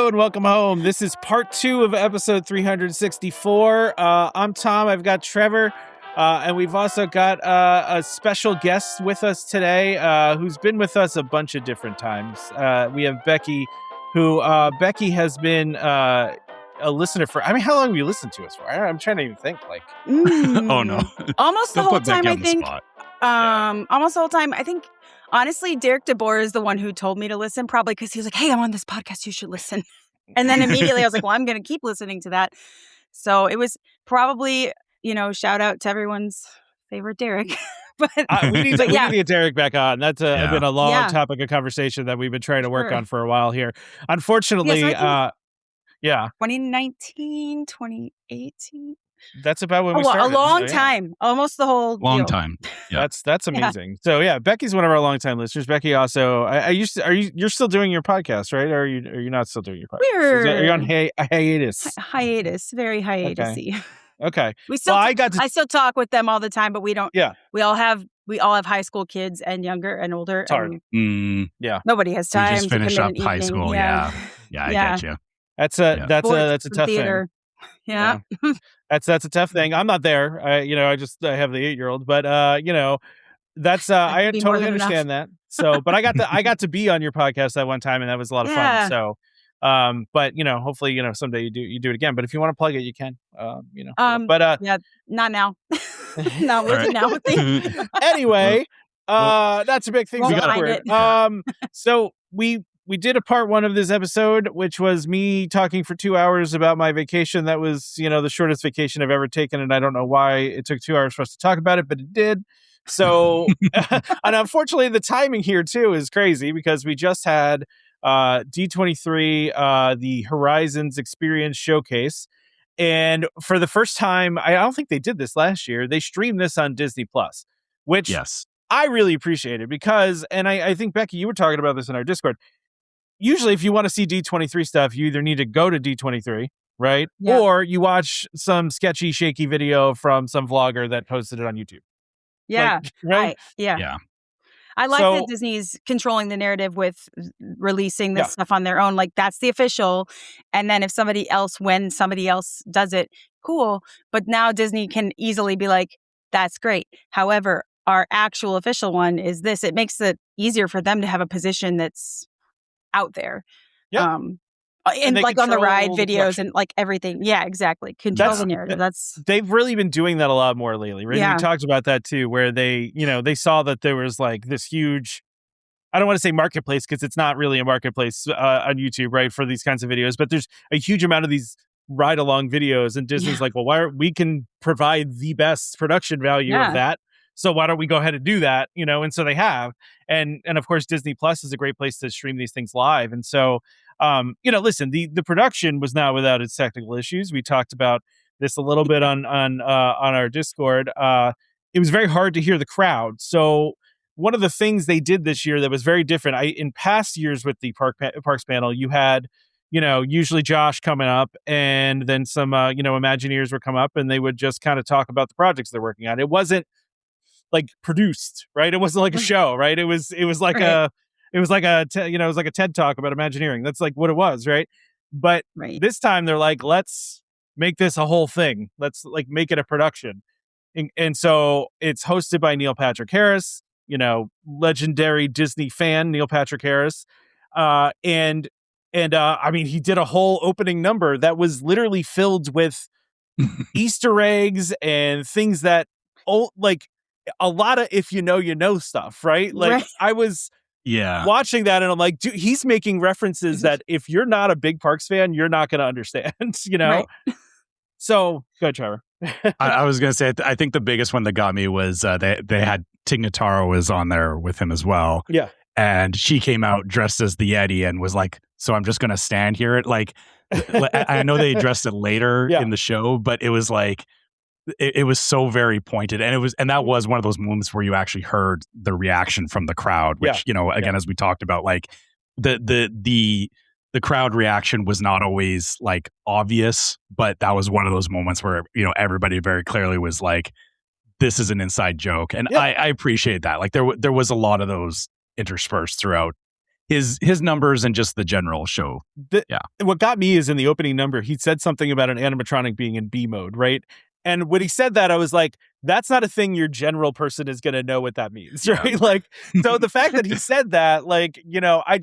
Hello and welcome home. This is part 2 of episode 364. I'm Tom. I've got Trevor, and we've also got a special guest with us today who's been with us a bunch of different times. We have Becky, who Becky has been a listener for. I mean, how long have you listened to us for? I'm trying to even think. Oh no, almost the whole time. I think. Almost the whole time. I think. Honestly, Derek DeBoer is the one who told me to listen, probably because he was like, hey, I'm on this podcast. You should listen. And then immediately I was like, well, I'm going to keep listening to that. So it was probably, shout out to everyone's favorite Derek. But we need to get Derek back on. That's been a long topic of conversation that we've been trying to work on for a while here. Unfortunately, 2019, 2018. That's about when we started. A long time. Almost the whole long deal. time. Yeah. That's amazing. So Becky's one of our longtime listeners. Becky also, you're still doing your podcast, right? Or are you not still doing your podcast? Are you on hiatus? Hiatus. Very hiatus-y. Okay. I still talk with them all the time, but we don't. Yeah. We all have high school kids and younger and older. It's hard. Nobody has time. We just finished up high school. Yeah. I get you. That's a tough theater. thing. Yeah. That's a tough thing. I'm not there. I have the 8-year-old, but that's I totally understand that. So, but I got to be on your podcast that one time, and that was a lot of fun. So, but hopefully, someday you do it again. But if you want to plug it, you can. But not now. Not with now. Anyway, that's a big thing. So we did a part 1 of this episode, which was me talking for 2 hours about my vacation. That was, the shortest vacation I've ever taken. And I don't know why it took 2 hours for us to talk about it, but it did. So, and unfortunately the timing here too is crazy because we just had D23, the Horizons Experience Showcase. And for the first time, I don't think they did this last year. They streamed this on Disney Plus, which I really appreciated because, and I think Becky, you were talking about this in our Discord. Usually if you want to see D23 stuff, you either need to go to D23, right? Yeah. Or you watch some sketchy, shaky video from some vlogger that posted it on YouTube. Yeah. Right? Yeah. I like that Disney's controlling the narrative with releasing this stuff on their own. Like, that's the official. And then when somebody else does it, cool. But now Disney can easily be like, that's great. However, our actual official one is this. It makes it easier for them to have a position that's out there. Yeah. And like on the ride videos and like everything. Yeah, exactly. Control the narrative. They've really been doing that a lot more lately. Right? Yeah. We talked about that too, where they saw that there was like this huge, I don't want to say marketplace because it's not really a marketplace on YouTube, right? For these kinds of videos, but there's a huge amount of these ride along videos and Disney's like, well, we can provide the best production value of that. So why don't we go ahead and do that? And so they have, and of course Disney Plus is a great place to stream these things live. And so, listen, the production was not without its technical issues. We talked about this a little bit on our Discord. It was very hard to hear the crowd. So one of the things they did this year that was very different, in past years with the Parks panel, you had, usually Josh coming up and then some, Imagineers would come up and they would just kind of talk about the projects they're working on. It wasn't like produced, right? It wasn't like a show, right? It was like a TED talk about Imagineering. That's like what it was, right? But this time they're like, let's make this a whole thing. Let's like make it a production. And so it's hosted by Neil Patrick Harris, legendary Disney fan, Neil Patrick Harris. And I mean, he did a whole opening number that was literally filled with Easter eggs and things that, a lot of if you know stuff, right? Like I was watching that and I'm like, dude, he's making references that if you're not a big Parks fan, you're not going to understand, Right. So go ahead, Trevor. I was going to say, I think the biggest one that got me was they had Tig Notaro was on there with him as well. Yeah. And she came out dressed as the Yeti and was like, so I'm just going to stand here. I know they addressed it later in the show, but it was like, it was so very pointed, and that was one of those moments where you actually heard the reaction from the crowd, which again, as we talked about, like the crowd reaction was not always like obvious, but that was one of those moments where everybody very clearly was like, this is an inside joke, and I appreciate that. Like there was a lot of those interspersed throughout his numbers and just the general show. What got me is in the opening number, he said something about an animatronic being in B mode, right? And when he said that, I was like, that's not a thing your general person is going to know what that means, right? Yeah. Like, so the fact that he said that, like, you know, I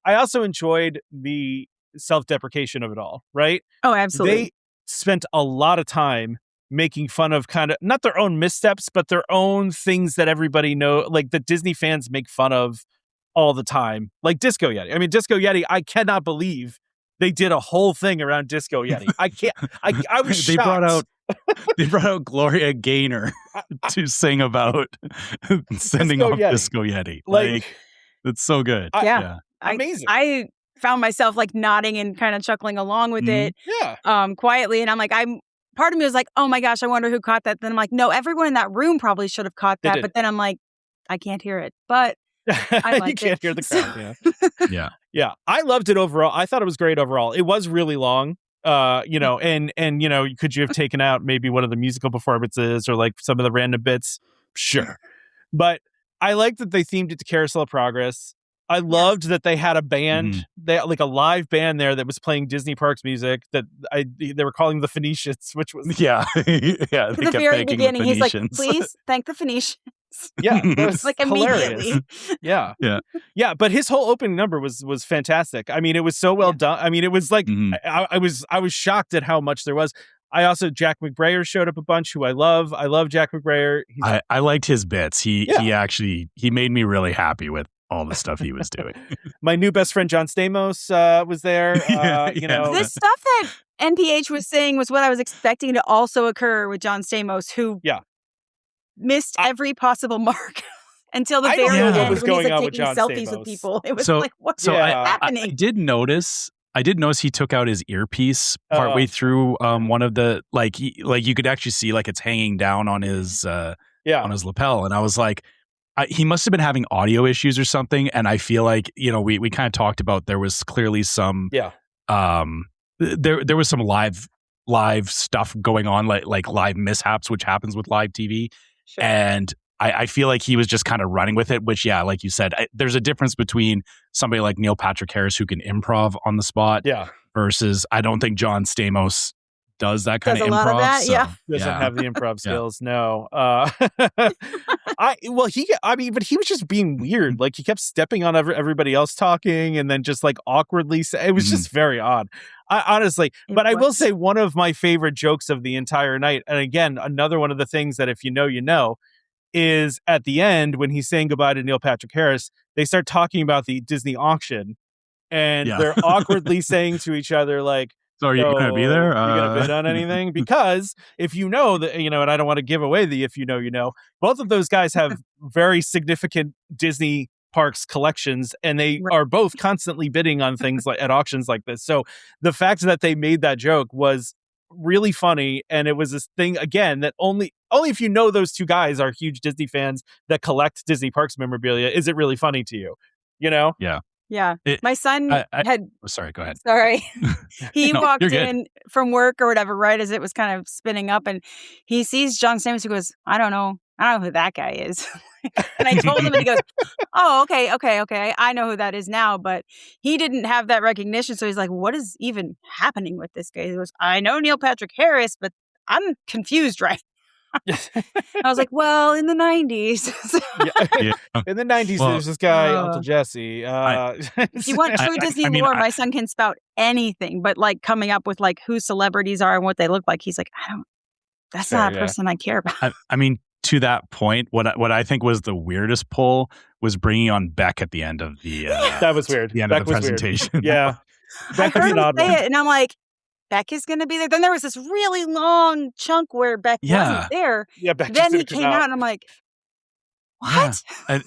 also enjoyed the self-deprecation of it all, right? Oh, absolutely. They spent a lot of time making fun of kind of, not their own missteps, but their own things that everybody know, like that Disney fans make fun of all the time, like Disco Yeti. I mean, Disco Yeti, I cannot believe they did a whole thing around Disco Yeti. I can't, I was shocked. They brought out Gloria Gaynor to sing about sending Disco off Yeti. Disco Yeti. Like, it's so good. Yeah. Amazing. I found myself like nodding and kind of chuckling along with it. Yeah. Quietly. And I'm like, part of me was like, oh my gosh, I wonder who caught that. Then I'm like, no, everyone in that room probably should have caught that. But then I'm like, I can't hear it. But I liked you can't hear the crowd. Yeah. I loved it overall. I thought it was great overall. It was really long. You know, and you know, could you have taken out maybe one of the musical performances or like some of the random bits? Sure. But I liked that they themed it to Carousel of Progress. I loved that they had a band, they like a live band there that was playing Disney Parks music that they were calling the Phoenicians, which was yeah. At the very beginning, he's like, please thank the Phoenicians. Yeah, that was like hilarious. Immediately. Yeah. But his whole opening number was fantastic. I mean, it was so well done. I mean, it was like I was shocked at how much there was. I also Jack McBrayer showed up a bunch, who I love. I love Jack McBrayer. I liked his bits. He made me really happy with all the stuff he was doing. My new best friend John Stamos was there. You know, this stuff that NPH was saying was what I was expecting to also occur with John Stamos, who missed every possible mark until the very end when he's like taking selfies with people. It was like, what's happening? I did notice he took out his earpiece partway through one of the like you could actually see like it's hanging down on his on his lapel, and I was like, he must have been having audio issues or something. And I feel like, you know, we kind of talked about there was clearly some there was some live stuff going on, like live mishaps, which happens with live TV. Sure. And I feel like he was just kind of running with it, which, like you said, there's a difference between somebody like Neil Patrick Harris who can improv on the spot versus I don't think John Stamos does that kind of improv. Lot of that, doesn't have the improv skills. No. But he was just being weird. Like he kept stepping on everybody else talking and then just like awkwardly it was just very odd. Honestly, I will say one of my favorite jokes of the entire night, and again, another one of the things that if you know, you know, is at the end when he's saying goodbye to Neil Patrick Harris, they start talking about the Disney auction and they're awkwardly saying to each other like, so are you going to be there? You going to bid on anything? Because if you know that, you know, and I don't want to give away the if you know, you know, both of those guys have very significant Disney Parks collections, and they are both constantly bidding on things like at auctions like this. So the fact that they made that joke was really funny, and it was this thing again that only if you know those two guys are huge Disney fans that collect Disney Parks memorabilia is it really funny to you, you know? Yeah. My son sorry, go ahead. Sorry. He walked in from work or whatever, right as it was kind of spinning up, and he sees John Stamos, who goes, I don't know who that guy is. And I told him, and he goes, oh, okay. I know who that is now, but he didn't have that recognition. So he's like, what is even happening with this guy? He goes, I know Neil Patrick Harris, but I'm confused right I was like, well, in the 90s. In the 90s, there's this guy, Uncle Jesse. If you want true Disney lore, my son can spout anything, but like coming up with like who celebrities are and what they look like, he's like, that's not a person I care about. I mean, to that point, what I think was the weirdest pull was bringing on Beck at the end of the that was weird. The end of the presentation. Weird. Yeah. Beck was an odd one. And I'm like, Beck is going to be there. Then there was this really long chunk where Beck wasn't there. Yeah, Beck then he came out and I'm like, what? Yeah.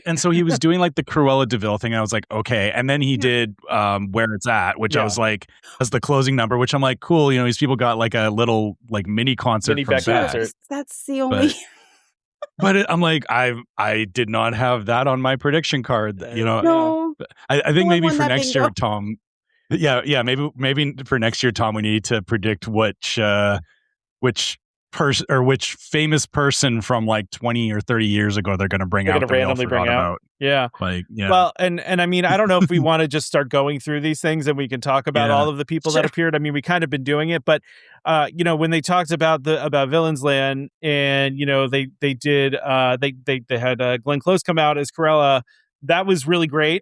And so he was doing like the Cruella DeVille thing. And I was like, okay. And then he did Where It's At, which I was like, as the closing number, which I'm like, cool. You know, these people got like a little like mini concert from Beck. That's the only. But I'm like, I did not have that on my prediction card. You know, no. I think maybe for next year, Tom. Yeah. Maybe for next year, Tom, we need to predict which person or which famous person from like 20 or 30 years ago they're going to bring out that randomly bring out. About. Yeah. Like, yeah. Well, and I mean, I don't know if we want to just start going through these things and we can talk about all of the people that appeared. I mean, we kind of been doing it, but when they talked about Villains Land and, they had Glenn Close come out as Cruella. That was really great.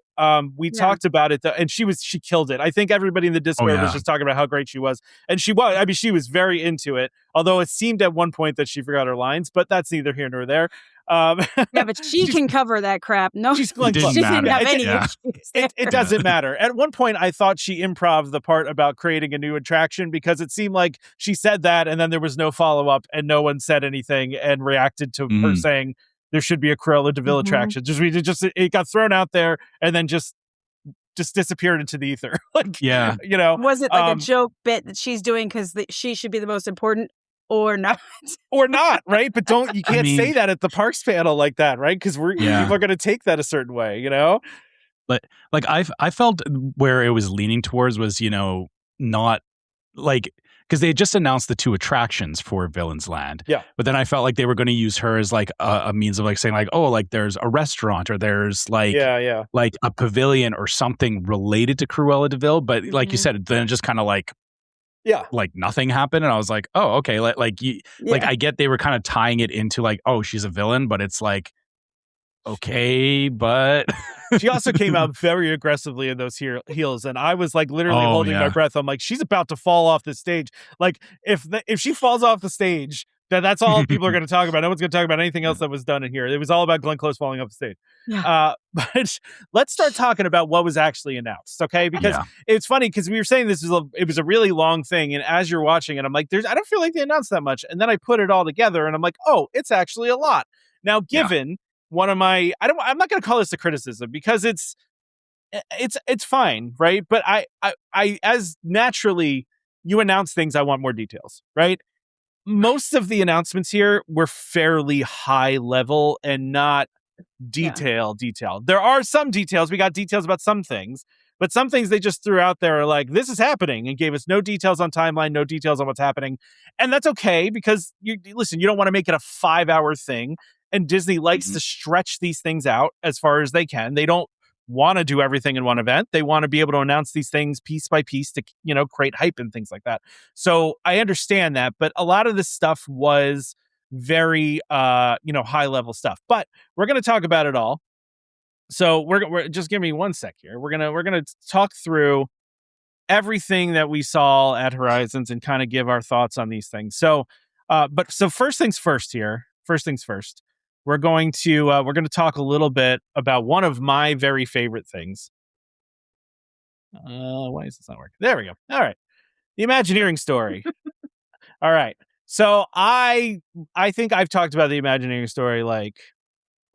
We talked about it, and she killed it. I think everybody in the Discord was just talking about how great she was. And she was. I mean, she was very into it, although it seemed at one point that she forgot her lines, but that's neither here nor there. But she can cover that crap. No, she's Glenn Close. She didn't have any issues. It doesn't matter. At one point, I thought she improv the part about creating a new attraction because it seemed like she said that, and then there was no follow-up, and no one said anything and reacted to her saying, there should be a Cruella de Vil attraction. It got thrown out there and then just disappeared into the ether. Was it like a joke bit that she's doing because she should be the most important or not? Or not, right? But you can't say that at the parks panel like that, right? Because people are going to take that a certain way, But like I felt where it was leaning towards was, not like. Because they had just announced the 2 attractions for Villains Land. Yeah. But then I felt like they were going to use her as like a means of like saying like, oh, like there's a restaurant or there's like like a pavilion or something related to Cruella de Vil. But like you said, then it just kind of like like nothing happened. And I was like, oh, okay. Like I get they were kind of tying it into like, oh, she's a villain, but it's like, okay, but she also came out very aggressively in those heels, and I was like literally holding my breath. I'm like, she's about to fall off the stage. Like if she falls off the stage, then that's all people are going to talk about. No one's going to talk about anything else that was done in here. It was all about Glenn Close falling off the stage. Yeah. But let's start talking about what was actually announced, okay? Because it's funny because we were saying it was a really long thing, and as you're watching it, I'm like, I don't feel like they announced that much, and then I put it all together, and I'm like, oh, it's actually a lot. Now, given one of my, I'm not going to call this a criticism because it's fine, right? But I as naturally you announce things, I want more details, right? Most of the announcements here were fairly high level and not detailed. There are some details. We got details about some things, but some things they just threw out there are like, this is happening, and gave us no details on timeline, no details on what's happening. And that's okay because you don't want to make it a 5-hour thing. And Disney likes to stretch these things out as far as they can. They don't want to do everything in one event. They want to be able to announce these things piece by piece to, create hype and things like that. So I understand that, but a lot of this stuff was very, high level stuff. But we're going to talk about it all. So we're just give me one sec here. We're gonna talk through everything that we saw at Horizons and kind of give our thoughts on these things. So first things first here. First things first. We're going to talk a little bit about one of my very favorite things. Why is this not working? There we go. All right. The Imagineering Story. All right. So I think I've talked about the Imagineering Story like,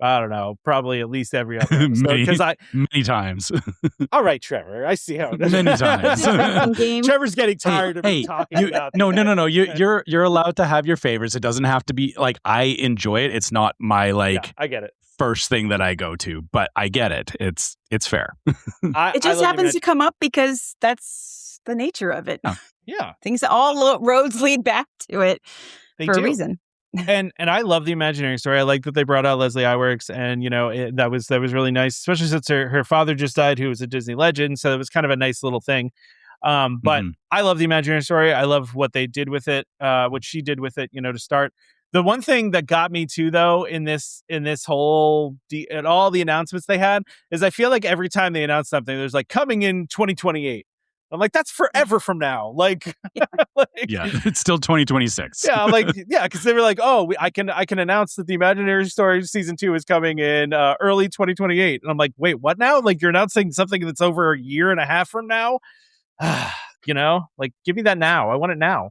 I don't know, probably at least every other episode. Many times. All right, Trevor. I see how it is. Many times. Trevor's getting tired of me talking about No. You're allowed to have your favorites. It doesn't have to be like I enjoy it. It's not my I get it. First thing that I go to, but I get it. It's fair. It just happens to come up because that's the nature of it. Oh. Yeah. Things all roads lead back to it for a reason. and I love the Imagineering Story. I like that they brought out Leslie Iwerks, and that was really nice, especially since her father just died, who was a Disney legend. So it was kind of a nice little thing. But I love the Imagineering Story. I love what they did with it, what she did with it. To start. The one thing that got me too, though, in this whole and all the announcements they had is I feel like every time they announce something, there's like coming in 2028. I'm like, that's forever from now. Like, it's still 2026. Because they were like, oh, I can announce that the Imagineering Story season 2 is coming in early 2028, and I'm like, wait, what now? Like, you're announcing something that's over a year and a half from now? Like, give me that now. I want it now.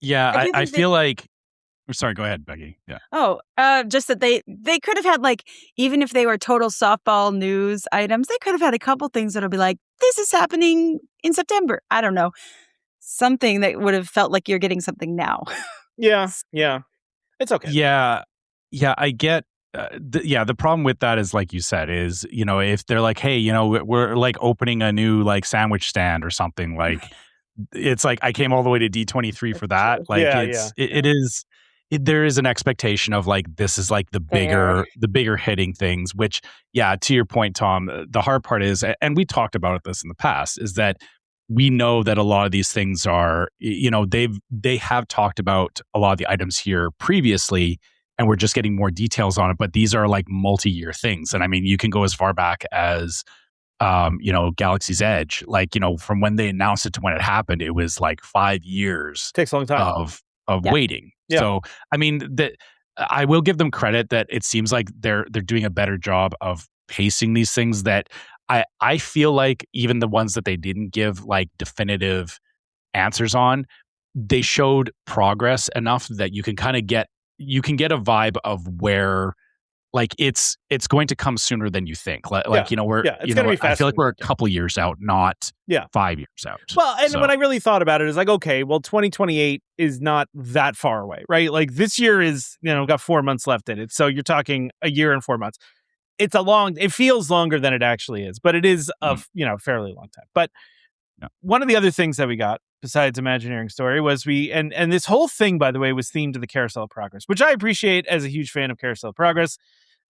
Yeah, I feel like. Sorry, go ahead, Becky. Yeah. Oh, just that they could have had like, even if they were total softball news items, they could have had a couple things that'll be like, this is happening in September. I don't know. Something that would have felt like you're getting something now. Yeah. It's okay. Yeah, I get. The problem with that is, like you said, is if they're like, hey, we're like opening a new like sandwich stand or something, like it's like I came all the way to D23 for that. True. Like there is an expectation of like this is like the bigger hitting things, which to your point, Tom, the hard part is, and we talked about this in the past, is that we know that a lot of these things are, they have talked about a lot of the items here previously, and we're just getting more details on it, but these are like multi-year things. And I mean, you can go as far back as Galaxy's Edge, like, from when they announced it to when it happened, it was like 5 years. Takes a long time of waiting. Yeah. So, I mean, I will give them credit that it seems like they're doing a better job of pacing these things, that I feel like even the ones that they didn't give like definitive answers on, they showed progress enough that you can kind of get a vibe of where like it's going to come sooner than you think. Like we're it's gonna be faster. I feel like we're a couple years out, not 5 years out. Well, and when I really thought about it, it's like, okay, well, 2028 is not that far away, right? Like this year is, got 4 months left in it. So you're talking a year and 4 months. It feels longer than it actually is, but it is a fairly long time. But one of the other things that we got besides Imagineering Story was and this whole thing, by the way, was themed to the Carousel of Progress, which I appreciate as a huge fan of Carousel of Progress,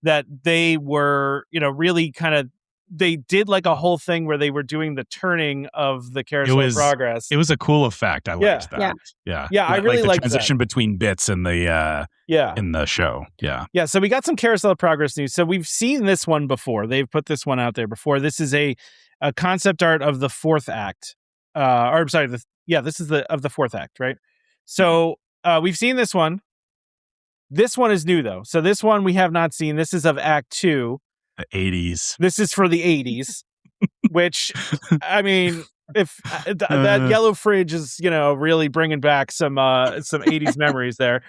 that they were, really kind of, they did like a whole thing where they were doing the turning of the Carousel of Progress. It was a cool effect. I liked that. Yeah. I really liked the transition between bits in the in the show. Yeah. So we got some Carousel of Progress news. So we've seen this one before. They've put this one out there before. This is a concept art of the fourth act. This is of the fourth act, right? So we've seen this one. This one is new though. So this one we have not seen. This is of Act 2. The 80s. This is for the 80s, which, I mean, if that yellow fridge is, really bringing back some 80s memories there.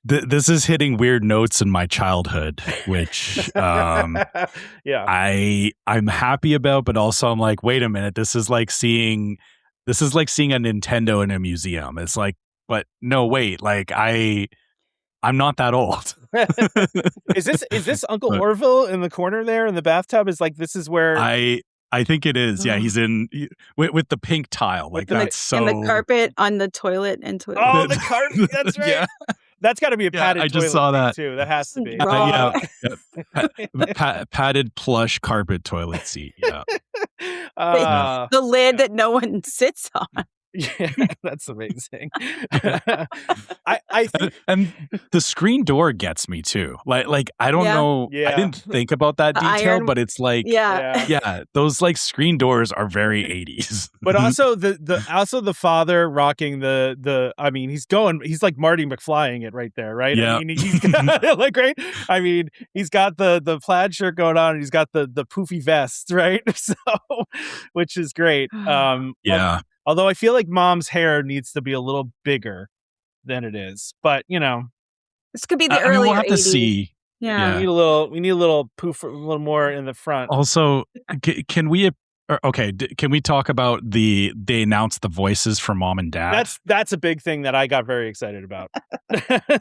This is hitting weird notes in my childhood, which I'm happy about, but also I'm like, wait a minute, this is like seeing a Nintendo in a museum. It's like, but no, wait, like I'm not that old. Is this Uncle Orville in the corner there in the bathtub? Is like, this is where I think it is. Yeah, he's with the pink tile. Like that's and the carpet on the toilet and toilet. Oh, the carpet. That's right. Yeah. That's got to be a padded. I just saw that too. That has to be. Padded plush carpet toilet seat. Yeah. The lid that no one sits on. Yeah, that's amazing. I think, and the screen door gets me too. Like I don't know. I didn't think about that detail, but it's like those like screen doors are very 80s. But also the father rocking the I mean, he's like Marty McFlying it right there, right? Yeah. I mean, he's got, like, right. I mean, he's got the plaid shirt going on, and he's got the poofy vest, right? So, which is great. Although I feel like Mom's hair needs to be a little bigger than it is, but this could be the earlier. We'll have to see. Yeah. We need a little poof, a little more in the front. Also, can we talk about they announced the voices for Mom and Dad? That's a big thing that I got very excited about.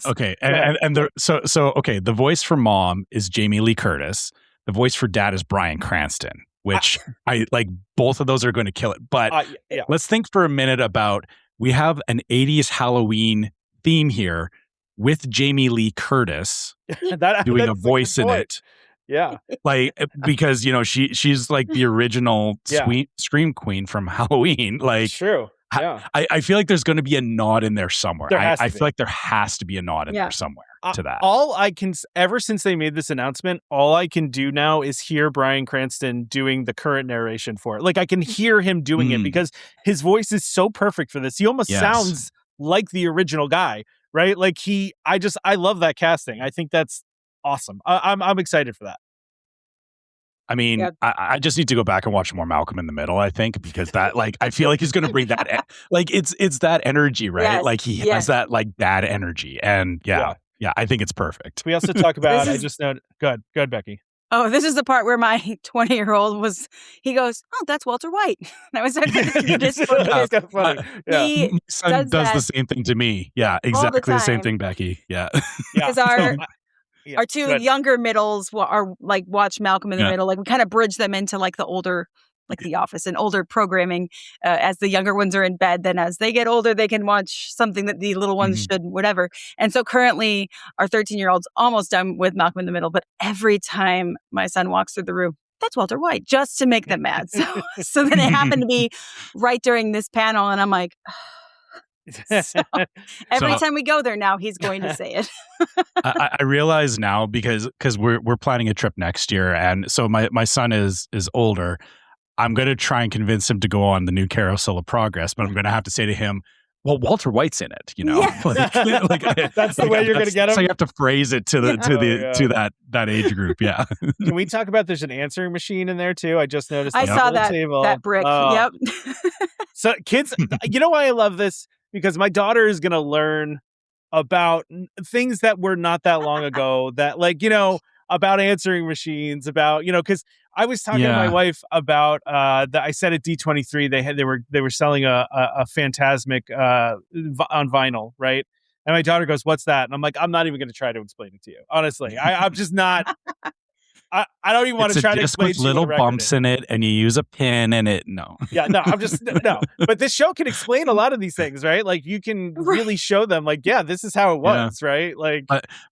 Okay, and the voice for Mom is Jamie Lee Curtis. The voice for Dad is Bryan Cranston, which I like. Both of those are going to kill it. But let's think for a minute about, we have an 80s Halloween theme here with Jamie Lee Curtis doing a voice in it. Yeah. Like, because, she's like the original Scream Queen from Halloween. Like, it's true. Yeah. I feel like there's going to be a nod in there somewhere. I feel like there has to be a nod in there somewhere to that. All I can, ever since they made this announcement, all I can do now is hear Bryan Cranston doing the current narration for it. Like, I can hear him doing it because his voice is so perfect for this. He almost sounds like the original guy, right? Like I love that casting. I think that's awesome. I'm excited for that. I mean, I just need to go back and watch more Malcolm in the Middle, I think, because that, like, I feel like he's going to bring that, like, it's that energy, right? Yes. Like, he has that, like, dad energy. And I think it's perfect. We also talk about, I just know, go ahead, Becky. Oh, this is the part where my 20-year-old he goes, oh, that's Walter White. That was actually the cutest. That's kind of funny. My son does the same thing to me. Yeah, exactly the same thing, Becky. Yeah. Because our two younger middles are like watch Malcolm in the Middle. Like, we kind of bridge them into like the older like The Office and older programming as the younger ones are in bed. Then as they get older, they can watch something that the little ones should, whatever. And so currently our 13-year-old's almost done with Malcolm in the Middle. But every time my son walks through the room, that's Walter White, just to make them mad. So then it happened to be right during this panel. And I'm like... So every time we go there now, he's going to say it. I realize now because we're planning a trip next year, and so my son is older. I'm going to try and convince him to go on the new Carousel of Progress, but I'm going to have to say to him, well, Walter White's in it, you know. Yeah. That's the way you're going to get him. So you have to phrase it to that age group. Yeah. Can we talk about there's an answering machine in there too? I just noticed. I saw that brick. Yep. So kids, you know why I love this? Because my daughter is going to learn about things that were not that long ago that, like, you know, about answering machines, about, you know, because I was talking to my wife about that. I said at D23 they were selling a Phantasmic on vinyl, right? And my daughter goes, "What's that?" And I'm like, "I'm not even going to try to explain it to you. Honestly, I'm just not." I don't even want to try to explain. It's with little bumps in it, and you use a pin, and it no. Yeah, no, I'm just no. But this show can explain a lot of these things, right? Like you can really show them, like, yeah, this is how it was, right? Like,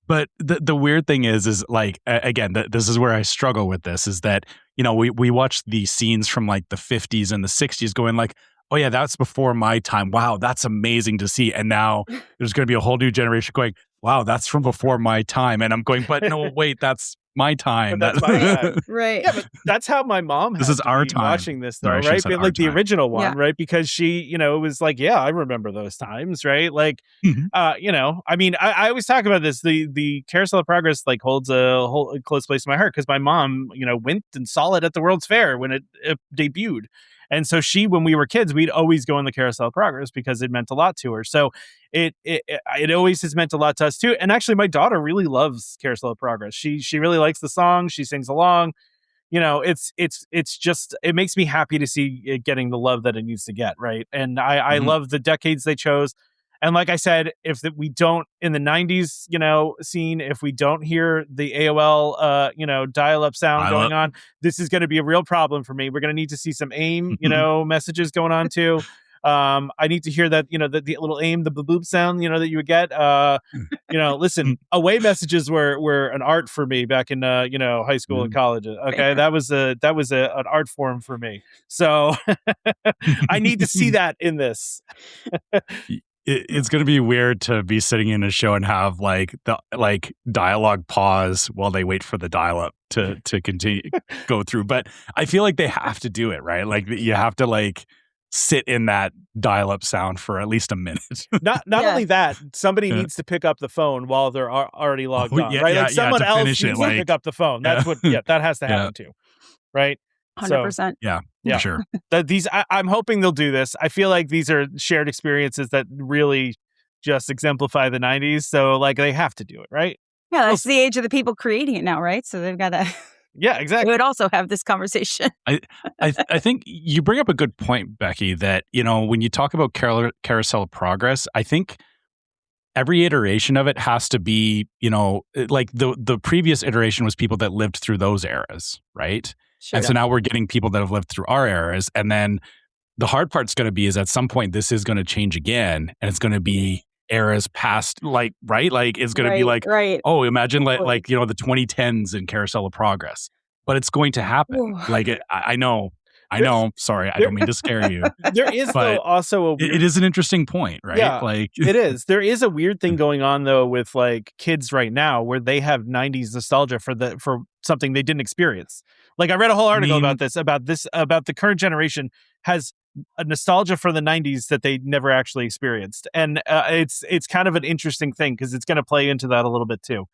but the weird thing is like again, this is where I struggle with this. Is that, you know, we watch these scenes from like the 50s and the 60s, going like, oh yeah, that's before my time. Wow, that's amazing to see. And now there's going to be a whole new generation going, wow, that's from before my time. And I'm going, but no, wait, that's my time. That's my time. Right. Yeah, but that's how my mom this is our time watching this though, right? But like the original one, right? Because she, you know, it was like, yeah, I remember those times, right? Like, you know, I mean, I always talk about this. The Carousel of Progress like holds a close place in my heart because my mom, you know, went and saw it at the World's Fair when it debuted. And so when we were kids, we'd always go on the Carousel of Progress because it meant a lot to her. So it always has meant a lot to us too. And actually, my daughter really loves Carousel of Progress. She really likes the song. She sings along. You know, it's just, it makes me happy to see it getting the love that it needs to get, right? And I love the decades they chose. And like I said, if we don't, in the 90s, you know, scene, if we don't hear the AOL, you know, dial-up sound going on, this is going to be a real problem for me. We're going to need to see some AIM, you know, messages going on too. I need to hear that, you know, the little AIM, the boop sound, you know, that you would get. You know, listen, away messages were an art for me back in, you know, high school and college. Okay, that was an art form for me. So I need to see that in this. It's going to be weird to be sitting in a show and have like the dialogue pause while they wait for the dial-up to continue go through. But I feel like they have to do it, right? Like you have to like sit in that dial-up sound for at least a minute. Not only that, somebody needs to pick up the phone while they're already logged on, right? Like someone else needs to pick up the phone. That's what. Yeah, that has to happen too, right? 100%. So, yeah, sure. I'm hoping they'll do this. I feel like these are shared experiences that really just exemplify the 90s. So like they have to do it, right? Yeah, that's the age of the people creating it now, right? So they've got to. Yeah, exactly. We would also have this conversation. I think you bring up a good point, Becky, that, you know, when you talk about Carousel of Progress, I think every iteration of it has to be, you know, like the previous iteration was people that lived through those eras, right? Sure. And so now we're getting people that have lived through our eras. And then the hard part's going to be is at some point this is going to change again. And it's going to be eras past, like, right? Like it's going to be like, oh, imagine like, you know, the 2010s in Carousel of Progress. But it's going to happen. Ooh. Like I know. Sorry, I don't mean to scare you. There is though also it is an interesting point, right? Yeah, like it is. There is a weird thing going on though with like kids right now where they have 90s nostalgia for something they didn't experience. Like I read a whole article about the current generation has a nostalgia for the 90s that they never actually experienced. And it's kind of an interesting thing because it's going to play into that a little bit too.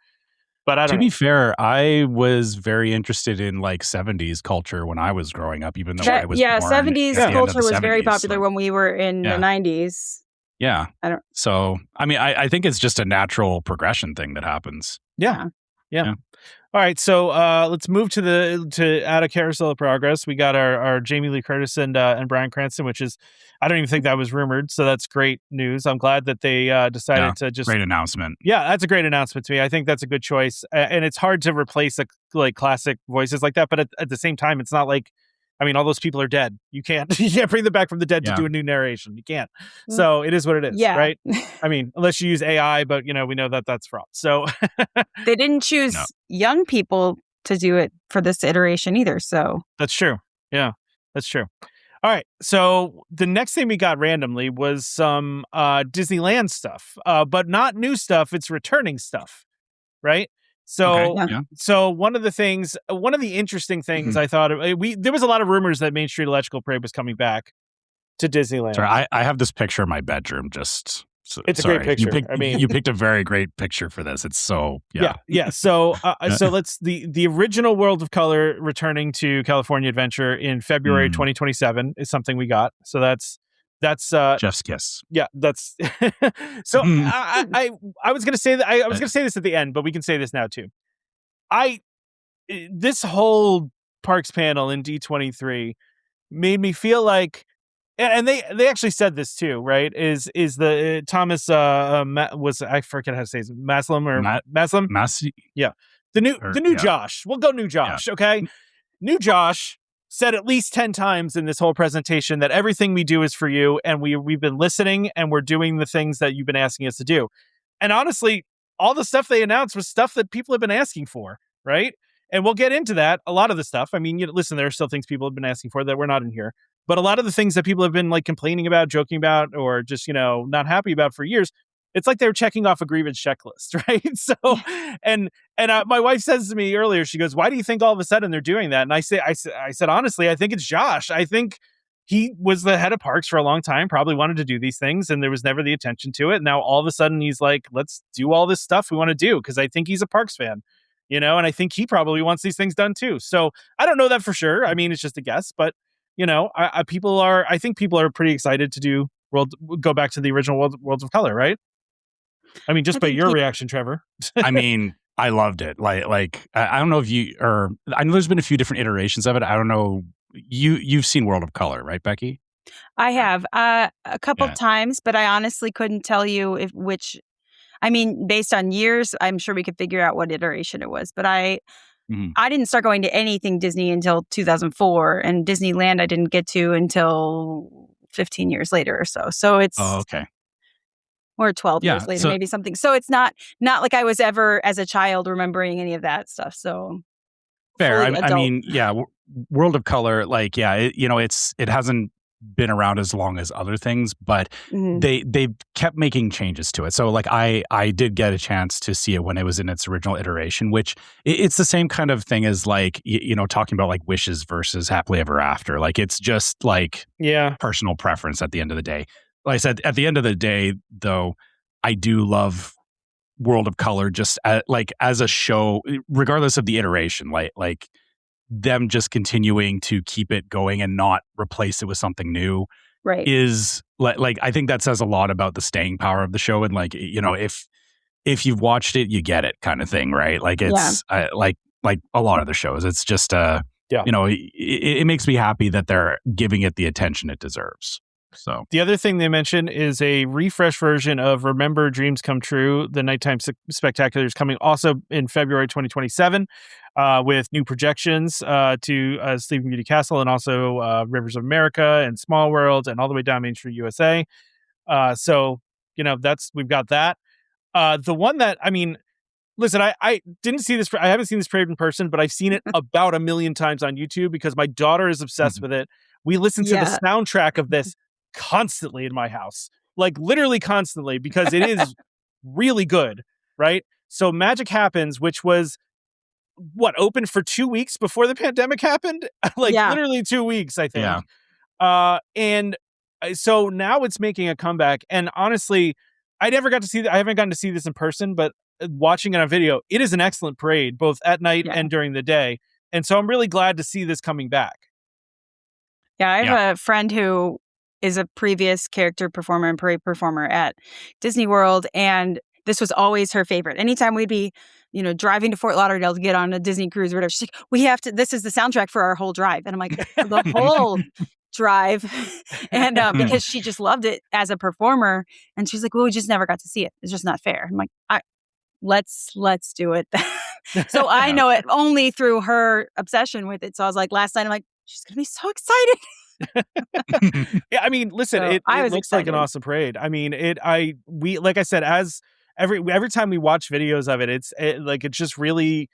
But I don't know. To be fair, I was very interested in like 70s culture when I was growing up, even though I was born 70s culture was very popular when we were in the 90s. Yeah. So, I mean, I think it's just a natural progression thing that happens. Yeah. All right, so let's move to out of Carousel of Progress. We got our Jamie Lee Curtis and Bryan Cranston, which is, I don't even think that was rumored, so that's great news. I'm glad that they decided to just... Great announcement. Yeah, that's a great announcement to me. I think that's a good choice, and it's hard to replace like classic voices like that, but at the same time, it's not like I mean, all those people are dead. You can't bring them back from the dead to do a new narration. You can't. So it is what it is, right? I mean, unless you use AI, but we know that that's fraud. So they didn't choose young people to do it for this iteration either. So that's true. Yeah, that's true. All right. So the next thing we got randomly was some Disneyland stuff, but not new stuff. It's returning stuff, right? So, so one of the interesting things I thought there was a lot of rumors that Main Street Electrical Parade was coming back to Disneyland. Sorry, I have this picture in my bedroom. It's a great picture. You picked a very great picture for this. It's so yeah. So let's the original World of Color returning to California Adventure in February 2027 is something we got. So that's Jeff's kiss. Yeah, that's so I was gonna say that I was gonna say this at the end, but we can say this now too. This whole parks panel in D23 made me feel like, and they actually said this too, right? Is the Thomas was, I forget how to say it, Maslam or Maslam? Yeah, the new Josh. We'll go new Josh. Okay, new Josh said at least 10 times in this whole presentation that everything we do is for you, and we've been listening and we're doing the things that you've been asking us to do. And honestly, all the stuff they announced was stuff that people have been asking for, right? And we'll get into that. A lot of the stuff, I mean, listen, there are still things people have been asking for that we're not in here, but a lot of the things that people have been like complaining about, joking about, or just, not happy about for years, it's like they're checking off a grievance checklist, right? So, and my wife says to me earlier, she goes, "Why do you think all of a sudden they're doing that?" And I said, honestly, I think it's Josh. I think he was the head of parks for a long time, probably wanted to do these things, and there was never the attention to it. Now all of a sudden he's like, let's do all this stuff we want to do, because I think he's a parks fan, and I think he probably wants these things done too. So I don't know that for sure. I mean, it's just a guess, but I think people are pretty excited to go back to the original Worlds of Color, right? I mean, just by your reaction, Trevor. I mean, I loved it. Like I don't know if I know there's been a few different iterations of it. I don't know. You've seen World of Color, right, Becky? I have a couple of times, but I honestly couldn't tell you which. I mean, based on years, I'm sure we could figure out what iteration it was. But I didn't start going to anything Disney until 2004, and Disneyland I didn't get to until 15 years later or so. So it's okay. Or 12 years later, maybe something. So it's not like I was ever, as a child, remembering any of that stuff. So fair. I mean, World of Color, like, it hasn't been around as long as other things, but they've kept making changes to it. So like I did get a chance to see it when it was in its original iteration, which it's the same kind of thing as like, talking about like wishes versus happily ever after. Like it's just like personal preference at the end of the day. Like I said, at the end of the day, though, I do love World of Color just as a show, regardless of the iteration, like them just continuing to keep it going and not replace it with something new, right? Is like I think that says a lot about the staying power of the show, and like if you've watched it, you get it, kind of thing, right? Like it's like a lot of the shows, it's just it makes me happy that they're giving it the attention it deserves. So the other thing they mentioned is a refresh version of Remember Dreams Come True. The Nighttime Spectacular is coming also in February 2027 with new projections to Sleeping Beauty Castle, and also Rivers of America and Small World and all the way down Main Street USA. So we've got that. The one that, I mean, listen, I didn't see this. I haven't seen this parade in person, but I've seen it about 1 million times on YouTube because my daughter is obsessed with it. We listen to the soundtrack of this constantly in my house, like literally constantly, because it is really good, right? So Magic Happens, which was open for 2 weeks before the pandemic happened, literally 2 weeks, I think. And so now it's making a comeback. And honestly, I haven't gotten to see this in person, but watching it on video, it is an excellent parade, both at night and during the day. And so I'm really glad to see this coming back. Yeah, I have a friend who is a previous character performer and parade performer at Disney World, and this was always her favorite. Anytime we'd be, driving to Fort Lauderdale to get on a Disney cruise or whatever, she's like, this is the soundtrack for our whole drive. And I'm like, the whole drive. And because she just loved it as a performer, and she's like, well, we just never got to see it. It's just not fair. I'm like, let's do it. So I know it only through her obsession with it. So I was like, last night, I'm like, she's going to be so excited. Yeah, I mean, listen, So, it I was looks like an excited. awesome parade. I mean, we like I said, as every time we watch videos of it, it's just really,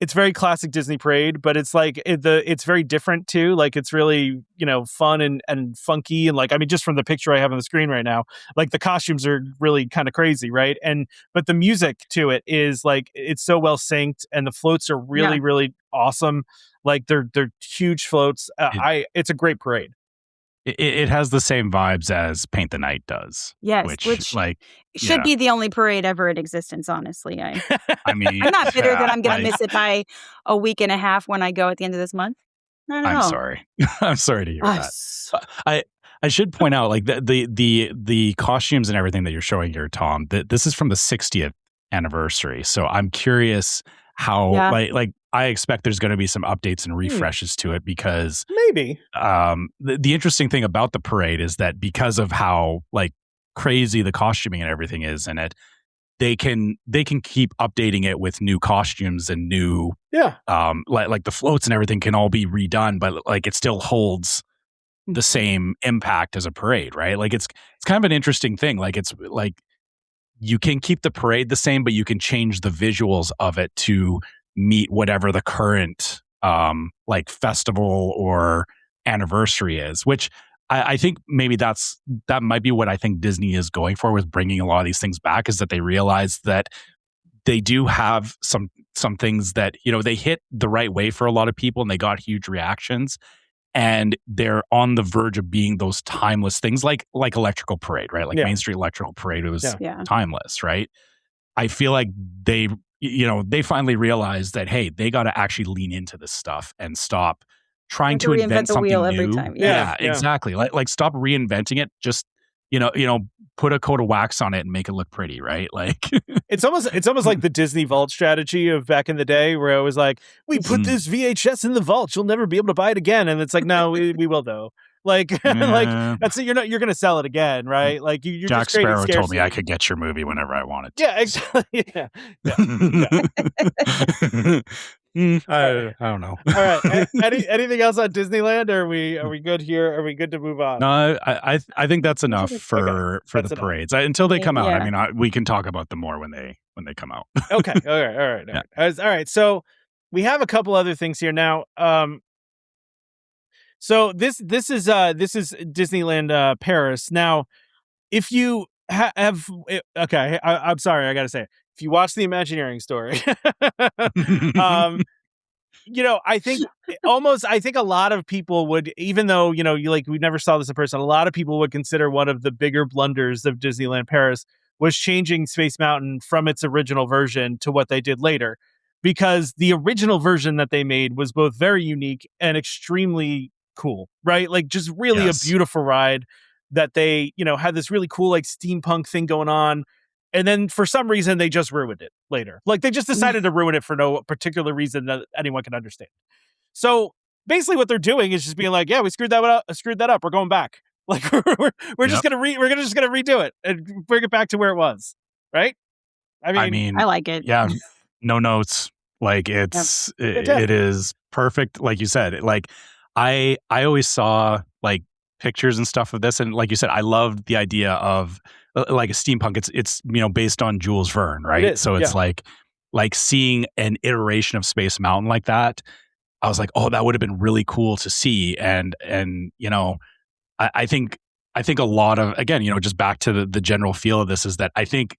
it's very classic Disney parade, but it's like it's very different too. Like it's really, fun and funky, and like, I mean, just from the picture I have on the screen right now, like the costumes are really kind of crazy, right? But the music to it is like, it's so well synced, and the floats are really really awesome. Like they're huge floats. It's a great parade. It has the same vibes as Paint the Night does. Yes, which like should be the only parade ever in existence, honestly. I mean, I'm not bitter that I'm going to miss it by a week and a half when I go at the end of this month. Not at all. I'm sorry. I'm sorry to hear that. I should point out, like, the costumes and everything that you're showing here, Tom, this is from the 60th anniversary. So I'm curious how, like I expect there's going to be some updates and refreshes to it, because maybe the interesting thing about the parade is that because of how like crazy the costuming and everything is in it, they can keep updating it with new costumes and new like the floats and everything can all be redone, but like it still holds the same impact as a parade, right? Like it's kind of an interesting thing. Like it's like you can keep the parade the same, but you can change the visuals of it to meet whatever the current like festival or anniversary is, which I think maybe that might be what I think Disney is going for with bringing a lot of these things back, is that they realize that they do have some things that, they hit the right way for a lot of people and they got huge reactions, and they're on the verge of being those timeless things like Electrical Parade, right? Like Main Street Electrical Parade, it was timeless, right? I feel like they finally realized that, hey, they got to actually lean into this stuff and stop trying to invent something new. Every time. Yeah, exactly. Like stop reinventing it. Just put a coat of wax on it and make it look pretty, right? Like it's almost like the Disney Vault strategy of back in the day, where it was like, we put this VHS in the vault, you'll never be able to buy it again, and it's like, no, we will though. Like, like that's it. You're going to sell it again, right? Like you're Jack just Sparrow told me I could get your movie whenever I wanted to. Yeah, exactly. I don't know. All right. Anything else on Disneyland? Or are we good here? Are we good to move on? No, I think that's enough for the parades until they come out. I mean, we can talk about them more when they come out. Okay. All right. All right. So we have a couple other things here now. So this is Disneyland Paris. Now, if you have I'm sorry, I gotta say, if you watch the Imagineering Story, I think a lot of people would, even though we never saw this in person, a lot of people would consider one of the bigger blunders of Disneyland Paris was changing Space Mountain from its original version to what they did later, because the original version that they made was both very unique and extremely cool, right? Like just really a beautiful ride that they, had this really cool like steampunk thing going on. And then for some reason they just ruined it later. Like they just decided to ruin it for no particular reason that anyone can understand. So basically what they're doing is just being like, yeah, we screwed that up. We're going back. Like we're just going to redo it and bring it back to where it was. Right? I mean, I like it. Yeah. No notes. Like it is perfect. Like you said, like I always saw like pictures and stuff of this, and like you said, I loved the idea of like a steampunk. It's based on Jules Verne, right? So it's like seeing an iteration of Space Mountain like that. I was like, oh, that would have been really cool to see, and I think a lot of, again, just back to the general feel of this, is that I think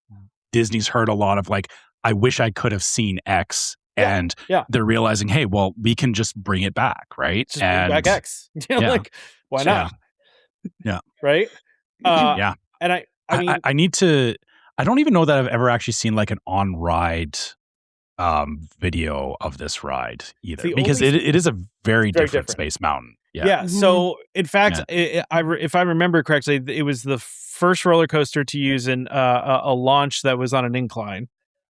Disney's heard a lot of like, I wish I could have seen X. And they're realizing, hey, well, we can just bring it back, right? Just bring back X. Like, why not? Yeah. Right? Yeah. And I mean, I need to. I don't even know that I've ever actually seen like an on ride video of this ride either, because it is a very different Space Mountain. Yeah. So in fact, if I remember correctly, it was the first roller coaster to use a launch that was on an incline.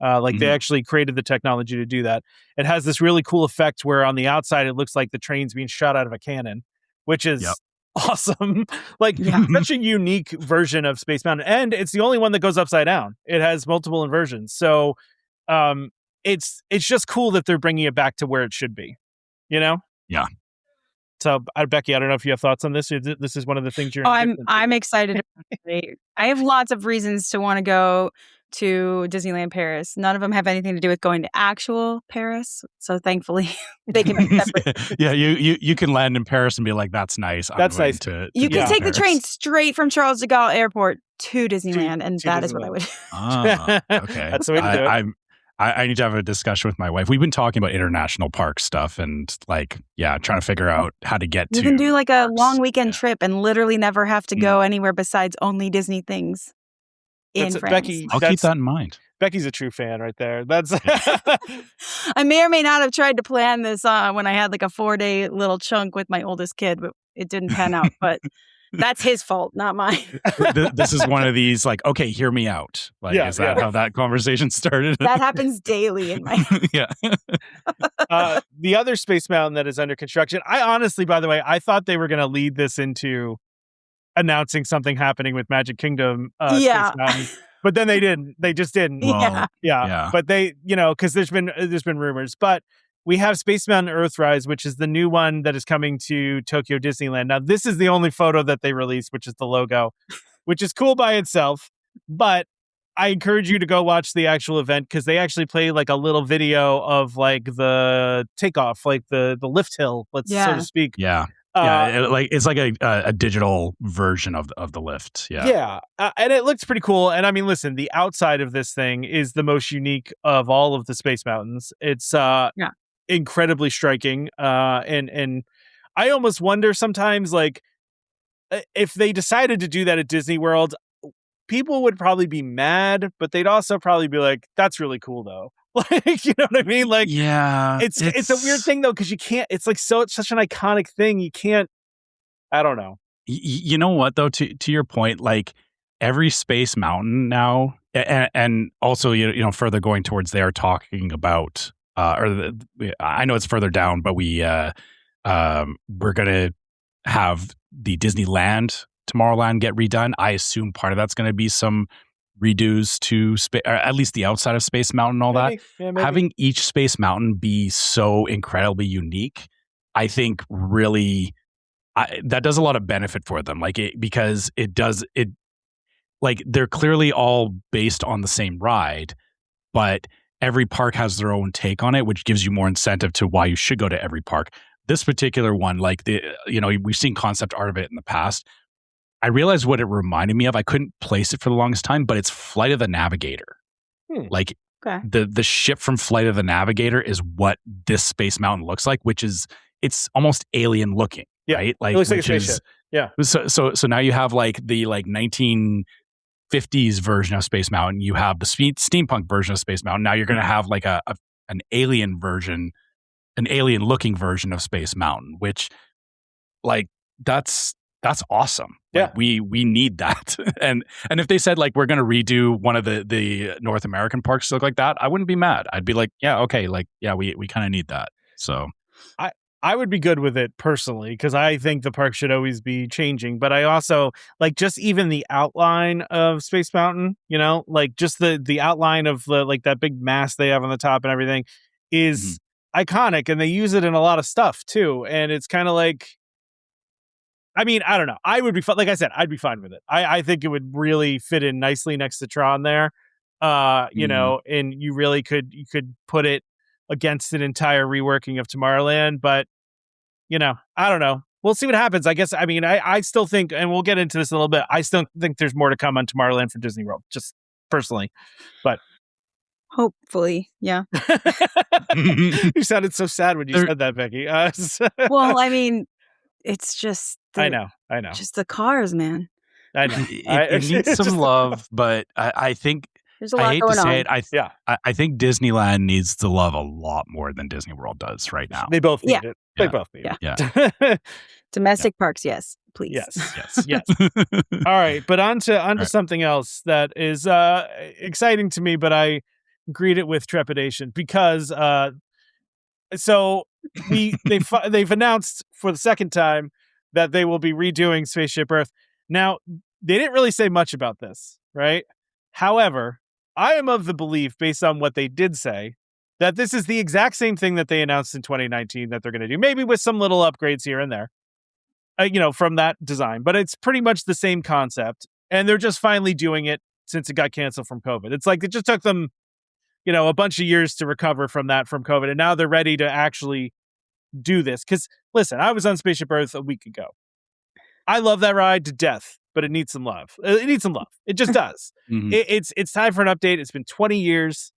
They actually created the technology to do that. It has this really cool effect where on the outside it looks like the train's being shot out of a cannon, which is awesome. Like such a unique version of Space Mountain, and it's the only one that goes upside down. It has multiple inversions, so it's just cool that they're bringing it back to where it should be. Yeah. So, Becky, I don't know if you have thoughts on this. This is one of the things you're. I'm excited. I have lots of reasons to want to go to Disneyland Paris. None of them have anything to do with going to actual Paris. So thankfully, they can be separate. Yeah, you can land in Paris and be like, "That's nice." That's nice. You can take the train straight from Charles de Gaulle Airport to Disneyland, and that is what I would. Okay, that's the way to do it. I need to have a discussion with my wife. We've been talking about international park stuff and trying to figure out how to get to. You can do like a long weekend trip and literally never have to go anywhere besides only Disney things in France. Becky, I'll keep that in mind. Becky's a true fan right there. That's. I may or may not have tried to plan this when I had like a 4-day little chunk with my oldest kid, but it didn't pan out. But that's his fault, not mine. This is one of these okay, hear me out. Is that how that conversation started? That happens daily in my the other Space Mountain that is under construction. I honestly, by the way, I thought they were going to lead this into announcing something happening with Magic Kingdom Space Mountain. But then they didn't. They just didn't. Well, yeah. But they, because there's been rumors. But we have Space Mountain Earthrise, which is the new one that is coming to Tokyo Disneyland. Now, this is the only photo that they released, which is the logo, which is cool by itself. But I encourage you to go watch the actual event because they actually play like a little video of like the takeoff, like the lift hill, so to speak. Yeah. It's like a digital version of the lift. Yeah. And it looks pretty cool. And I mean, listen, the outside of this thing is the most unique of all of the Space Mountains. It's incredibly striking. And I almost wonder sometimes, like, if they decided to do that at Disney World, people would probably be mad, but they'd also probably be like, that's really cool though. Like, you know what I mean? Like, it's a weird thing though, because you can't, it's like it's such an iconic thing. You can't, I don't know. You know what though, to your point, like every Space Mountain now, and also, further going towards there talking about, I know it's further down, but we're going to have the Disneyland Tomorrowland get redone. I assume part of that's going to be some redos to or at least the outside of Space Mountain and all that. Maybe. Having each Space Mountain be so incredibly unique, I think really that does a lot of benefit for them. Because they're clearly all based on the same ride, but every park has their own take on it, which gives you more incentive to why you should go to every park. This particular one, we've seen concept art of it in the past. I realized what it reminded me of. I couldn't place it for the longest time, but it's Flight of the Navigator. The ship from Flight of the Navigator is what this Space Mountain looks like, which is it's almost alien looking, right? Like, it looks like a spaceship. Yeah. So now you have like the 1950s version of Space Mountain. You have the steampunk version of Space Mountain. Now you're going to have like an alien version, an alien looking version of Space Mountain, which that's awesome. Yeah. We need that. And if they said like we're going to redo one of the North American parks to look like that, I wouldn't be mad. I'd be like, yeah, okay, we kind of need that. So I would be good with it personally because I think the park should always be changing. But I also like just even the outline of Space Mountain, like just the outline of that big mast they have on the top and everything is iconic, and they use it in a lot of stuff too. And it's kind of like, I mean, I don't know. I would be like I said, I'd be fine with it. I think it would really fit in nicely next to Tron there. And you really could put it against an entire reworking of Tomorrowland, but I don't know. We'll see what happens. I guess. I mean, I still think, and we'll get into this a little bit. I still think there's more to come on Tomorrowland for Disney World, just personally, but hopefully, yeah. You sounded so sad when you said that, Becky. Well, I mean, it's just. I know. Just the cars, man. I know. It needs some love, but I think there's a lot I hate going to say on. it. I think Disneyland needs the love a lot more than Disney World does right now. They both need it. They both need it. Yeah. Domestic parks, yes, please. Yes. All right, but on to something else that is exciting to me, but I greet it with trepidation because they've announced for the second time that they will be redoing Spaceship Earth. Now, they didn't really say much about this, right? However, I am of the belief, based on what they did say, that this is the exact same thing that they announced in 2019 that they're going to do, maybe with some little upgrades here and there. from that design. But it's pretty much the same concept. And they're just finally doing it since it got canceled from COVID. It's like it just took them, a bunch of years to recover from COVID. And now they're ready to actually do this. Because, listen, I was on Spaceship Earth a week ago. I love that ride to death, but it needs some love. It needs some love. It just does. Mm-hmm. It's time for an update. It's been 20 years.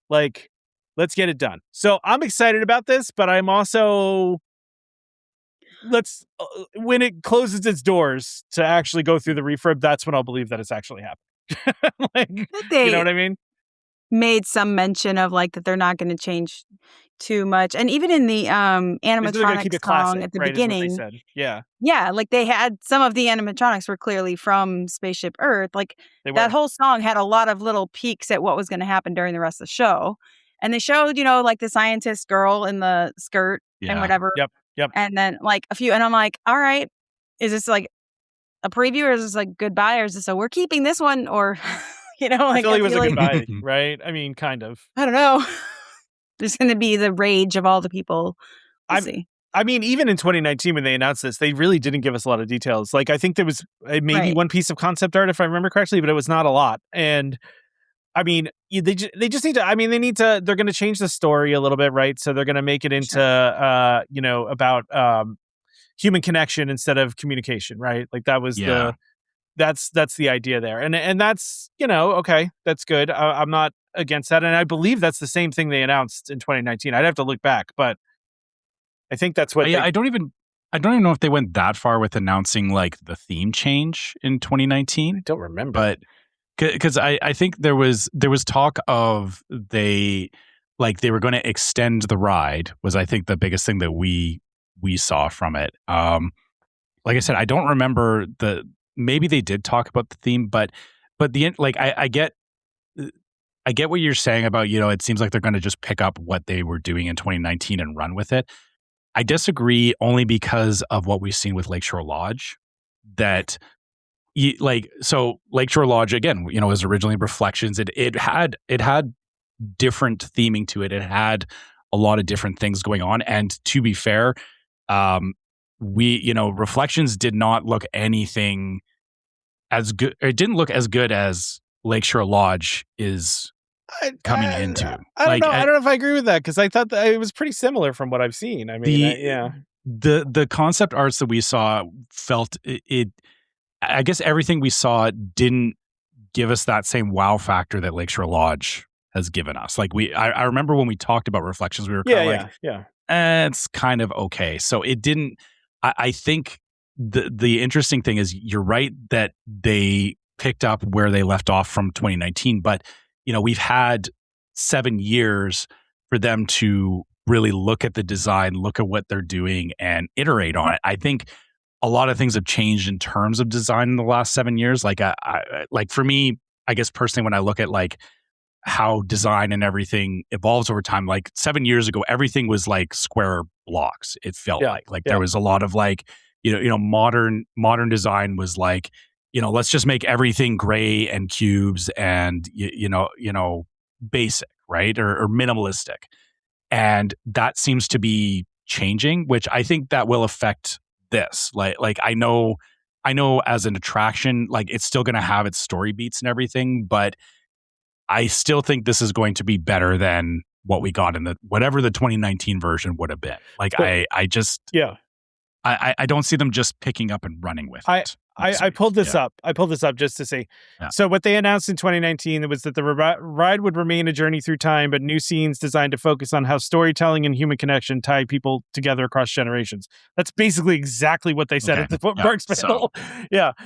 Like, let's get it done. So I'm excited about this, but I'm also... when it closes its doors to actually go through the refurb, that's when I'll believe that it's actually happened. You know what I mean? Made some mention of that they're not going to change too much, and even in the animatronics song at the beginning, is what they said. Yeah, they had some of the animatronics were clearly from Spaceship Earth. That whole song had a lot of little peeks at what was going to happen during the rest of the show, and they showed the scientist girl in the skirt and whatever. Yep. And then a few, and I'm like, all right, is this a preview, or is this goodbye, or is this we're keeping this one, or I feel like it was a goodbye, right? I mean, kind of. I don't know. There's going to be the rage of all the people. We'll see. I mean, even in 2019 when they announced this, they really didn't give us a lot of details. I think there was maybe one piece of concept art, if I remember correctly, but it was not a lot. And I mean, they just need to. I mean, they need to. They're going to change the story a little bit, right? So they're going to make it into, about human connection instead of communication, right? That was that's the idea there, and that's okay, that's good. I'm not against that, and I believe that's the same thing they announced in 2019. I'd have to look back, but I think that's what. I don't even know if they went that far with announcing the theme change in 2019. I don't remember, but. Because I think there was talk of they were going to extend the ride was I think the biggest thing that we saw from it. Like I said, I don't remember maybe they did talk about the theme, but the I get what you're saying about it seems like they're going to just pick up what they were doing in 2019 and run with it. I disagree only because of what we've seen with Lakeshore Lodge that. So Lakeshore Lodge again, was originally Reflections. It had different theming to it. It had a lot of different things going on. And to be fair, Reflections did not look anything as good. It didn't look as good as Lakeshore Lodge is coming into. I don't know. I don't know if I agree with that because I thought that it was pretty similar from what I've seen. I mean, the concept arts that we saw felt it. I guess everything we saw didn't give us that same wow factor that Lakeshore Lodge has given us. I remember when we talked about Reflections, we were kind of it's kind of okay. So it didn't. I think the interesting thing is you're right that they picked up where they left off from 2019, but we've had 7 years for them to really look at the design, look at what they're doing, and iterate on it. I think. A lot of things have changed in terms of design in the last 7 years. For me, I guess personally, when I look at how design and everything evolves over time, 7 years ago, everything was square blocks. It felt there was a lot of modern design was let's just make everything gray and cubes and basic, right, or minimalistic, and that seems to be changing, which I think that will affect. This I know as an attraction it's still going to have its story beats and everything, but I still think this is going to be better than what we got in whatever the 2019 version would have been. I don't see them just picking up and running with it. I pulled this up. I pulled this up just to say. Yeah. So what they announced in 2019 was that the ride would remain a journey through time, but new scenes designed to focus on how storytelling and human connection tie people together across generations. That's basically exactly what they said at the Parks panel.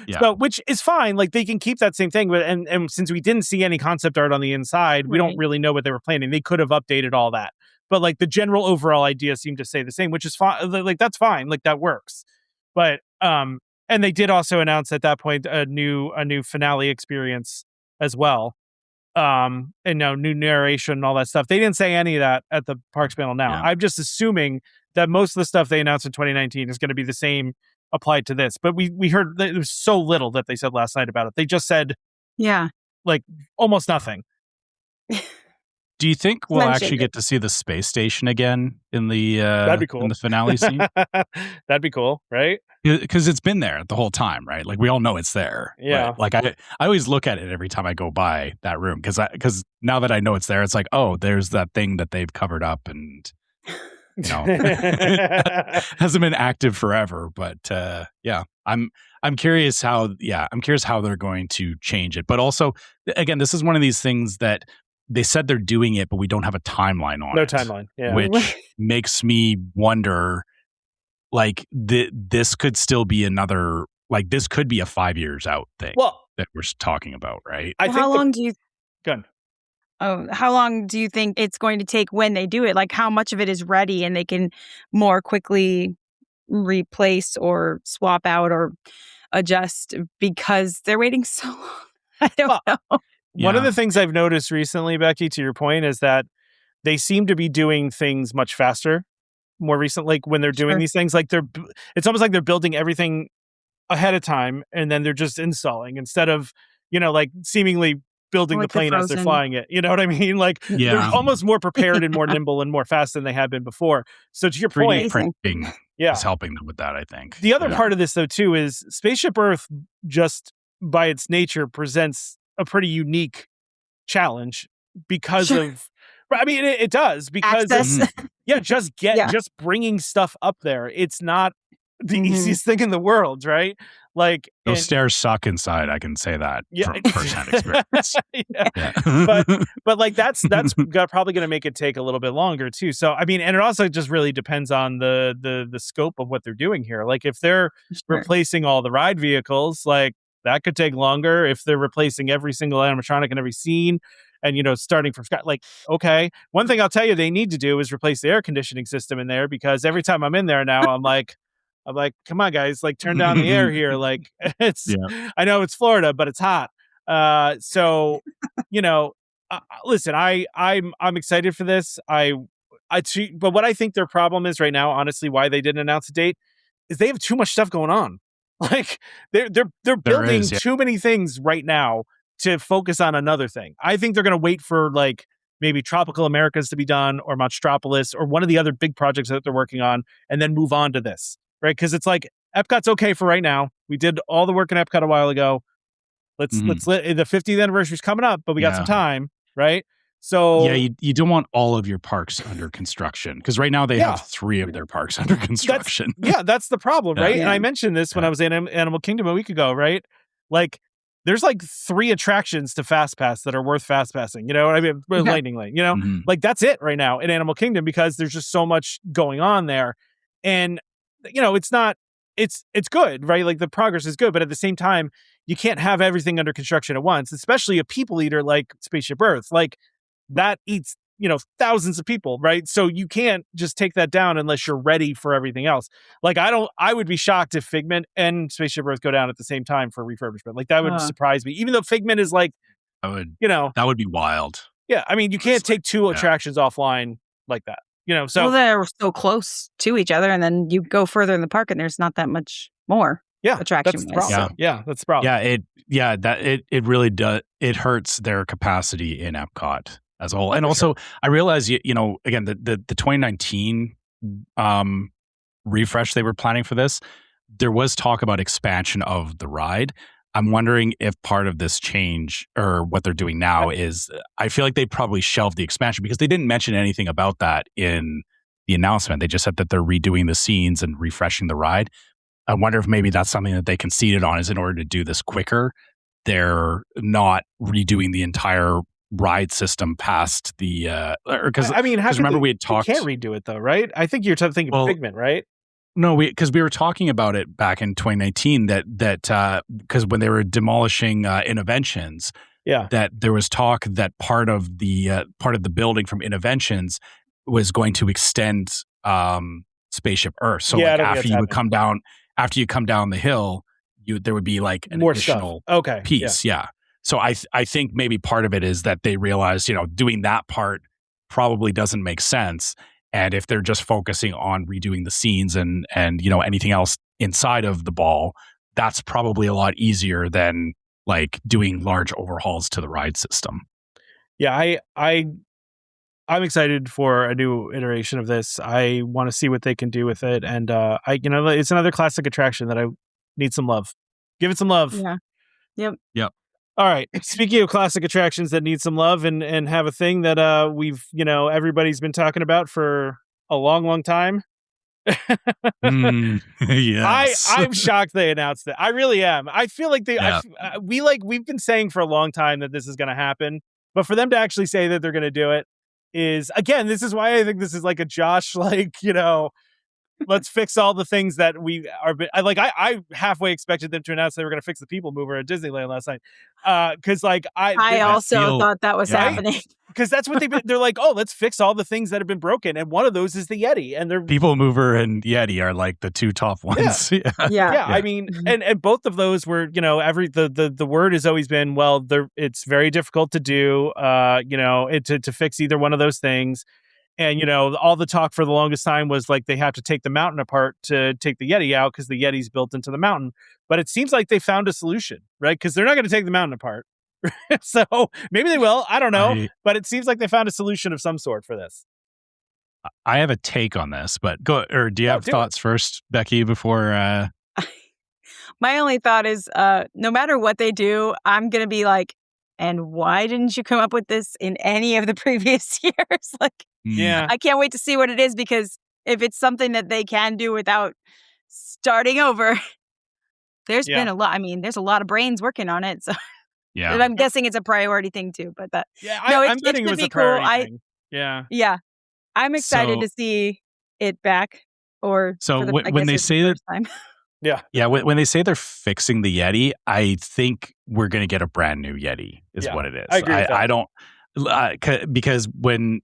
So, which is fine. They can keep that same thing, but and since we didn't see any concept art on the inside, we don't really know what they were planning. They could have updated all that, but the general overall idea seemed to stay the same, which is fine. That's fine. That works, but and they did also announce at that point a new finale experience as well. And new narration and all that stuff. They didn't say any of that at the Parks panel now. Yeah. I'm just assuming that most of the stuff they announced in 2019 is going to be the same applied to this. But we heard that there was so little that they said last night about it. They just said almost nothing. Do you think we'll actually get to see the space station again in the that'd be cool. in the finale scene? That'd be cool, right? Because it's been there the whole time, right? Like we all know it's there. Yeah. Like I always look at it every time I go by that room because now that I know it's there, it's like, oh, there's that thing that they've covered up and hasn't been active forever. But I'm curious how they're going to change it. But also, again, this is one of these things that they said they're doing it, but we don't have a timeline on it. No timeline, yeah. Which makes me wonder, like, this could still be another, like, this could be a 5 years out thing that we're talking about, right? How long do you... Go on. Oh, how long do you think it's going to take when they do it? Like, how much of it is ready and they can more quickly replace or swap out or adjust because they're waiting so long? I don't know. One of the things I've noticed recently, Becky, to your point, is that they seem to be doing things much faster more recently. Like when they're doing these things, like it's almost like they're building everything ahead of time and then they're just installing instead of, like seemingly building the plane as they're flying it. You know what I mean? Like they're almost more prepared and more nimble and more fast than they have been before. So to your 3D point, printing is helping them with that, I think. The other part of this, though, too, is Spaceship Earth, just by its nature, presents a pretty unique challenge because of, I mean, it does because just bringing stuff up there. It's not the easiest thing in the world, right? Like those stairs suck inside. I can say that from first-hand experience. But like that's probably going to make it take a little bit longer too. So I mean, and it also just really depends on the scope of what they're doing here. Like if they're replacing all the ride vehicles, like that could take longer. If they're replacing every single animatronic in every scene, and starting from scratch, like okay. One thing I'll tell you they need to do is replace the air conditioning system in there because every time I'm in there now, I'm like, come on, guys, like turn down the air here. Like I know it's Florida, but it's hot. So, listen, I'm excited for this. But what I think their problem is right now, honestly, why they didn't announce a date is they have too much stuff going on. Like they're building too many things right now to focus on another thing. I think they're going to wait for like maybe Tropical Americas to be done or Monstropolis or one of the other big projects that they're working on and then move on to this. Right, because it's like EPCOT's okay for right now. We did all the work in EPCOT a while ago. Let's the 50th anniversary is coming up, but we got some time, right? So you don't want all of your parks under construction because right now they have 3 of their parks under construction. That's the problem, right? And I mentioned this when I was in Animal Kingdom a week ago, right? Like there's like 3 attractions to Fast Pass that are worth Fast Passing. You know what I mean? Lightning Lane. Like that's it right now in Animal Kingdom because there's just so much going on there, and it's good, right? Like the progress is good, but at the same time, you can't have everything under construction at once, especially a people eater like Spaceship Earth. Like that eats, thousands of people, right? So you can't just take that down unless you're ready for everything else. Like I would be shocked if Figment and Spaceship Earth go down at the same time for refurbishment. Like that would surprise me, even though Figment is like, that would be wild. Yeah. I mean, you can't take 2 attractions offline like that. So they're so close to each other, and then you go further in the park, and there's not that much more attraction. That's the problem. That's the problem. It really does. It hurts their capacity in EPCOT as a whole. And also, I realize, again, the 2019 refresh they were planning for this, there was talk about expansion of the ride. I'm wondering if part of this change or what they're doing now is, I feel like they probably shelved the expansion because they didn't mention anything about that in the announcement. They just said that they're redoing the scenes and refreshing the ride. I wonder if maybe that's something that they conceded on is in order to do this quicker, they're not redoing the entire ride system past the, because remember we had talked. You can't redo it though, right? I think you're thinking Figment, right? No, because we were talking about it back in 2019 that because when they were demolishing Interventions, that there was talk that part of the building from Interventions was going to extend Spaceship Earth. So after you come down the hill, there would be like an more additional piece. Yeah. So I think maybe part of it is that they realized doing that part probably doesn't make sense. And if they're just focusing on redoing the scenes and anything else inside of the ball, that's probably a lot easier than like doing large overhauls to the ride system. Yeah, I I'm excited for a new iteration of this. I want to see what they can do with it. And it's another classic attraction that I need some love. Give it some love. Yeah. Yep. All right. Speaking of classic attractions that need some love and have a thing that we've, everybody's been talking about for a long, long time. Yes. I'm shocked they announced it. I really am. I feel like we've been saying for a long time that this is going to happen, but for them to actually say that they're going to do it is, again, this is why I think this is like a Josh, let's fix all the things that we are. I halfway expected them to announce they were going to fix the people mover at Disneyland last night. Because I also thought that was happening. Because that's what they're like, oh, let's fix all the things that have been broken, and one of those is the Yeti, and they're People Mover and Yeti are like the two top ones. Yeah. I mean, and both of those were, the word has always been, well, it's very difficult to do, to fix either one of those things. And, all the talk for the longest time was like they have to take the mountain apart to take the Yeti out because the Yeti's built into the mountain. But it seems like they found a solution, right? Because they're not going to take the mountain apart. So maybe they will. I don't know. But it seems like they found a solution of some sort for this. I have a take on this, but do you have thoughts first, Becky, before... My only thought is no matter what they do, I'm going to be like, and why didn't you come up with this in any of the previous years? I can't wait to see what it is, because if it's something that they can do without starting over, there's been a lot. I mean, there's a lot of brains working on it. So I'm guessing it's a priority thing too. But I'm betting it was a priority thing. Yeah. I'm excited to see it back. When they say that, when they say they're fixing the Yeti, I think we're going to get a brand new Yeti. Is what it is. I agree with that. I don't. Because when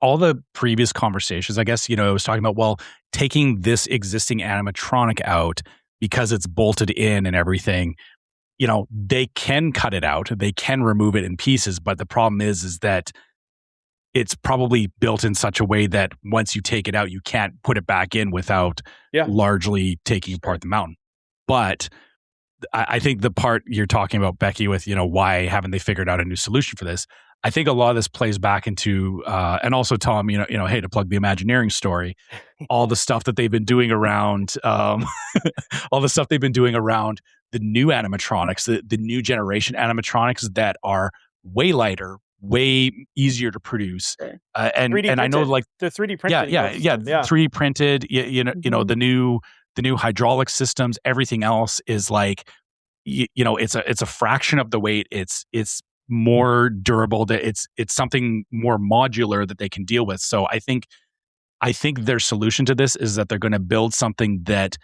all the previous conversations, I guess, it was talking about, taking this existing animatronic out because it's bolted in and everything, they can cut it out, they can remove it in pieces. But the problem is that it's probably built in such a way that once you take it out, you can't put it back in without largely taking apart the mountain. But I think the part you're talking about, Becky, with, why haven't they figured out a new solution for this? I think a lot of this plays back into, and also Tom, hey, to plug the Imagineering Story, all the stuff that they've been doing around, the new animatronics, the new generation animatronics that are way lighter, way easier to produce, and I know they're 3D printed. 3D printed. The new hydraulic systems, everything else is it's a fraction of the weight. It's more durable, that it's something more modular that they can deal with. So I think their solution to this is that they're going to build something that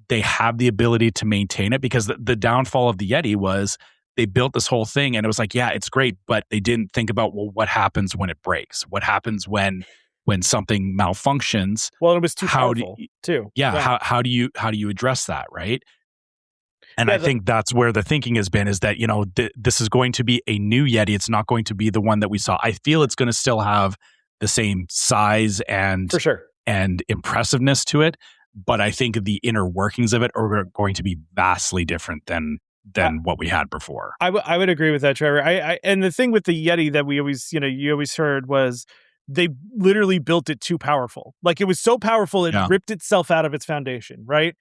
they have the ability to maintain it, because the downfall of the Yeti was they built this whole thing and it was like, yeah, it's great, but they didn't think about, what happens when it breaks? What happens when something malfunctions? Well, it was too powerful too. Yeah. How do you address that? Right. And I think that's where the thinking has been, is that, this is going to be a new Yeti. It's not going to be the one that we saw. I feel it's going to still have the same size and for sure and impressiveness to it. But I think the inner workings of it are going to be vastly different than what we had before. I would agree with that, Trevor. And the thing with the Yeti that we always, you always heard was they literally built it too powerful. Like, it was so powerful, it ripped itself out of its foundation, right?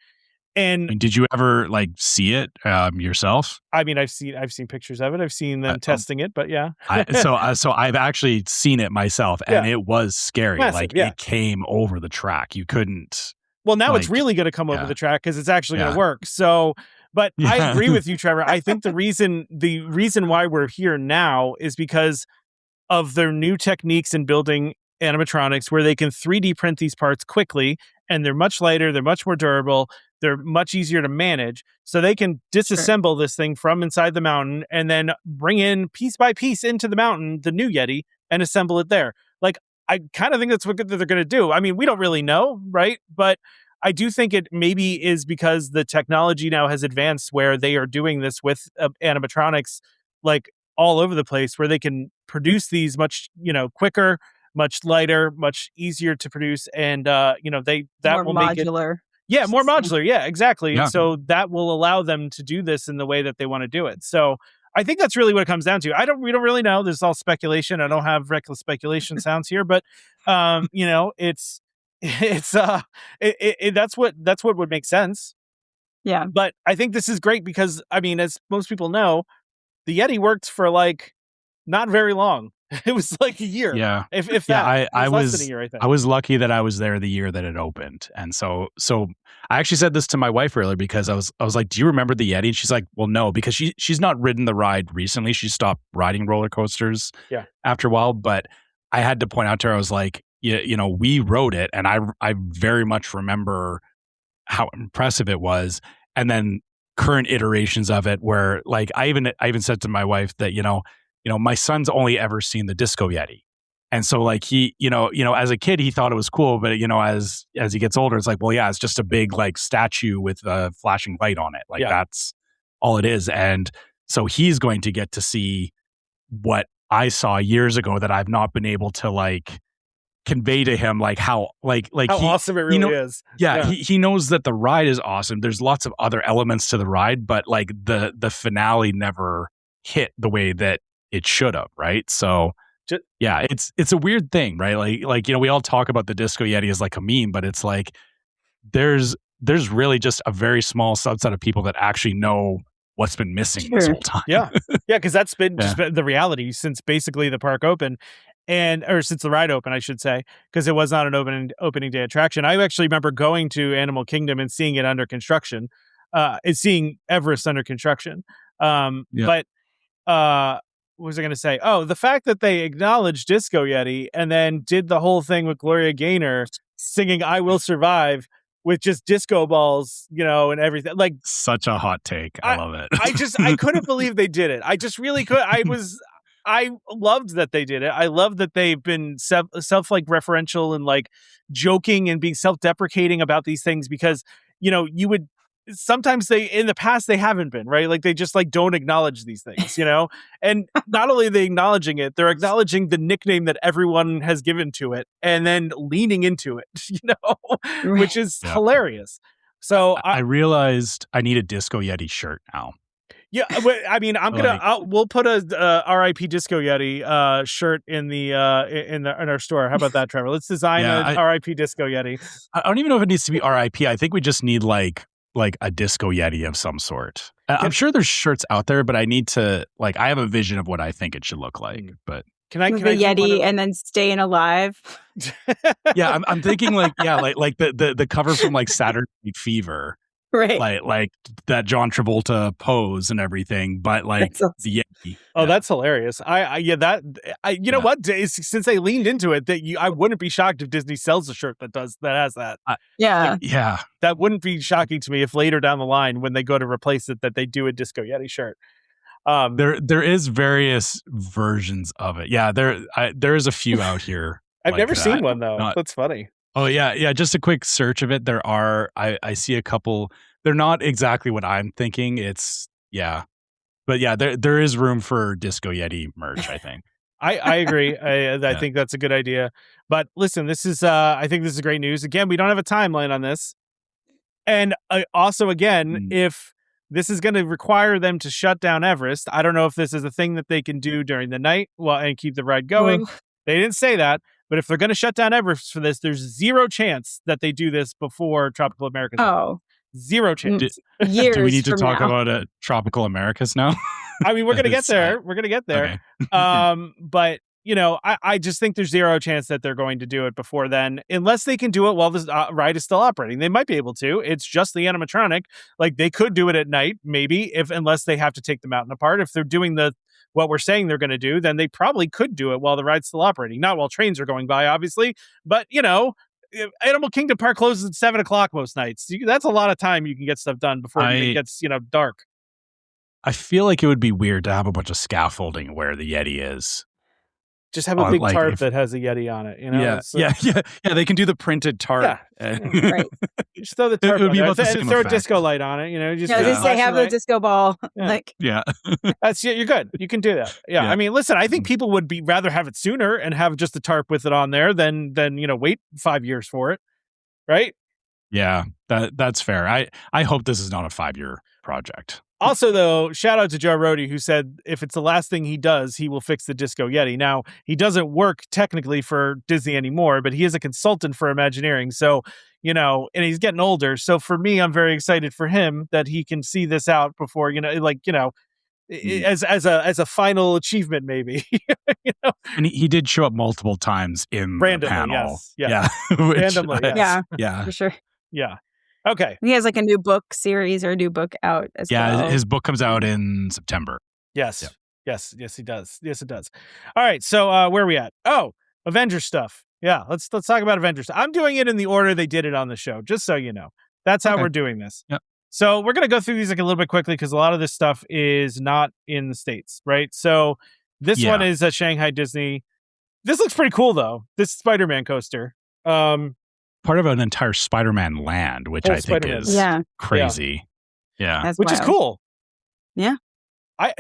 And did you ever see it yourself? I mean, I've seen pictures of it. I've seen them testing it, but yeah. So I've actually seen it myself, and it was scary. Massive, it came over the track. You couldn't. Well, now it's really going to come over the track because it's actually going to work. So, but I agree with you, Trevor. I think the reason why we're here now is because of their new techniques in building animatronics, where they can 3D print these parts quickly, and they're much lighter, they're much more durable, they're much easier to manage, so they can disassemble this thing from inside the mountain and then bring in piece by piece into the mountain the new Yeti and assemble it there. I kind of think that's what they're going to do. I mean, we don't really know, right? But I do think it maybe is because the technology now has advanced where they are doing this with animatronics all over the place, where they can produce these much, quicker, much lighter, much easier to produce, and that more will modular. Make it more modular. Yeah, exactly. Yeah. So that will allow them to do this in the way that they want to do it. So I think that's really what it comes down to. We don't really know. This is all speculation. I don't have reckless speculation sounds here, but it's that's what would make sense. Yeah. But I think this is great because, I mean, as most people know, the Yeti worked for like not very long. It was like a year. Yeah. If that. I was less than a year, I think. I was lucky that I was there the year that it opened. And so I actually said this to my wife earlier because I was like, do you remember the Yeti? And she's like, well, no, because she's not ridden the ride recently. She stopped riding roller coasters after a while. But I had to point out to her, I was like, we rode it. And I very much remember how impressive it was. And then current iterations of it where like I even said to my wife that, my son's only ever seen the Disco Yeti. And so like he, as a kid, he thought it was cool, but as he gets older, it's like, well, yeah, it's just a big like statue with a flashing light on it. Like that's all it is. And so he's going to get to see what I saw years ago that I've not been able to like convey to him, like how awesome it really is. Yeah. He knows that the ride is awesome. There's lots of other elements to the ride, but like the finale never hit the way that it should have. Right. So it's a weird thing, right? Like, we all talk about the Disco Yeti as like a meme, but it's like, there's really just a very small subset of people that actually know what's been missing this whole time. Yeah. Cause that's been just been the reality since basically the park opened or since the ride opened, I should say, because it was not an opening day attraction. I actually remember going to Animal Kingdom and seeing it under construction, seeing Everest under construction. But, what was I going to say? Oh, the fact that they acknowledged Disco Yeti and then did the whole thing with Gloria Gaynor singing "I Will Survive" with just disco balls, and everything. Like such a hot take. I love it. I couldn't believe they did it. I just really could. I loved that they did it. I love that they've been self like referential and like joking and being self-deprecating about these things because, you would. Sometimes in the past they haven't been, right? Like they just like don't acknowledge these things, and not only are they acknowledging it, they're acknowledging the nickname that everyone has given to it and then leaning into it, which is hilarious. So I realized I need a Disco Yeti shirt now. Yeah, I mean, we'll put a RIP Disco Yeti shirt in our store. How about that, Trevor? Let's design a RIP Disco Yeti. I don't even know if it needs to be RIP. I think we just need like a Disco Yeti of some sort. I'm sure there's shirts out there, but I need to I have a vision of what I think it should look like. But can I Yeti and then staying alive? Yeah, I'm thinking like the cover from like Saturday Night Fever. Right. Like that John Travolta pose and everything, but like the Yeti. Oh, that's hilarious. You know what? Since they leaned into it, I wouldn't be shocked if Disney sells a shirt that has that. Yeah. That wouldn't be shocking to me if later down the line when they go to replace it that they do a Disco Yeti shirt. There is various versions of it. Yeah, there is a few out here. I've never seen one though. That's funny. Oh yeah. Just a quick search of it. There are. I see a couple. They're not exactly what I'm thinking. But yeah, there is room for Disco Yeti merch, I think. I agree. I think that's a good idea. But listen, I think this is great news. Again, we don't have a timeline on this. And also, again, if this is going to require them to shut down Everest, I don't know if this is a thing that they can do during the night and keep the ride going. They didn't say that. But if they're going to shut down Everest for this, there's zero chance that they do this before Tropical Americas. Oh. Zero chance. Years do we need to from talk now. about Tropical Americas now? I mean, we're going to get there. We're going to get there. Okay. But, I just think there's zero chance that they're going to do it before then, unless they can do it while the ride is still operating. They might be able to. It's just the animatronic. Like, they could do it at night, maybe, unless they have to take the mountain apart. If they're doing what we're saying they're going to do, then they probably could do it while the ride's still operating. Not while trains are going by, obviously. But, Animal Kingdom Park closes at 7:00 most nights. That's a lot of time you can get stuff done before it gets, dark. I feel like it would be weird to have a bunch of scaffolding where the Yeti is. Just have a big tarp that has a Yeti on it. Yeah. They can do the printed tarp. Yeah. Right. Just throw the tarp on it. Throw a disco light on it. They have the disco ball. Yeah. You're good. You can do that. Yeah. I mean, listen, I think people would rather have it sooner and have just a tarp with it on there than wait 5 years for it. Right. Yeah, that's fair. I hope this is not a 5-year project. Also, though, shout out to Joe Rohde, who said if it's the last thing he does, he will fix the Disco Yeti. Now, he doesn't work technically for Disney anymore, but he is a consultant for Imagineering. So, and he's getting older. So for me, I'm very excited for him that he can see this out before, as a final achievement, maybe. And he did show up multiple times in randomly, the panel. Yes. Which, randomly, yes. Yeah, for sure. Yeah. Okay. He has like a new book series or a new book out as well. Yeah, his book comes out in September. Yes. Yep. Yes, he does. Yes, it does. All right. So where are we at? Oh, Avengers stuff. Yeah, let's talk about Avengers. I'm doing it in the order they did it on the show, just so you know. That's how we're doing this. Yep. So we're going to go through these like a little bit quickly because a lot of this stuff is not in the States, right? So this one is at Shanghai Disney. This looks pretty cool, though. This Spider-Man coaster. Part of an entire Spider-Man land, which I think is crazy. Yeah. That's which wild. Is cool. Yeah.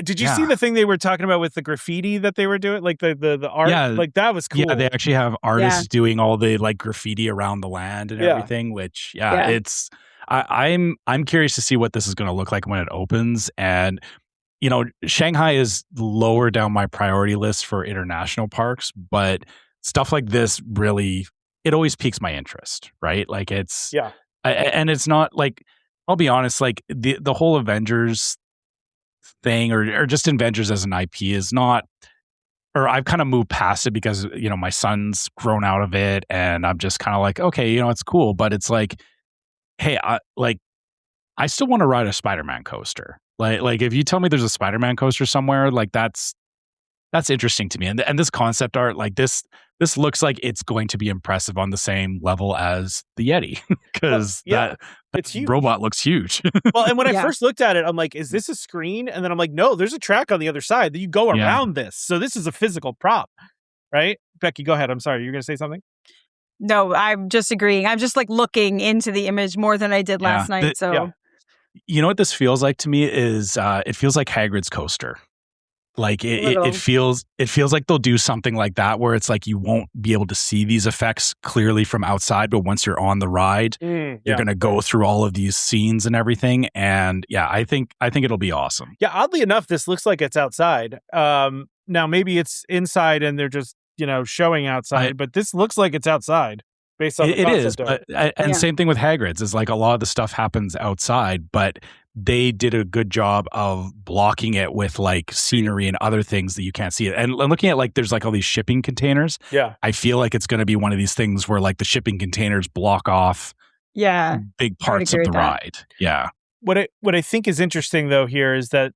Did you see the thing they were talking about with the graffiti that they were doing? Like the art? Yeah. Like that was cool. Yeah, they actually have artists doing all the like graffiti around the land and everything, which it's I'm curious to see what this is going to look like when it opens. And Shanghai is lower down my priority list for international parks, but stuff like this really, it always piques my interest, right? Like it's, and it's not like, I'll be honest, like the whole Avengers thing or just Avengers as an IP is not, or I've kind of moved past it because, my son's grown out of it and I'm just kind of like, okay, it's cool. But it's like, hey, I still want to ride a Spider-Man coaster. Like if you tell me there's a Spider-Man coaster somewhere, like that's interesting to me. And this concept art, like this looks like it's going to be impressive on the same level as the Yeti because it's huge. Robot looks huge. Well, and when I first looked at it, I'm like, is this a screen? And then I'm like, no, there's a track on the other side that you go around this. So this is a physical prop, right? Becky, go ahead. I'm sorry. You're going to say something? No, I'm just agreeing. I'm just like looking into the image more than I did last night. You know what this feels like to me is it feels like Hagrid's coaster. Like it feels like they'll do something like that where it's like you won't be able to see these effects clearly from outside, but once you're on the ride, you're going to go through all of these scenes and everything. And I think it'll be awesome. Yeah, oddly enough, this looks like it's outside. Now maybe it's inside and they're just showing outside, but this looks like it's outside. Based on it is, and same thing with Hagrid's. Is like a lot of the stuff happens outside, but they did a good job of blocking it with like scenery and other things that you can't see it. And looking at like there's like all these shipping containers. Yeah, I feel like it's going to be one of these things where like the shipping containers block off big parts of the ride. Yeah. What I think is interesting though here is that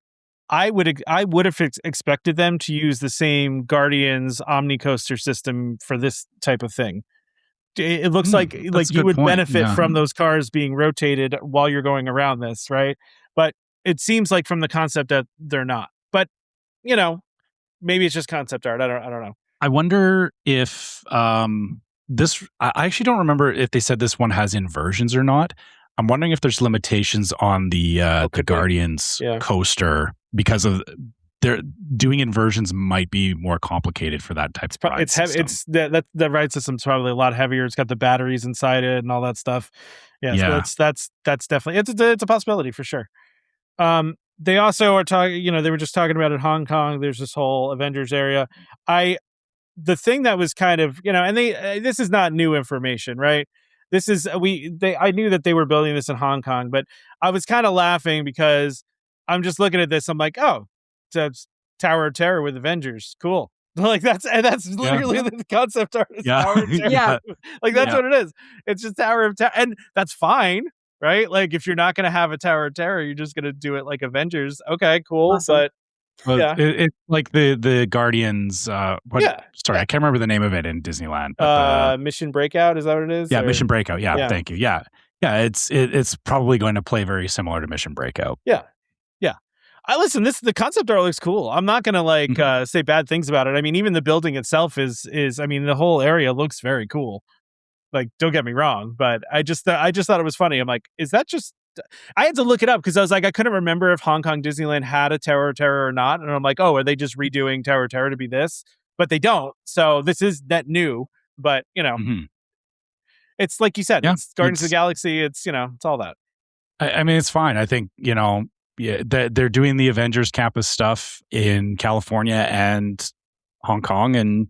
I would have expected them to use the same Guardians Omni Coaster system for this type of thing. It looks like you would benefit from those cars being rotated while you're going around this, right? But it seems like from the concept that they're not. But maybe it's just concept art. I don't know. I wonder if this. I actually don't remember if they said this one has inversions or not. I'm wondering if there's limitations on the Guardians coaster because of. They're doing inversions might be more complicated for that type of ride it's heavy. It's that ride system's probably a lot heavier. It's got the batteries inside it and all that stuff. So that's definitely it's a possibility for sure. They also are talking. They were just talking about in Hong Kong. There's this whole Avengers area. The thing that was kind of and this is not new information, right? This is I knew that they were building this in Hong Kong, but I was kind of laughing because I'm just looking at this. I'm like, oh. It's Tower of Terror with Avengers. Cool. Like that's literally the concept art is Tower of Terror. Like that's what it is. It's just Tower of Terror. And that's fine, right? Like if you're not going to have a Tower of Terror, you're just going to do it like Avengers. Okay, cool. Awesome. But it's like the Guardians. Sorry, I can't remember the name of it in Disneyland. But Mission Breakout, is that what it is? Yeah, Mission Breakout. Yeah, thank you. Yeah, it's probably going to play very similar to Mission Breakout. Yeah. Listen, the concept art looks cool. I'm not gonna say bad things about it. I mean, even the building itself is the whole area looks very cool. Like, don't get me wrong, but I just thought it was funny. I'm like, is that just? I had to look it up because I was like, I couldn't remember if Hong Kong Disneyland had a Tower of Terror or not, and I'm like, oh, are they just redoing Tower of Terror to be this? But they don't. So this is that new. But it's like you said, it's Guardians of the Galaxy. It's it's all that. I mean, it's fine. I think they're doing the Avengers Campus stuff in California and Hong Kong, and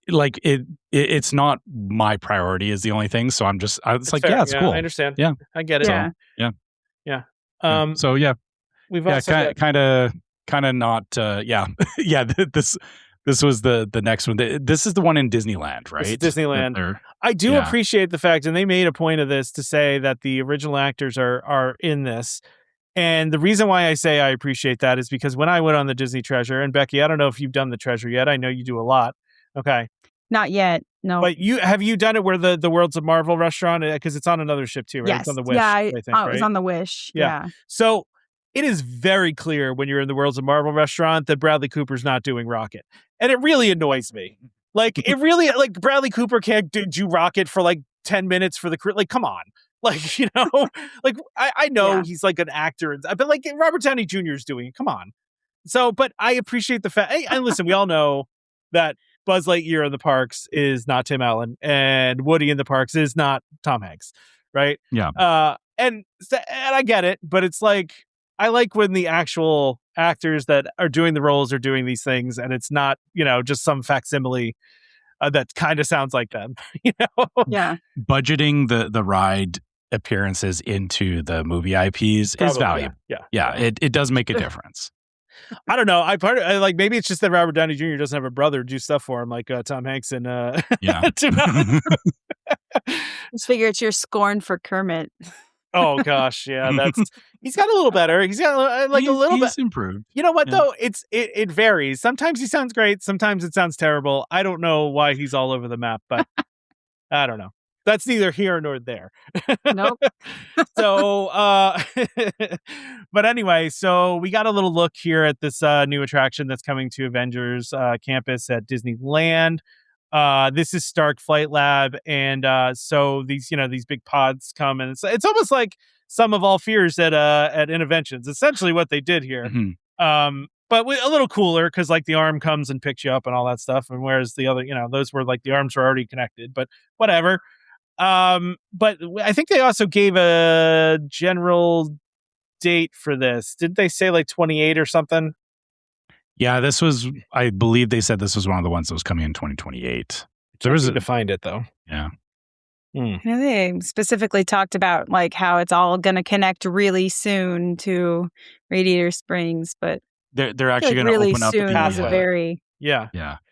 like it's not my priority is the only thing. So it's like, fair. It's cool. I understand. Yeah, I get it. So, yeah. So yeah, we've also kind of not. This was the next one. This is the one in Disneyland, right? This is Disneyland. I do appreciate the fact, and they made a point of this to say that the original actors are in this. And the reason why I say I appreciate that is because when I went on the Disney Treasure, and Becky, I don't know if you've done the Treasure yet. I know you do a lot. Okay. Not yet. No. But have you done it where the Worlds of Marvel restaurant? Because it's on another ship too, right? Yes. It's on the Wish. Yeah, I think, it was on the Wish. Yeah. So it is very clear when you're in the Worlds of Marvel restaurant that Bradley Cooper's not doing Rocket. And it really annoys me. Like, it really, like, Bradley Cooper can't do Rocket for like 10 minutes for the crew. Like, come on. Like, you know, like, I know he's like an actor, but like Robert Downey Jr. is doing it. Come on. So, but I appreciate the fact. And listen, we all know that Buzz Lightyear in the parks is not Tim Allen, and Woody in the parks is not Tom Hanks, right? Yeah. And I get it, but it's like, I like when the actual actors that are doing the roles are doing these things, and it's not, you know, just some facsimile that kind of sounds like them. You know? Yeah. Budgeting the ride appearances into the movie IPs is valuable. Yeah. It does make a difference. I don't know. Like, maybe it's just that Robert Downey Jr. doesn't have a brother do stuff for him like Tom Hanks and Just figure it's your scorn for Kermit. Oh gosh, yeah, he's got a little better. He's got a little bit improved. You know what though? It varies. Sometimes he sounds great. Sometimes it sounds terrible. I don't know why he's all over the map, but I don't know. That's neither here nor there. Nope. So, but anyway, so we got a little look here at this new attraction that's coming to Avengers Campus at Disneyland. This is Stark Flight Lab, and so these big pods come, and it's almost like Sum of All Fears at Interventions. Essentially, what they did here. Mm-hmm. But a little cooler because like the arm comes and picks you up and all that stuff, and whereas the other, those were like the arms were already connected. But whatever. But I think they also gave a general date for this. Did they say like 28 or something? Yeah, I believe they said this was one of the ones that was coming in 2028. There was to find it though. Yeah. They specifically talked about like how it's all going to connect really soon to Radiator Springs, but they're actually going to really open up soon is a very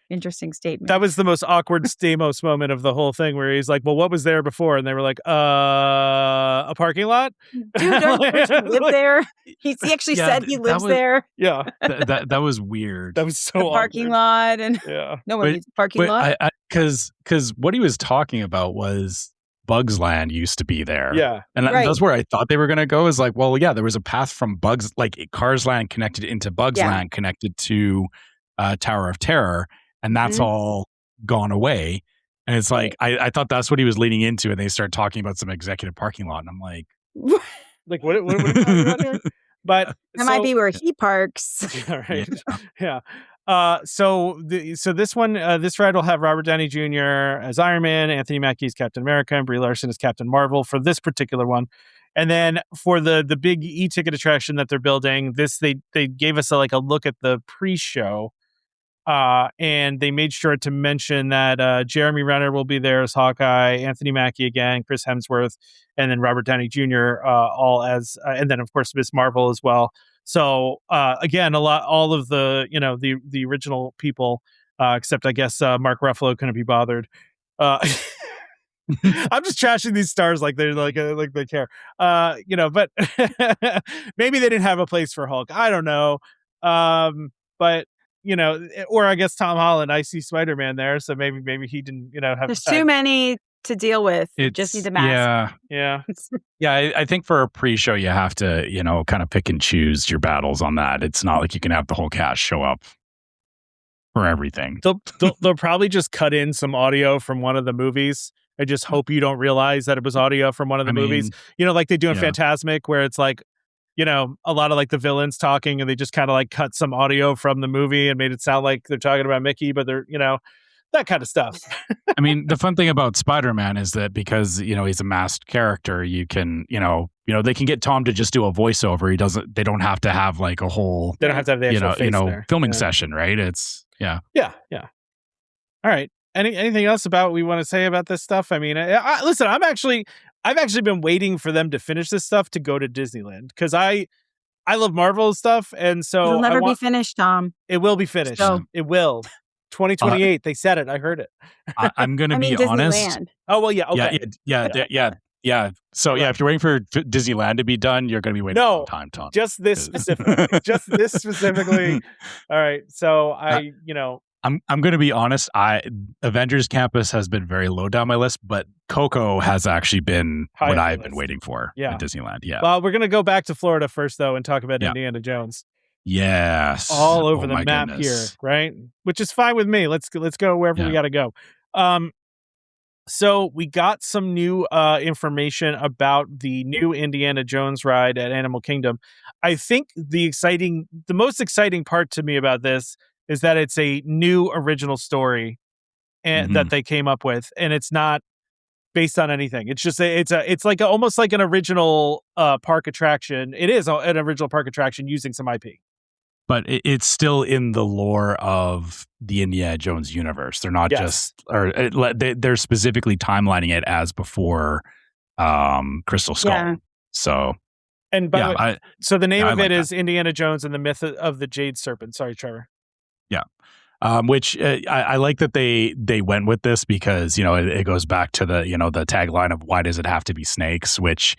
interesting statement. That was the most awkward Stamos moment of the whole thing, where he's like, well, what was there before? And they were like, a parking lot? Dude, don't live there. He actually said he lives there. Yeah. That was weird. That was so awkward. Parking lot. And no one needs a parking lot. Because what he was talking about was Bugs Land used to be there. Yeah. And that's where I thought they were going to go, is like, well, yeah, there was a path from Bugs, like Cars Land connected into Bugs Land, connected to Tower of Terror. And that's all gone away. And it's like, I thought that's what he was leading into. And they start talking about some executive parking lot. And I'm like, what are we talking about here? But that might be where he parks. All right. Yeah. So this one, this ride will have Robert Downey Jr. as Iron Man, Anthony Mackie as Captain America, and Brie Larson as Captain Marvel for this particular one. And then for the big e-ticket attraction that they're building, they gave us a look at the pre-show. And they made sure to mention that Jeremy Renner will be there as Hawkeye, Anthony Mackie again, Chris Hemsworth, and then Robert Downey Jr. All as, and then of course Miss Marvel as well. So again, all of the the original people, except I guess Mark Ruffalo couldn't be bothered. I'm just trashing these stars like they're like they care, But maybe they didn't have a place for Hulk. I don't know, but. Or I guess Tom Holland, I see Spider-Man there, so maybe he didn't, have. There's too many to deal with. Just need the mask. Yeah. I think for a pre-show, you have to, kind of pick and choose your battles on that. It's not like you can have the whole cast show up for everything. They'll probably just cut in some audio from one of the movies. I just hope you don't realize that it was audio from one of the movies. Like they do in Fantasmic, where it's like, a lot of like the villains talking, and they just kind of like cut some audio from the movie and made it sound like they're talking about Mickey, but they're, that kind of stuff. I mean, the fun thing about Spider-Man is that because, he's a masked character, you can, they can get Tom to just do a voiceover. They don't have to have like a whole, they don't have to have the actual face there. Filming session, right? It's, Yeah. All right. Anything else about what we want to say about this stuff? I mean, listen, I've actually been waiting for them to finish this stuff to go to Disneyland, because I love Marvel stuff, and so it'll never be finished, Tom. It will be finished. So. It will. 2028. They said it. I heard it. I'm going to be honest. Disneyland. Oh well, yeah. Okay. Yeah. So if you're waiting for Disneyland to be done, you're going to be waiting a long time, Tom. Just this specifically. All right. So I'm going to be honest. Avengers Campus has been very low down my list, but Coco has actually been what I've been waiting for at Disneyland. Yeah. Well, we're going to go back to Florida first, though, and talk about Indiana Jones. Yes. All over the map here, right? Which is fine with me. Let's go wherever we got to go. So we got some new information about the new Indiana Jones ride at Animal Kingdom. I think the most exciting part to me about this is that it's a new original story and that they came up with, and it's not based on anything. It's just it's like almost like an original park attraction. It is an original park attraction using some IP. But it's still in the lore of the Indiana Jones universe. They're not they're specifically timelining it as before Crystal Skull. Yeah. So, and so the name of it is Indiana Jones and the Myth of the Jade Serpent. Sorry, Trevor. Yeah. Which I like that they went with this, because it goes back to the the tagline of why does it have to be snakes, which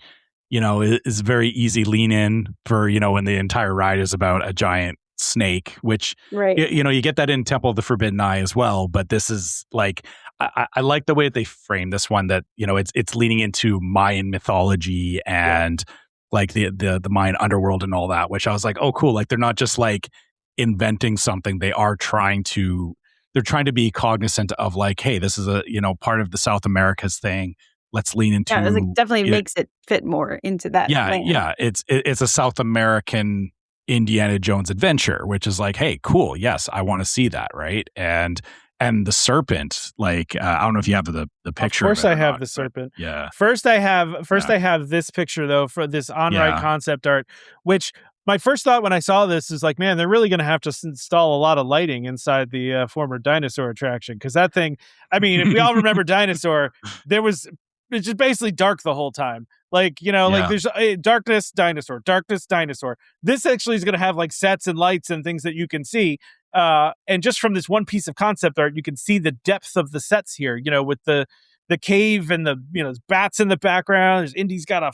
is very easy lean in for when the entire ride is about a giant snake, which you get that in Temple of the Forbidden Eye as well. But this is like I like the way that they frame this one, that it's leaning into Mayan mythology and like the Mayan underworld and all that, which I was like, oh cool, like they're not just like inventing something. They're trying to be cognizant of like, hey, this is a part of the South America's thing. Let's lean into it definitely makes it fit more into that. Yeah. It's a South American Indiana Jones adventure, which is like, hey, cool. Yes, I want to see that, right? And the serpent, like I don't know if you have the picture. Of course, I have the serpent. Yeah. First, I have this picture though for this on-ride concept art, which my first thought when I saw this is like, man, they're really going to have to install a lot of lighting inside the former dinosaur attraction, because that thing. I mean, if we all remember Dinosaur, it's just basically dark the whole time. Like, like there's darkness, dinosaur. This actually is going to have like sets and lights and things that you can see. And just from this one piece of concept art, you can see the depth of the sets here, with the cave and the, there's bats in the background. There's Indy's got a,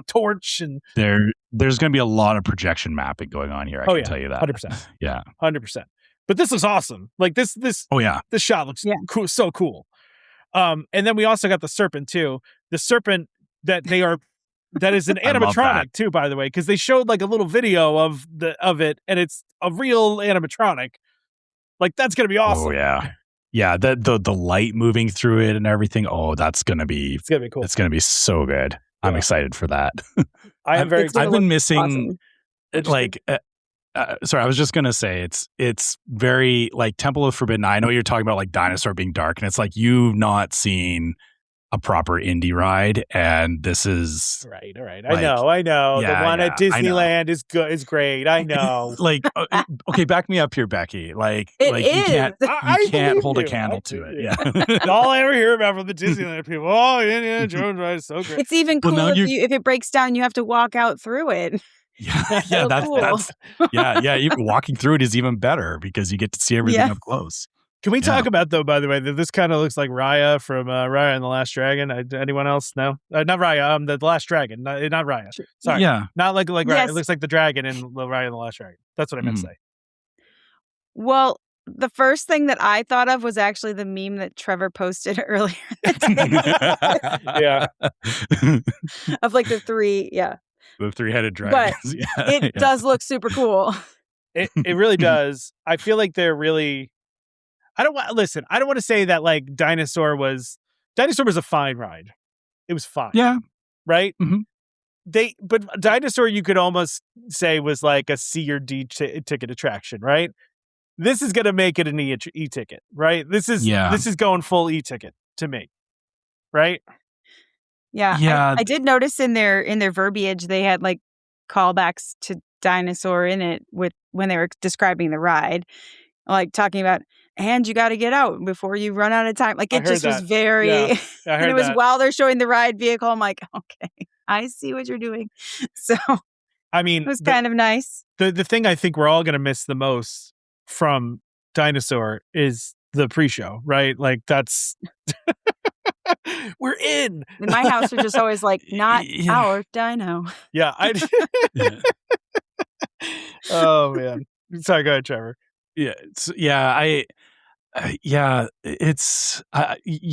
torch, and there's going to be a lot of projection mapping going on here. I can tell you that. 100%. Yeah. 100%. But this looks awesome. Like this. Oh yeah. This shot looks cool. So cool. And then we also got the serpent too. The serpent that is an animatronic too, by the way, because they showed like a little video of it, and it's a real animatronic. Like that's gonna be awesome. Oh yeah. Yeah, the light moving through it and everything. Oh, it's gonna be cool. It's gonna be so good. Yeah. I'm excited for that. I've been missing like sorry, I was just gonna say it's very like Temple of Forbidden Eye. I know you're talking about like Dinosaur being dark, and it's like you've not seen a proper indie ride, and this is right. All right, like, I know. The one at Disneyland is good. Is great. I know. Like, okay, back me up here, Becky. Like you can't hold a candle to it. Yeah. All I ever hear about from the Disneyland people, Indiana Jones ride is so great. It's even cool if it breaks down, you have to walk out through it. Yeah, that's even walking through it is even better because you get to see everything up close. Can we talk about, though, by the way, that this kind of looks like Raya from Raya and the Last Dragon? Anyone else? No? Not Raya, the Last Dragon. Not Raya. Sorry. Yeah. Not like Raya. Yes. It looks like the dragon in Raya and the Last Dragon. That's what I meant to say. Well, the first thing that I thought of was actually the meme that Trevor posted earlier. Yeah. Of like the three, the three-headed dragons. But it does look super cool. It really does. I feel like they're really... I don't want to say that like Dinosaur was a fine ride. It was fine. Yeah. Right? Mm-hmm. But Dinosaur, you could almost say, was like a C or D ticket attraction, right? This is going to make it an e-ticket, right? This is going full e-ticket to me. Right? I did notice in their verbiage they had like callbacks to dinosaur in it when they were describing the ride, like talking about, and you got to get out before you run out of time. Like it just was very, and it was while they're showing the ride vehicle. I'm like, okay, I see what you're doing. So, I mean, it was kind of nice. The thing I think we're all going to miss the most from Dinosaur is the pre-show, right? Like that's we're in. In my house, we're just always like, not our dino. Yeah. Oh man. Sorry, go ahead, Trevor. You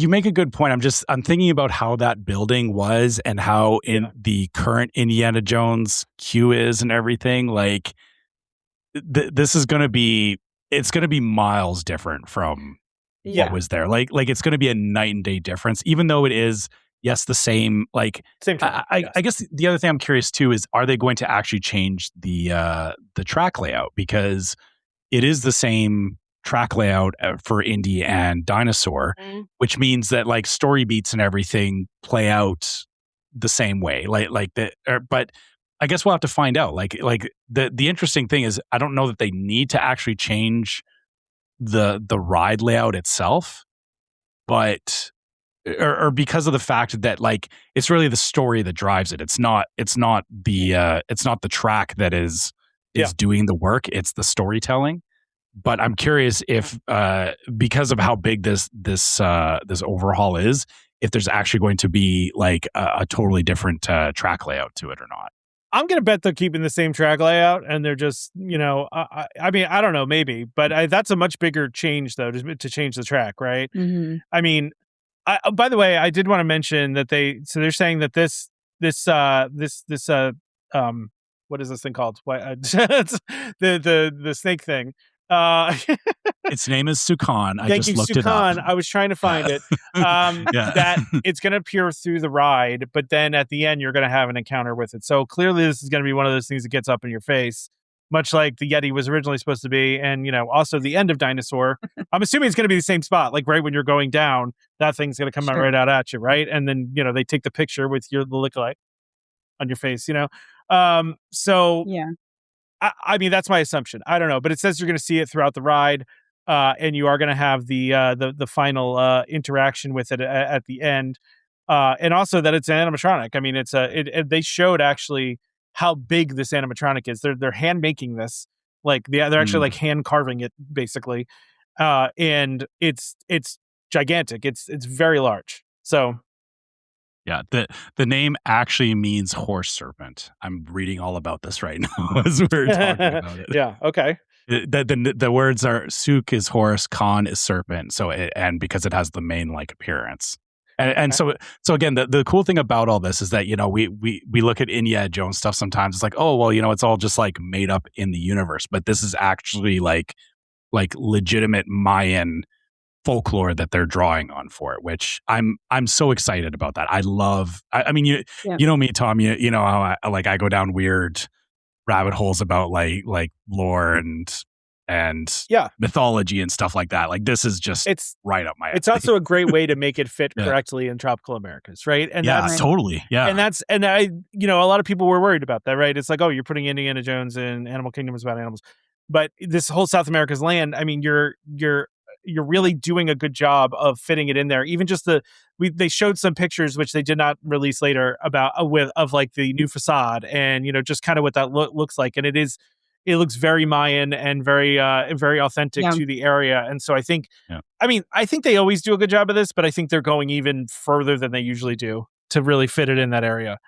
make a good point. I'm thinking about how that building was and how in the current Indiana Jones queue is and everything. Like this is going to be miles different from what was there. Like it's going to be a night and day difference, even though it is, yes, the same, like same track, I guess the other thing I'm curious too is, are they going to actually change the track layout? Because it is the same track layout for Indy and Dinosaur, which means that like story beats and everything play out the same way. But I guess we'll have to find out. Like the interesting thing is, I don't know that they need to actually change the ride layout itself, but or because of the fact that like it's really the story that drives it. It's not the track that is doing the work. It's the storytelling. But I'm curious if because of how big this overhaul is, if there's actually going to be like a totally different track layout to it or not. I'm going to bet they're keeping the same track layout, and they're just, I mean, I don't know, maybe, but that's a much bigger change though, to change the track, right? Mm-hmm. I mean, by the way, I did want to mention that they're saying that this what is this thing called? The snake thing. Its name is Sukan. I Thank just you, looked Sukan. it up. I was trying to find it. That it's going to appear through the ride, but then at the end you're going to have an encounter with it. So clearly, this is going to be one of those things that gets up in your face, much like the Yeti was originally supposed to be, and also the end of Dinosaur. I'm assuming it's going to be the same spot, like right when you're going down, that thing's going to come out right out at you, right? And then they take the picture with the lookalike on your face, So yeah. I mean, that's my assumption. I don't know, but it says you're going to see it throughout the ride, and you are going to have the final interaction with it at the end, and also that it's an animatronic. I mean, they showed actually how big this animatronic is. They're hand making this, like they're actually like hand carving it basically, and it's gigantic. It's very large. So. Yeah, the name actually means horse serpent. I'm reading all about this right now as we're talking about it. Yeah, okay. The words are Suk is horse, Khan is serpent. So and because it has the mane like appearance. And so again, the cool thing about all this is that we look at Indiana Jones stuff sometimes. It's like, oh well, it's all just like made up in the universe, but this is actually like legitimate Mayan folklore that they're drawing on for it, which I'm so excited about that. I mean, you know me, Tom, you know how I go down weird rabbit holes about like lore and mythology and stuff like that. Like this is just right up my alley. It's also a great way to make it fit correctly in tropical Americas, right? And that's totally. Yeah. And I a lot of people were worried about that, right? It's like, oh, you're putting Indiana Jones in Animal Kingdom is about animals. But this whole South America's land, I mean, you're really doing a good job of fitting it in there. Even just they showed some pictures, which they did not release later, about of like the new facade and, just kind of what that looks like. And it looks very Mayan and very authentic to the area. And so I think, I think they always do a good job of this, but I think they're going even further than they usually do to really fit it in that area.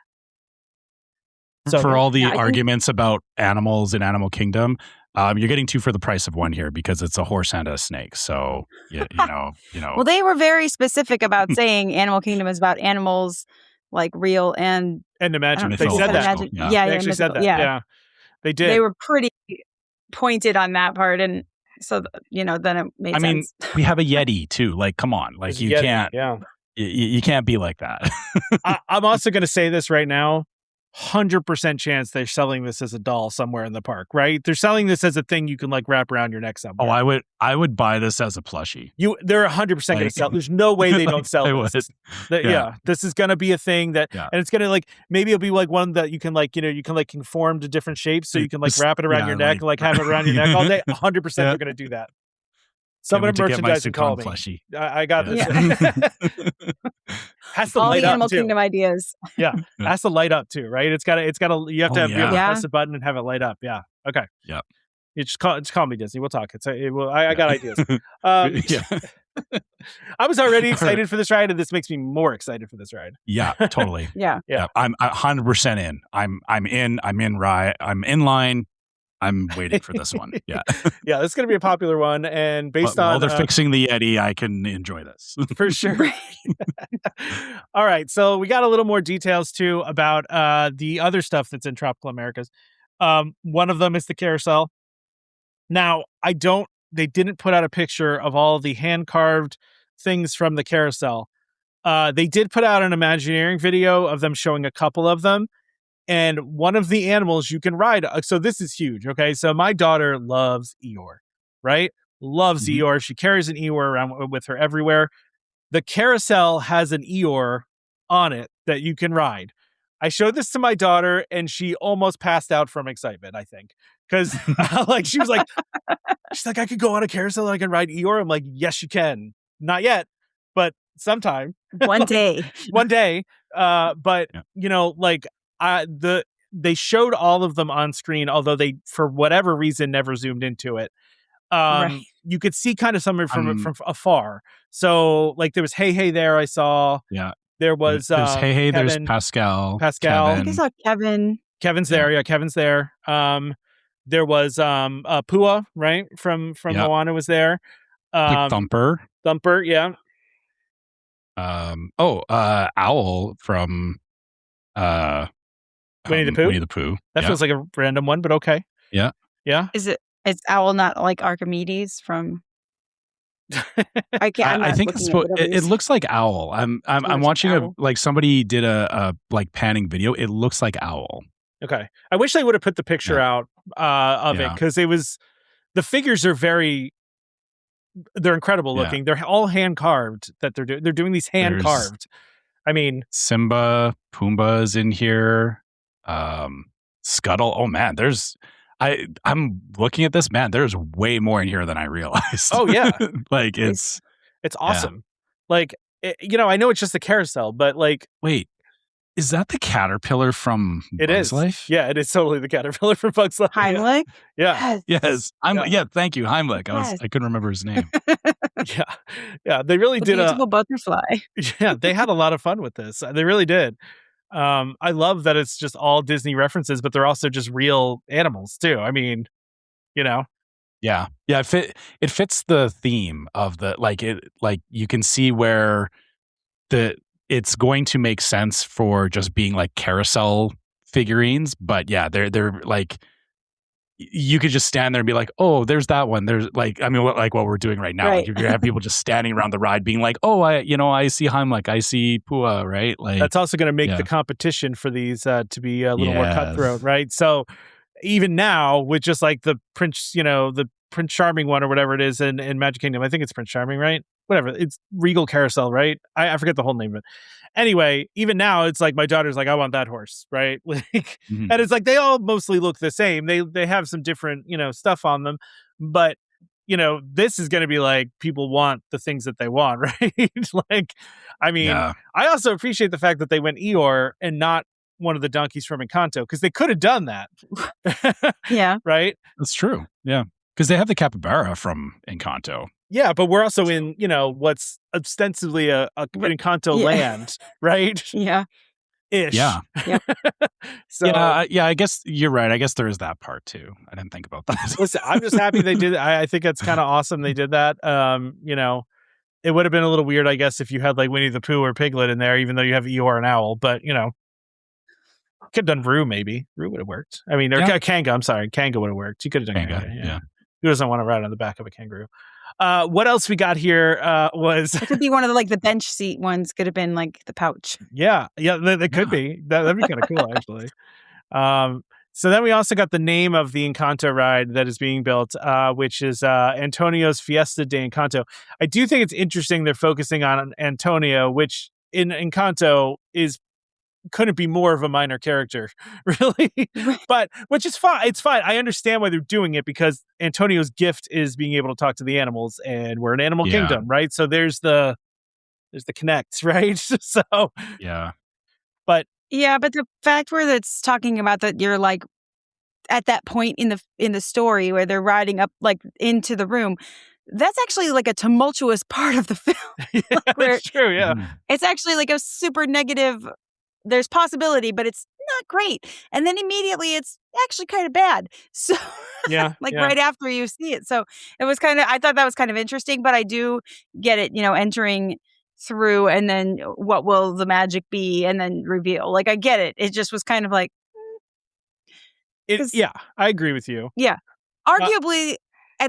So for all the arguments about animals in Animal Kingdom, you're getting two for the price of one here because it's a horse and a snake. So, you know. Well, they were very specific about saying Animal Kingdom is about animals, like real and imagined. They said that. They actually said that. Yeah, they did. They were pretty pointed on that part, and so then it made sense. I mean, we have a Yeti too. Like, come on, like you can't. Yeah, you can't be like that. I'm also going to say this right now. 100% chance they're selling this as a doll somewhere in the park, right? They're selling this as a thing you can like wrap around your neck somewhere. Oh, I would buy this as a plushie. They're 100% going to sell. There's no way they don't sell this. This is going to be a thing that, and it's going to like, maybe it'll be like one that you can like, you can like conform to different shapes. So you can like wrap it around your neck and like have it around your neck all day. 100% they're going to do that. Someone merchandise and call me. Plushie. I got this. Has to all light the Animal up too. Kingdom ideas. Has to light up too, right? It's got to. You have to be able to press a button and have it light up. Yeah. Okay. Yeah. You just call me Disney. We'll talk. I got ideas. I was already excited for this ride, and this makes me more excited for this ride. Yeah, totally. Yeah. I'm 100% in. I'm in. I'm in ride. I'm in line. I'm waiting for this one. Yeah. Yeah, this is going to be a popular one. And based on... while they're fixing the Yeti, I can enjoy this. For sure. All right. So we got a little more details, too, about the other stuff that's in Tropical Americas. One of them is the Carousel. Now, they didn't put out a picture of all the hand-carved things from the Carousel. They did put out an Imagineering video of them showing a couple of them. And one of the animals you can ride. So this is huge. Okay. So my daughter loves Eeyore, right? Loves Eeyore. She carries an Eeyore around with her everywhere. The Carousel has an Eeyore on it that you can ride. I showed this to my daughter and she almost passed out from excitement, I think. Because like she's like, I could go on a carousel and I can ride Eeyore. I'm like, yes, you can. Not yet, but sometime. One day. One day. But like, they showed all of them on screen, although they, for whatever reason, never zoomed into it. Right. You could see kind of some from afar. So, like, there was Hey there. I saw. Yeah. There was there's Hey. Kevin, there's Pascal. Kevin. I think I saw Kevin. Kevin's there. Yeah, Kevin's there. There was Pua, right, from Moana was there. Thumper. Yeah. Owl from Winnie the Pooh. That feels like a random one, but okay. Yeah. Yeah. It's Owl not like Archimedes from I think it looks like Owl. I'm watching somebody did a like panning video. It looks like Owl. Okay. I wish they would have put the picture out of it, because the figures are they're incredible looking. They're all hand carved that they're doing. They're doing these hand carved. I mean, Simba, Pumbaa's in here. Scuttle. Oh man, I'm looking at this, man. There's way more in here than I realized. Oh yeah. Like it's awesome. Like, I know it's just a carousel, but like, wait, is that the caterpillar from Bug's Life? Yeah, it is totally the caterpillar from Bug's Life. Heimlich? Yeah. Yes. Thank you, Heimlich. I couldn't remember his name. Yeah. They really did a beautiful butterfly. Yeah, they had a lot of fun with this. They really did. I love that it's just all Disney references, but they're also just real animals too. I mean, Yeah. It fits the theme of you can see where it's going to make sense for just being like carousel figurines, but they're like, you could just stand there and be like, oh, there's that one. There's like what we're doing right now. Right. Like, you have people just standing around the ride being like, oh, I see Heimlich, I see Pua, right? Like, that's also going to make the competition for these to be a little more cutthroat, right? So even now with just like the Prince Charming one or whatever it is in Magic Kingdom, I think it's Prince Charming, right? Whatever, it's Regal Carousel, right? I forget the whole name of it. Anyway, even now it's like my daughter's like, I want that horse, right? Like, and it's like they all mostly look the same. They have some different stuff on them, but this is going to be like people want the things that they want, right? Like, I mean, I also appreciate the fact that they went Eeyore and not one of the donkeys from Encanto, because they could have done that. Yeah, right. That's true. Yeah, because they have the capybara from Encanto. Yeah, but we're also in, what's ostensibly a Encanto land, right? Yeah. Ish. Yeah. Yeah. So, I guess you're right. I guess there is that part too. I didn't think about that. Listen, I'm just happy they did. I think it's kind of awesome they did that. It would have been a little weird, I guess, if you had like Winnie the Pooh or Piglet in there, even though you have Eeyore and Owl. But could have done Roo maybe. Roo would have worked. I mean, or Kanga. I'm sorry, Kanga would have worked. You could have done Kanga. Yeah. Who doesn't want to ride on the back of a kangaroo? What else we got here was... It could be one of the bench seat ones. Could have been the pouch. Yeah, that could be. That'd be kind of cool, actually. So then we also got the name of the Encanto ride that is being built, which is Antonio's Fiesta de Encanto. I do think it's interesting they're focusing on Antonio, which in Encanto couldn't be more of a minor character, really. But which is fine. It's fine. I understand why they're doing it, because Antonio's gift is being able to talk to the animals, and we're an animal kingdom, right? So there's the connect, right? So yeah. But the fact where it's talking about that you're at that point in the story where they're riding up into the room, that's actually a tumultuous part of the film. That's true. Yeah, it's actually a super negative. There's possibility, but it's not great. And then immediately it's actually kind of bad. So right after you see it. So it was I thought that was kind of interesting, but I do get it, entering through, and then what will the magic be, and then reveal. I get it. It just was kind of I agree with you. Yeah. Arguably,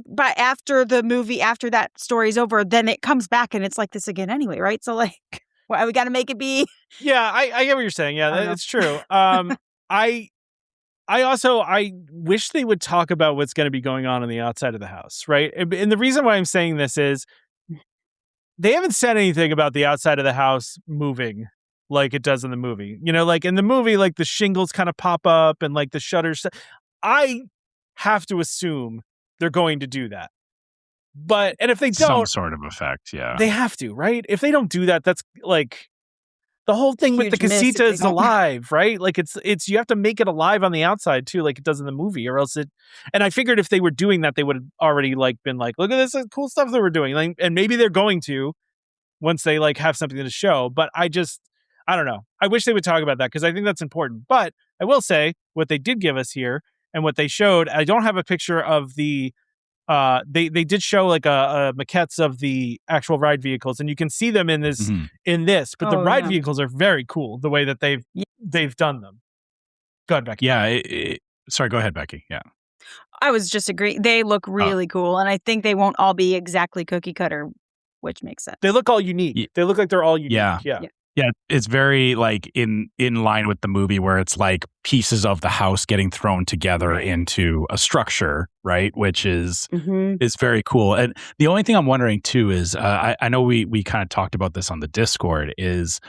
but after the movie, after that story's over, then it comes back and it's like this again anyway, right? So we got to make it be. Yeah, I get what you're saying. Yeah, that's true. I wish they would talk about what's going to be going on the outside of the house, right? And the reason why I'm saying this is they haven't said anything about the outside of the house moving like it does in the movie. In the movie, the shingles kind of pop up and the shutters. I have to assume they're going to do that. And if they don't, some sort of effect, yeah, they have to, right? If they don't do that, that's the whole thing with the casita is alive, right? It's you have to make it alive on the outside too, like it does in the movie, or else it. And I figured if they were doing that, they would have already been look at this cool stuff that we're doing, and maybe they're going to once they have something to show. But I don't know. I wish they would talk about that, because I think that's important. But I will say what they did give us here and what they showed. I don't have a picture of the. They did show a maquettes of the actual ride vehicles, and you can see them in this but the ride vehicles are very cool the way that they've done them. Go ahead, Becky. Yeah, sorry, go ahead, Becky. Yeah, I was just agreeing. They look really cool, and I think they won't all be exactly cookie cutter, which makes sense. They look all unique. They look like they're all unique. Yeah, it's very in line with the movie, where it's pieces of the house getting thrown together into a structure, right? Which is very cool. And the only thing I'm wondering too is, I know we kind of talked about this on the Discord, is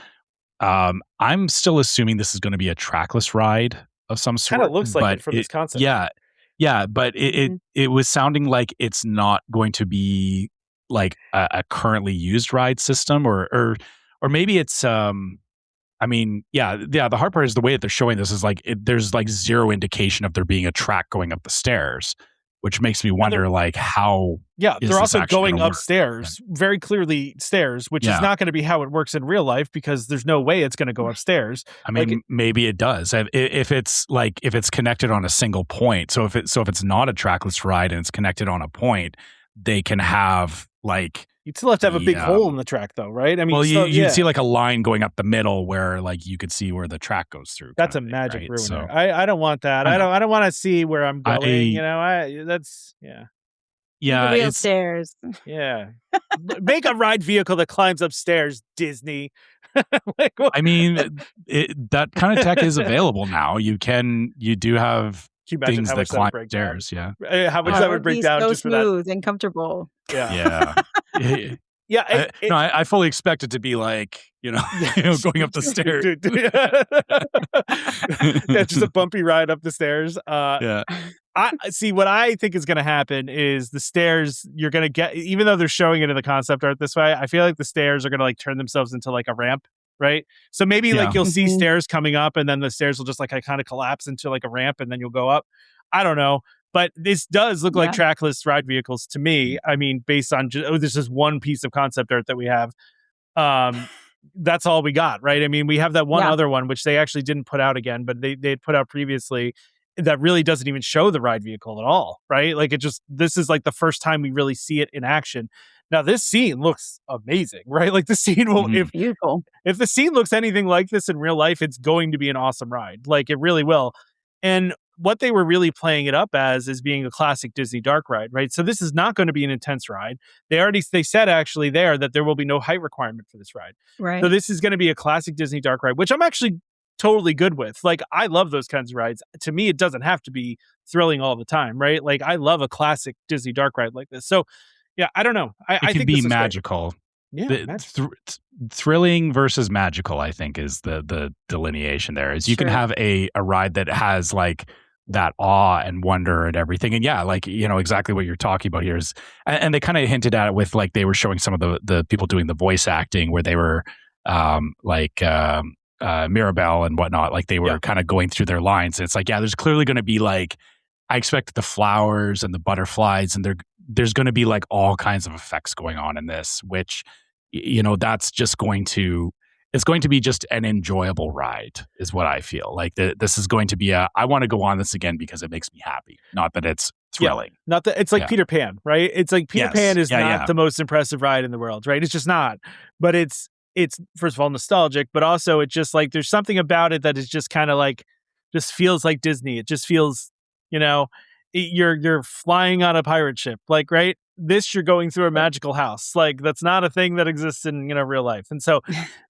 I'm still assuming this is going to be a trackless ride of some sort. Kind of looks like it from this concept. Yeah, but it was sounding like it's not going to be a currently used ride system, or maybe it's the hard part is the way that they're showing this is there's zero indication of there being a track going up the stairs, which makes me wonder how they're also going upstairs, very clearly stairs, which is not going to be how it works in real life, because there's no way it's going to go upstairs. I mean, maybe it does if it's connected on a single point. So if it's not a trackless ride and it's connected on a point, they can have you'd still have to have a big hole in the track, though, right? I mean, you'd see a line going up the middle where you could see where the track goes through. That's a magic ruiner. So, I don't want that. I don't want to see where I'm going. That's the real stairs. Yeah, make a ride vehicle that climbs upstairs, Disney. I mean, that kind of tech is available now. You do have things that climb stairs. Yeah, how much that would break down so just for smooth and comfortable. Yeah. I fully expect it to be going up the stairs. Just a bumpy ride up the stairs. I see what I think is going to happen is the stairs you're going to get, even though they're showing it in the concept art this way, I feel like the stairs are going to turn themselves into a ramp. Right. So maybe you'll see stairs coming up, and then the stairs will just kind of collapse into a ramp, and then you'll go up. I don't know. But this does look like trackless ride vehicles to me. I mean, based on this is one piece of concept art that we have. That's all we got, right? I mean, we have that one other one, which they actually didn't put out again, but they had put out previously, that really doesn't even show the ride vehicle at all, right? This is the first time we really see it in action. Now, this scene looks amazing, right? The scene will, beautiful. If the scene looks anything like this in real life, it's going to be an awesome ride. It really will. And what they were really playing it up as is being a classic Disney dark ride, right? So this is not going to be an intense ride. They said actually there that there will be no height requirement for this ride. Right. So this is going to be a classic Disney dark ride, which I'm actually totally good with. Like, I love those kinds of rides. To me, it doesn't have to be thrilling all the time, right? Like, I love a classic Disney dark ride like this. So yeah, I don't know. I think be magical. Yeah, thrilling versus magical, I think, is the delineation there. Is you can have a ride that has like that awe and wonder and everything. And yeah, like, exactly what you're talking about here is, and they kind of hinted at it with like, they were showing some of the people doing the voice acting where they were Mirabelle and whatnot, like they were kind of going through their lines. And it's like, yeah, there's clearly going to be like, I expect the flowers and the butterflies, and there's going to be like all kinds of effects going on in this, which, that's just it's going to be just an enjoyable ride is what I feel. Like this is going to be I want to go on this again because it makes me happy. Not that it's thrilling. Yeah. Not that it's like Peter Pan, right? It's like Peter Pan is not the most impressive ride in the world, right? It's just not. But it's first of all nostalgic, but also it's just like there's something about it that is just kind of like just feels like Disney. It just feels, you're flying on a pirate ship, like, right? This, you're going through a magical house. Like, that's not a thing that exists in, real life. And so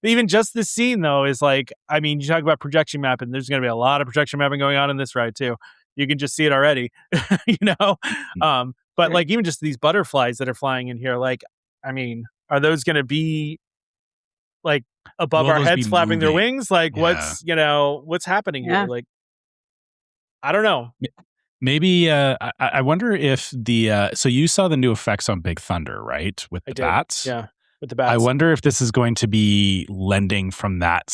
even just this scene though is like, I mean, you talk about projection mapping, there's going to be a lot of projection mapping going on in this ride too. You can just see it already, but like even just these butterflies that are flying in here, like, I mean, are those going to be like above our heads flapping their wings? Like what's happening here? Like, I don't know. Maybe I wonder if so you saw the new effects on Big Thunder, right? With the bats? Yeah, with the bats. I wonder if this is going to be lending from that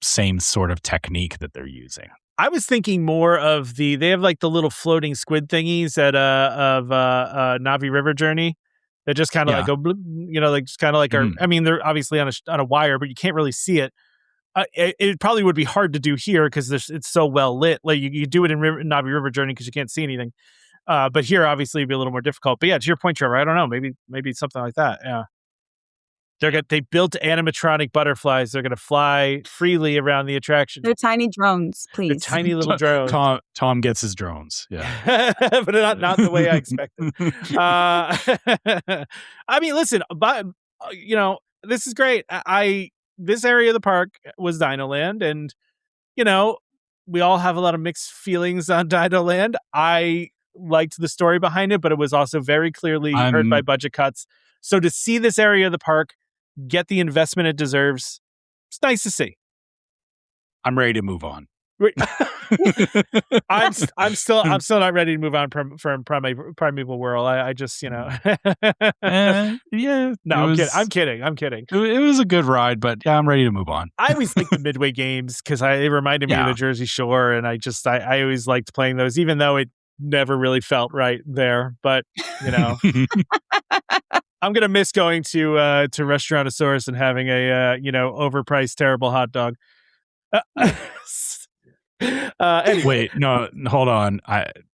same sort of technique that they're using. I was thinking more of they have like the little floating squid thingies of Navi River Journey that just kind of like go, like just kind of like I mean, they're obviously on a wire, but you can't really see it. It probably would be hard to do here because it's so well lit. Like you do it in Navi River Journey because you can't see anything. But here, obviously, it'd be a little more difficult. But yeah, to your point, Trevor, I don't know. Maybe it's something like that. Yeah. They built animatronic butterflies. They're going to fly freely around the attraction. They're tiny drones, please. They're tiny little drones. Tom gets his drones. Yeah. But not the way I expected. I mean, listen, but this is great. This area of the park was Dinoland, and we all have a lot of mixed feelings on Dinoland. I liked the story behind it, but it was also very clearly hurt by budget cuts. So to see this area of the park get the investment it deserves, it's nice to see. I'm ready to move on. I'm still not ready to move on from Primeval Whirl. I just yeah. No, I'm kidding. It was a good ride, but yeah, I'm ready to move on. I always like the Midway games because it reminded me of the Jersey Shore, and I always liked playing those, even though it never really felt right there. But I'm gonna miss going to Restaurantosaurus and having a overpriced terrible hot dog. Anyway. Wait, no, hold on.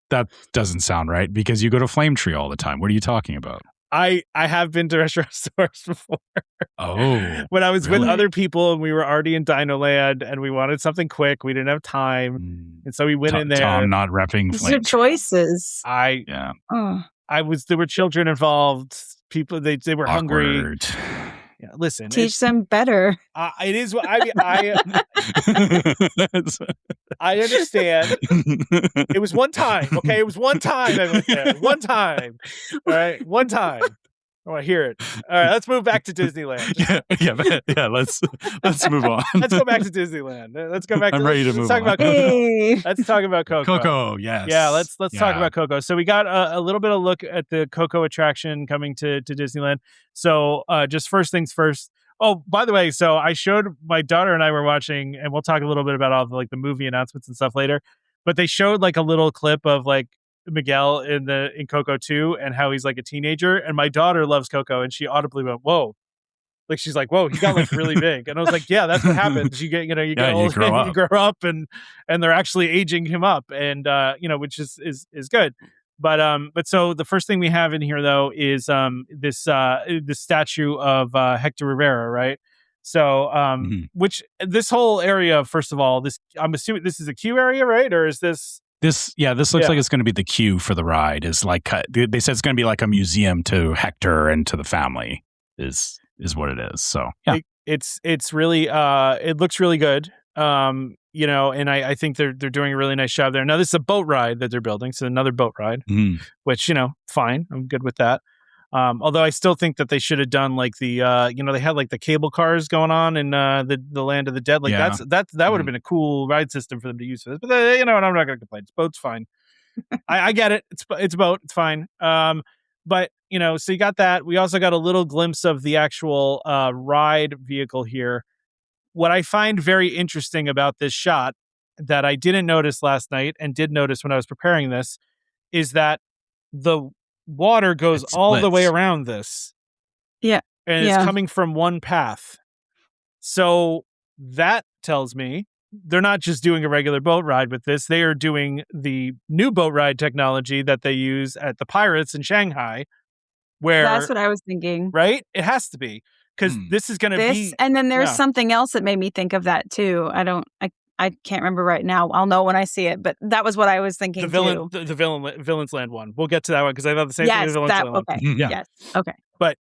That doesn't sound right because you go to Flame Tree all the time. What are you talking about? I have been to Restaurantosaurus before. Oh, when I was with other people and we were already in Dinoland and we wanted something quick, we didn't have time, and so we went in there. Tom not repping. These are choices. There were children involved. People they were hungry. Yeah, listen. Teach them better. It is. I understand. It was one time. Okay, it was one time. I went there. One time. All right, one time. I want to hear it. All right, let's move back to Disneyland. Yeah. Let's move on. Let's go back to Disneyland. Let's go back. I'm ready to move on. Let's talk about Coco. Coco, yes. Yeah, let's talk about Coco. So we got a little bit of look at the Coco attraction coming to Disneyland. So just first things first. Oh, by the way, so I showed my daughter and I were watching, and we'll talk a little bit about all the movie announcements and stuff later. But they showed like a little clip of like Miguel in Coco 2 and how he's like a teenager, and my daughter loves Coco and she audibly went, whoa, like she's like, whoa, he got like really big. And I was like, yeah, that's what happens. You get get old, you grow up and they're actually aging him up, and which is good. But so the first thing we have in here though is this statue of Hector Rivera, right? So which this whole area, first of all, I'm assuming this is a queue area, right? Or is this This looks like it's going to be the cue for the ride. Is like they said it's going to be like a museum to Hector and to the family. Is what it is. So yeah, it's really it looks really good. And I think they're doing a really nice job there. Now this is a boat ride that they're building, so another boat ride, which fine. I'm good with that. Although I still think that they should have done like the they had like the cable cars going on in the Land of the Dead. Like that would have been a cool ride system for them to use for this. But I'm not going to complain. It's boat's fine. I get it. It's a boat. It's fine. But so you got that. We also got a little glimpse of the actual ride vehicle here. What I find very interesting about this shot that I didn't notice last night and did notice when I was preparing this is that the water goes all the way around this. Yeah. And it's coming from one path. So that tells me they're not just doing a regular boat ride with this. They are doing the new boat ride technology that they use at the Pirates in Shanghai. Where that's what I was thinking. Right? It has to be. Because this is going to be... And then there's something else that made me think of that too. I can't remember right now. I'll know when I see it, but that was what I was thinking too. The Villain's Land one. We'll get to that one because I thought the same thing. Okay. Yes. Okay. But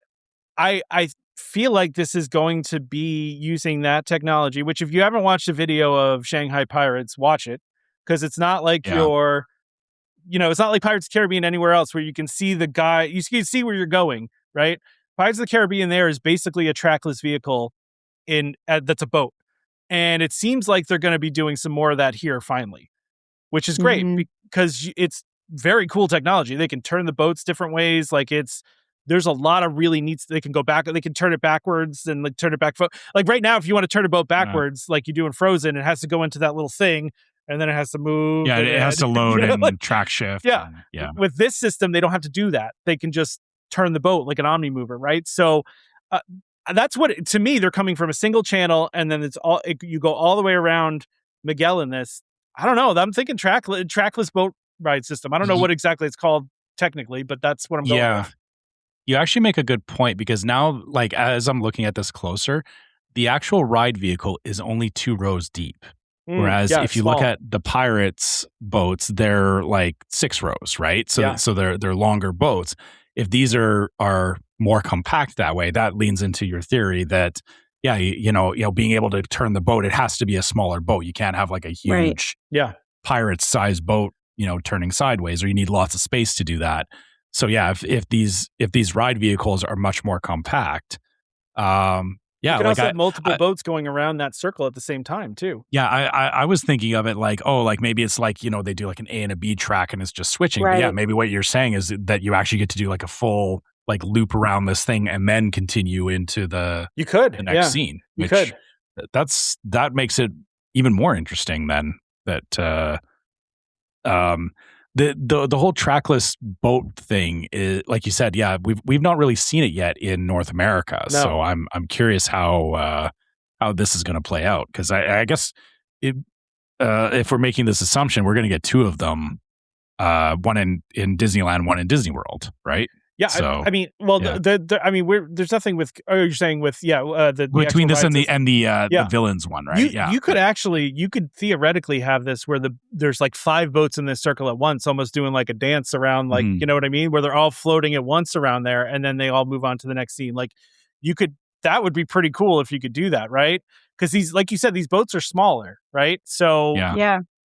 I feel like this is going to be using that technology, which if you haven't watched a video of Shanghai Pirates, watch it. Because it's not like it's not like Pirates of the Caribbean anywhere else where you can see the guy, you can see where you're going, right? Pirates of the Caribbean there is basically a trackless vehicle that's a boat. And it seems like they're going to be doing some more of that here finally, which is great because it's very cool technology. They can turn the boats different ways. Like there's a lot of really neat, they can go back, they can turn it backwards and like turn it back. Like right now, if you want to turn a boat backwards, like you do in Frozen, it has to go into that little thing and then it has to move. Yeah, it has to load and track shift. Yeah. With this system, they don't have to do that. They can just turn the boat like an Omni mover, right? So that's what, to me, they're coming from a single channel, and then you go all the way around Miguel in this. I don't know. I'm thinking trackless boat ride system. I don't know what exactly it's called technically, but that's what I'm going with. You actually make a good point because now, like as I'm looking at this closer, the actual ride vehicle is only 2 rows deep. Whereas if you look at the Pirates boats, they're like 6 rows, right? So they're longer boats. If these are more compact that way, that leans into your theory that, being able to turn the boat, it has to be a smaller boat. You can't have like a huge Pirates size boat, turning sideways, or you need lots of space to do that. So if these ride vehicles are much more compact, you can also have multiple boats going around that circle at the same time too. Yeah, I was thinking of it like, maybe it's like, they do like an A and a B track and it's just switching. Right. But yeah, maybe what you're saying is that you actually get to do like a full like loop around this thing and then continue into the next scene. You could. That makes it even more interesting then that the whole trackless boat thing is, like you said, we've not really seen it yet in North America. No. So I'm curious how this is going to play out, because I guess if we're making this assumption, we're going to get 2 of them, one in Disneyland, one in Disney World, right? Yeah, so, there's nothing with. Oh, you're saying with between this and the villains one, right? You could theoretically have this where there's like 5 boats in this circle at once, almost doing like a dance around, like you know what I mean, where they're all floating at once around there, and then they all move on to the next scene. Like that would be pretty cool if you could do that, right? Because these, like you said, these boats are smaller, right? So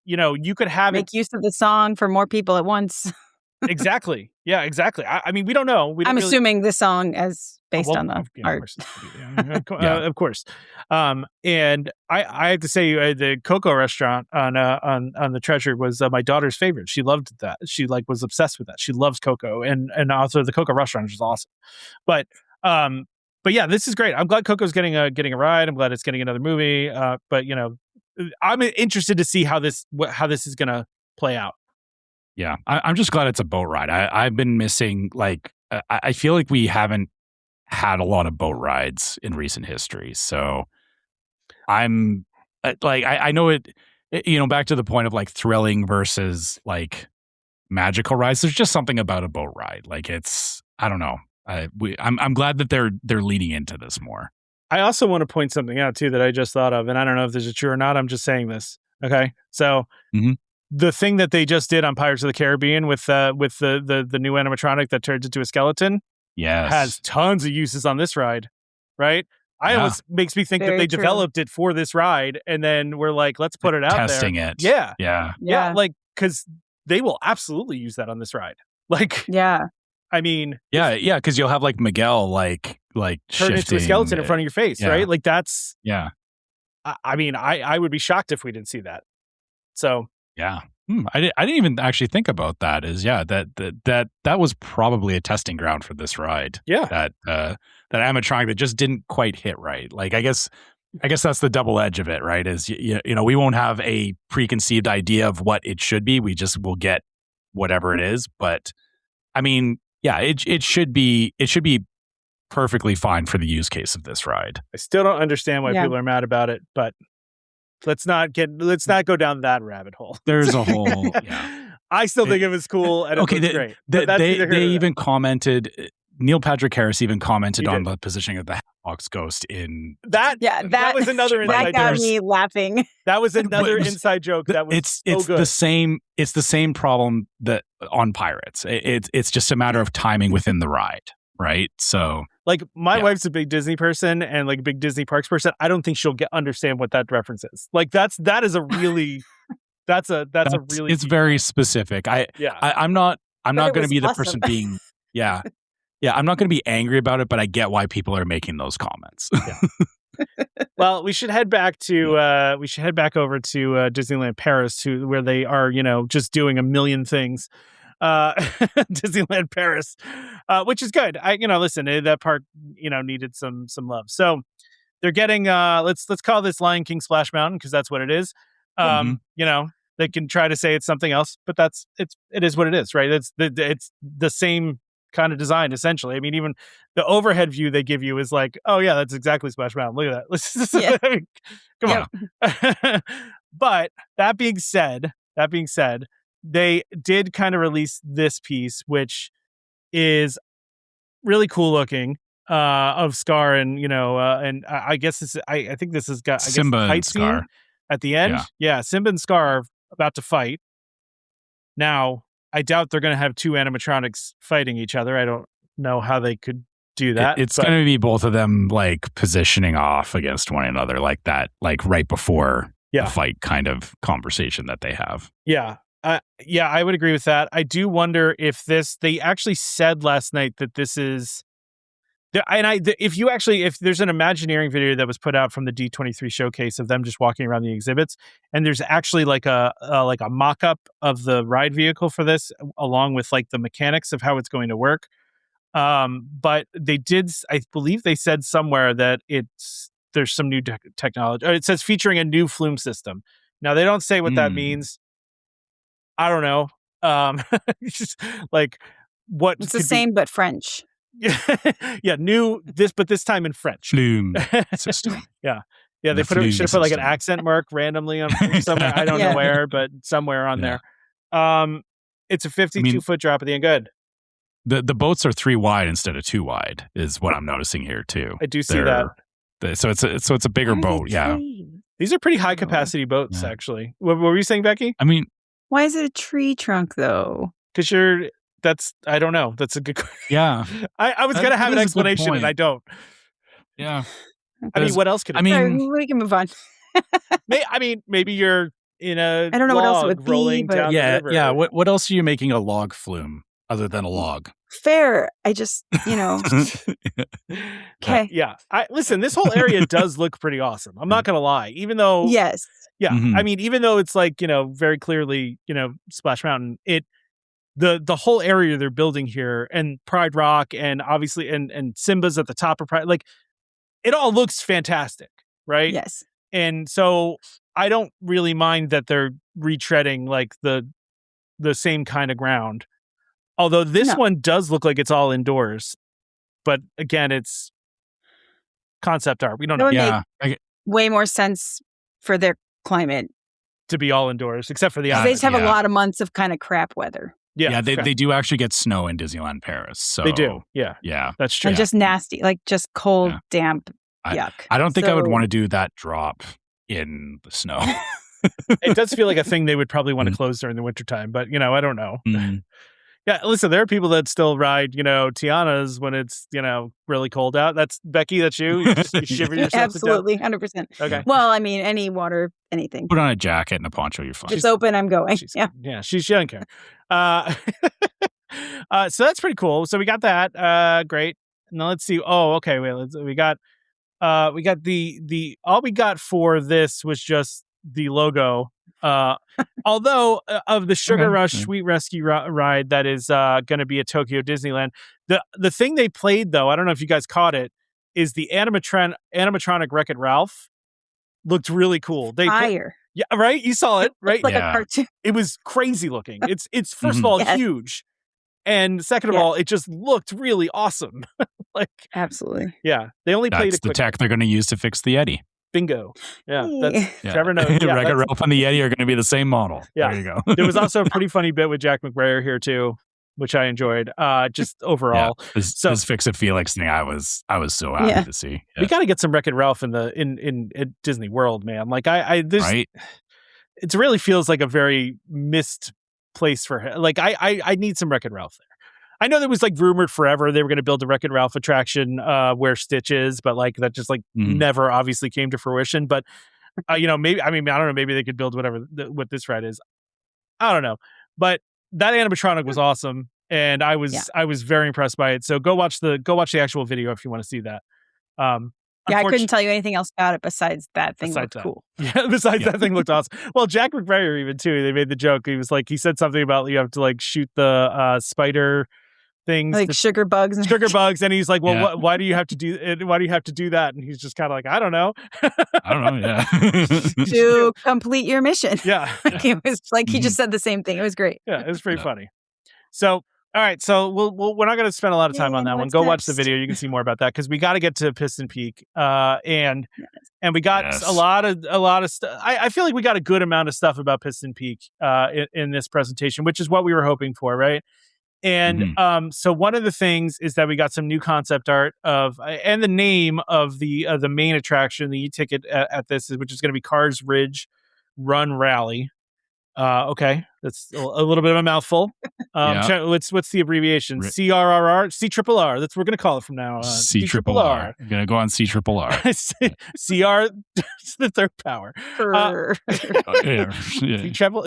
you could have make use of the song for more people at once. Exactly. Yeah, exactly. I mean, we don't know. I'm assuming the song as based on the art. Of course. And I have to say, the Coco restaurant on the Treasure was my daughter's favorite. She loved that. She was obsessed with that. She loves Coco, and also the Coco restaurant is awesome. But yeah, this is great. I'm glad Coco's getting a ride. I'm glad it's getting another movie. But I'm interested to see how this is going to play out. Yeah, I'm just glad it's a boat ride. I've been missing, I feel like we haven't had a lot of boat rides in recent history. So I'm I know it, back to the point of like thrilling versus like magical rides. There's just something about a boat ride. Like I don't know. I'm glad that they're leaning into this more. I also want to point something out too that I just thought of, and I don't know if this is true or not. I'm just saying this. Okay. So the thing that they just did on Pirates of the Caribbean with the new animatronic that turns into a skeleton, has tons of uses on this ride, right? I almost makes me think that they developed it for this ride, and then we're like, let's put it out testing there. Testing it. Yeah. Like, because they will absolutely use that on this ride. Like, I mean, because you'll have like Miguel like turn into a skeleton in front of your face, right? Like that's I mean, I would be shocked if we didn't see that. So I didn't even actually think about that. That was probably a testing ground for this ride. That animatronic that just didn't quite hit right. Like I guess that's the double edge of it, right? Is you know, we won't have a preconceived idea of what it should be. We just will get whatever it is. But I mean, it should be perfectly fine for the use case of this ride. I still don't understand why people are mad about it, but let's not go down that rabbit hole. There's a whole I still think it was cool and it was great. They even commented. Neil Patrick Harris even commented on the positioning of the Hatbox Ghost in that. That was another inside joke. That got me laughing. That was another inside joke. That was it's good. It's the same problem that on Pirates. It's just a matter of timing within the ride, right? So, like, my wife's a big Disney person and like a big Disney parks person. I don't think she'll understand what that reference is. Like, that is a really that's a really it's very specific. I'm not going to be the person being I'm not going to be angry about it, but I get why people are making those comments. Well, we should head back over to Disneyland Paris, where they are, just doing a million things. Disneyland Paris, which is good. Listen, that park, needed some love. So they're getting let's call this Lion King Splash Mountain, because that's what it is. They can try to say it's something else, but it is what it is, right? It's the same kind of design, essentially. I mean, even the overhead view they give you is like, oh yeah, that's exactly Splash Mountain. Look at that. Come on. But that being said, they did kind of release this piece, which is really cool looking, of Scar and and I guess this. I think this has got Simba and Scar at the end. Yeah, Simba and Scar are about to fight. Now, I doubt they're going to have two animatronics fighting each other. I don't know how they could do that. It's going to be both of them like positioning off against one another like that, like right before the fight kind of conversation that they have. Yeah. I would agree with that. I do wonder if they actually said last night that this is, if there's an Imagineering video that was put out from the D23 showcase of them just walking around the exhibits, and there's actually like a mock-up of the ride vehicle for this, along with like the mechanics of how it's going to work. But I believe they said somewhere that there's some new technology. It says featuring a new flume system. Now they don't say what that means. I don't know. Just like what it's the same but French. New but this time in French. Flume system. They should have put like an accent mark randomly on somewhere. I don't know where, but somewhere on there. It's a 52-foot drop at the end. Good. The boats are 3 wide instead of 2 wide is what I'm noticing here too. I do see that. So it's a bigger boat. Yeah. These are pretty high capacity boats, actually. What were you saying, Becky? I mean, why is it a tree trunk though? Because I don't know. That's a good question. Yeah. I was going to have an explanation and I don't. Yeah. I mean, what else could it be? Sorry, we can move on. Maybe you're in a I don't know what else it would rolling be, down the river. Yeah. What else are you making a log flume other than a log? Fair. I just, Okay. Yeah. Listen, this whole area does look pretty awesome. I'm not going to lie. Even though... Yes. Yeah. I mean, even though it's like, very clearly, Splash Mountain, the whole area they're building here, and Pride Rock, and obviously, and Simba's at the top of Pride, like, it all looks fantastic, right? Yes. And so I don't really mind that they're retreading like the same kind of ground. Although this one does look like it's all indoors. But again, it's concept art. We don't know. Yeah. Way more sense for their climate to be all indoors, except for the they just have a lot of months of kind of crap weather. Yeah, they do actually get snow in Disneyland Paris. So they do. Yeah. That's true. And just nasty, like just cold, damp, yuck. I don't think I would want to do that drop in the snow. It does feel like a thing they would probably want to close during the wintertime, but, I don't know. Yeah, listen, there are people that still ride, Tiana's when it's, really cold out. That's Becky, that's you? You shiver yourself Absolutely, 100%. Okay. Well, I mean, any water, anything. Put on a jacket and a poncho, you're fine. It's open, I'm going. Yeah, she doesn't care. So that's pretty cool. So we got that. Great. Now let's see. Oh, okay. Wait, we got the all we got for this was just the logo. Although of the Sugar Rush Sweet Rescue ride that is going to be at Tokyo Disneyland, the thing they played though, I don't know if you guys caught it, is the animatronic Wreck-It Ralph. Looked really cool. Fire. Yeah, right. You saw it, right? It's like a cartoon. It was crazy looking. It's first of all huge, and second of all, it just looked really awesome. Absolutely. Yeah, they only played the tech they're going to use to fix the Yeti. Bingo. Yeah, that's Trevor knows. Yeah, Wreck-It Ralph and the Yeti are going to be the same model. Yeah, there you go. There was also a pretty funny bit with Jack McBrayer here too, which I enjoyed. Just overall, his Fix It Felix thing, I was so happy to see. Yeah. We got to get some Wreck-It Ralph in Disney World, man. Like right? It really feels like a very missed place for him. Like I need some Wreck-It Ralph there. I know there was rumored forever they were going to build a Wreck-It Ralph attraction where Stitch is, but that just never obviously came to fruition. But maybe I don't know, maybe they could build what this ride is. I don't know, but that animatronic was awesome, and I was very impressed by it. So go watch the actual video if you want to see that. I couldn't tell you anything else about it besides that thing looked cool. Yeah, that thing looked awesome. Well, Jack McBrayer even too. They made the joke. He was he said something about you have to shoot the spider things, sugar bugs, and he's like, well, why do you have to do it? Why do you have to do that? And he's just kind of I don't know. Yeah. To complete your mission. Yeah. It was he just said the same thing. It was great. Yeah, it was pretty funny. So, all right, so we're not going to spend a lot of time on that one. Go watch the video. You can see more about that because we got to get to Piston Peak, and we got a lot of stuff. I feel like we got a good amount of stuff about Piston Peak in this presentation, which is what we were hoping for, right? And so one of the things is that we got some new concept art and the name of the main attraction, the e-ticket at this, which is going to be Cars Ridge Run Rally. Okay, that's a little bit of a mouthful. What's the abbreviation? CRRR, CRRR. That's what we're going to call it from now on. CRRR. I'm going to go on CRRR. CR, the third power.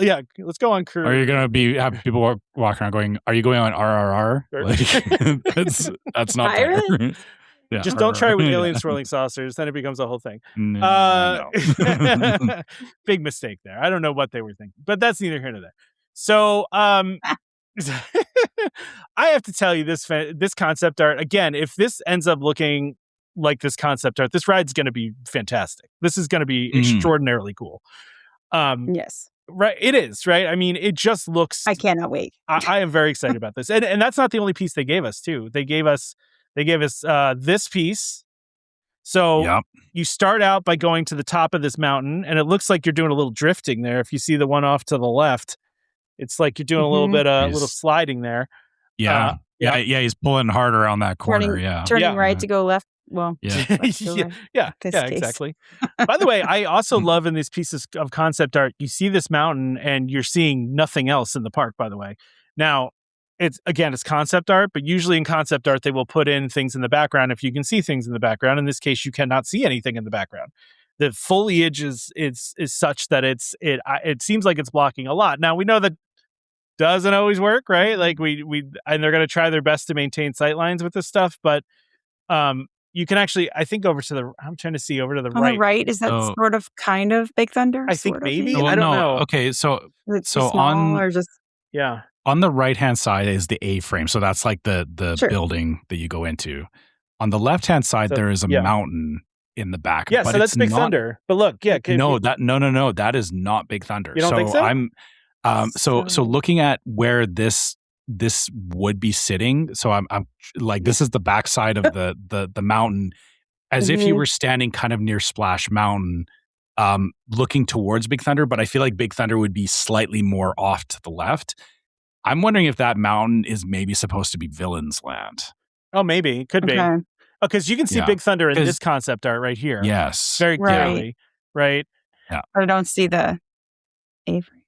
Yeah, let's go on. Are you going to have people walking around going, are you going on RRR? That's not fair. Yeah. Just don't try it with alien swirling saucers, then it becomes a whole thing. No. Big mistake there. I don't know what they were thinking, but that's neither here nor there. So, I have to tell you this concept art again. If this ends up looking like this concept art, this ride's going to be fantastic. This is going to be extraordinarily cool. Yes. Right, it is, right? I mean, it just looks. I cannot wait. I am very excited about this, and that's not the only piece they gave us too. They gave us this piece. So you start out by going to the top of this mountain, and it looks like you're doing a little drifting there. If you see the one off to the left, it's like you're doing a little bit of little sliding there. Yeah. He's pulling hard around that corner. Turning right to go left. Well, exactly. By the way, I also love in these pieces of concept art, you see this mountain and you're seeing nothing else in the park, by the way. Now, it's concept art, but usually in concept art, they will put in things in the background if you can see things in the background. In this case, you cannot see anything in the background. The foliage is such that it seems like it's blocking a lot. Now, we know that doesn't always work, right? Like and they're going to try their best to maintain sight lines with this stuff, but you can actually, I think, I'm trying to see over to the right. On the right, is that sort of kind of Big Thunder? I think maybe. I don't know. Okay, so small on or just on the right-hand side is the A-frame. So that's like the building that you go into. On the left-hand side, there is a mountain in the back. Yeah, but so that's Big Thunder. But look, no, that is not Big Thunder. You don't think so? So looking at where this would be sitting. So I'm like, this is the backside of the mountain, as if you were standing kind of near Splash Mountain, looking towards Big Thunder. But I feel like Big Thunder would be slightly more off to the left. I'm wondering if that mountain is maybe supposed to be Villain's Land. Oh, maybe. Could be. Because you can see Big Thunder in this concept art right here. Yes. Very clearly. Right? Yeah. I don't see the A-frame.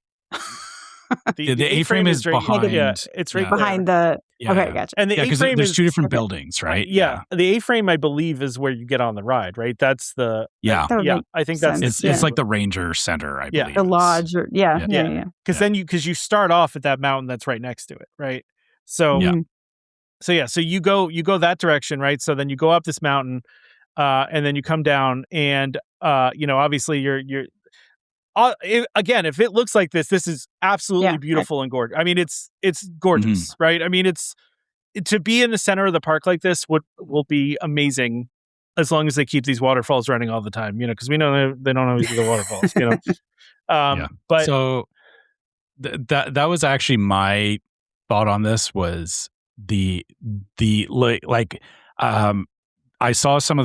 The A-frame is right behind. Yeah, it's right behind the. Okay, gotcha. And the because A-frame there's is 2 different buildings, right? The A-frame, I believe, is where you get on the ride, right? That's the I think that's it's like the Ranger Center, I believe. The lodge, or Because then you start off at that mountain that's right next to it, right? So so you go that direction, right? So then you go up this mountain, and then you come down, and obviously you're. Again, if it looks like this is absolutely beautiful and gorgeous. I mean, it's gorgeous, right? I mean, it's to be in the center of the park like this will be amazing, as long as they keep these waterfalls running all the time, because we know they don't always do the waterfalls, But so that was actually my thought on this was I saw some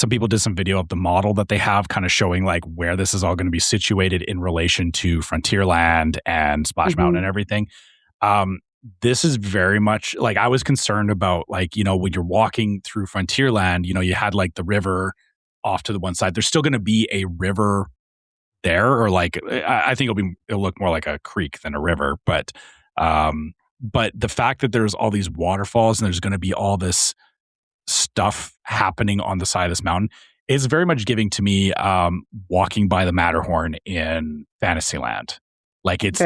people did some video of the model that they have kind of showing like where this is all going to be situated in relation to Frontierland and Splash Mountain and everything. This is very much like I was concerned about, like, when you're walking through Frontierland, you had like the river off to the one side. There's still going to be a river there, or like, I think it'll look more like a creek than a river. But the fact that there's all these waterfalls and there's going to be all this stuff happening on the side of this mountain is very much giving to me walking by the Matterhorn in Fantasyland. Like it's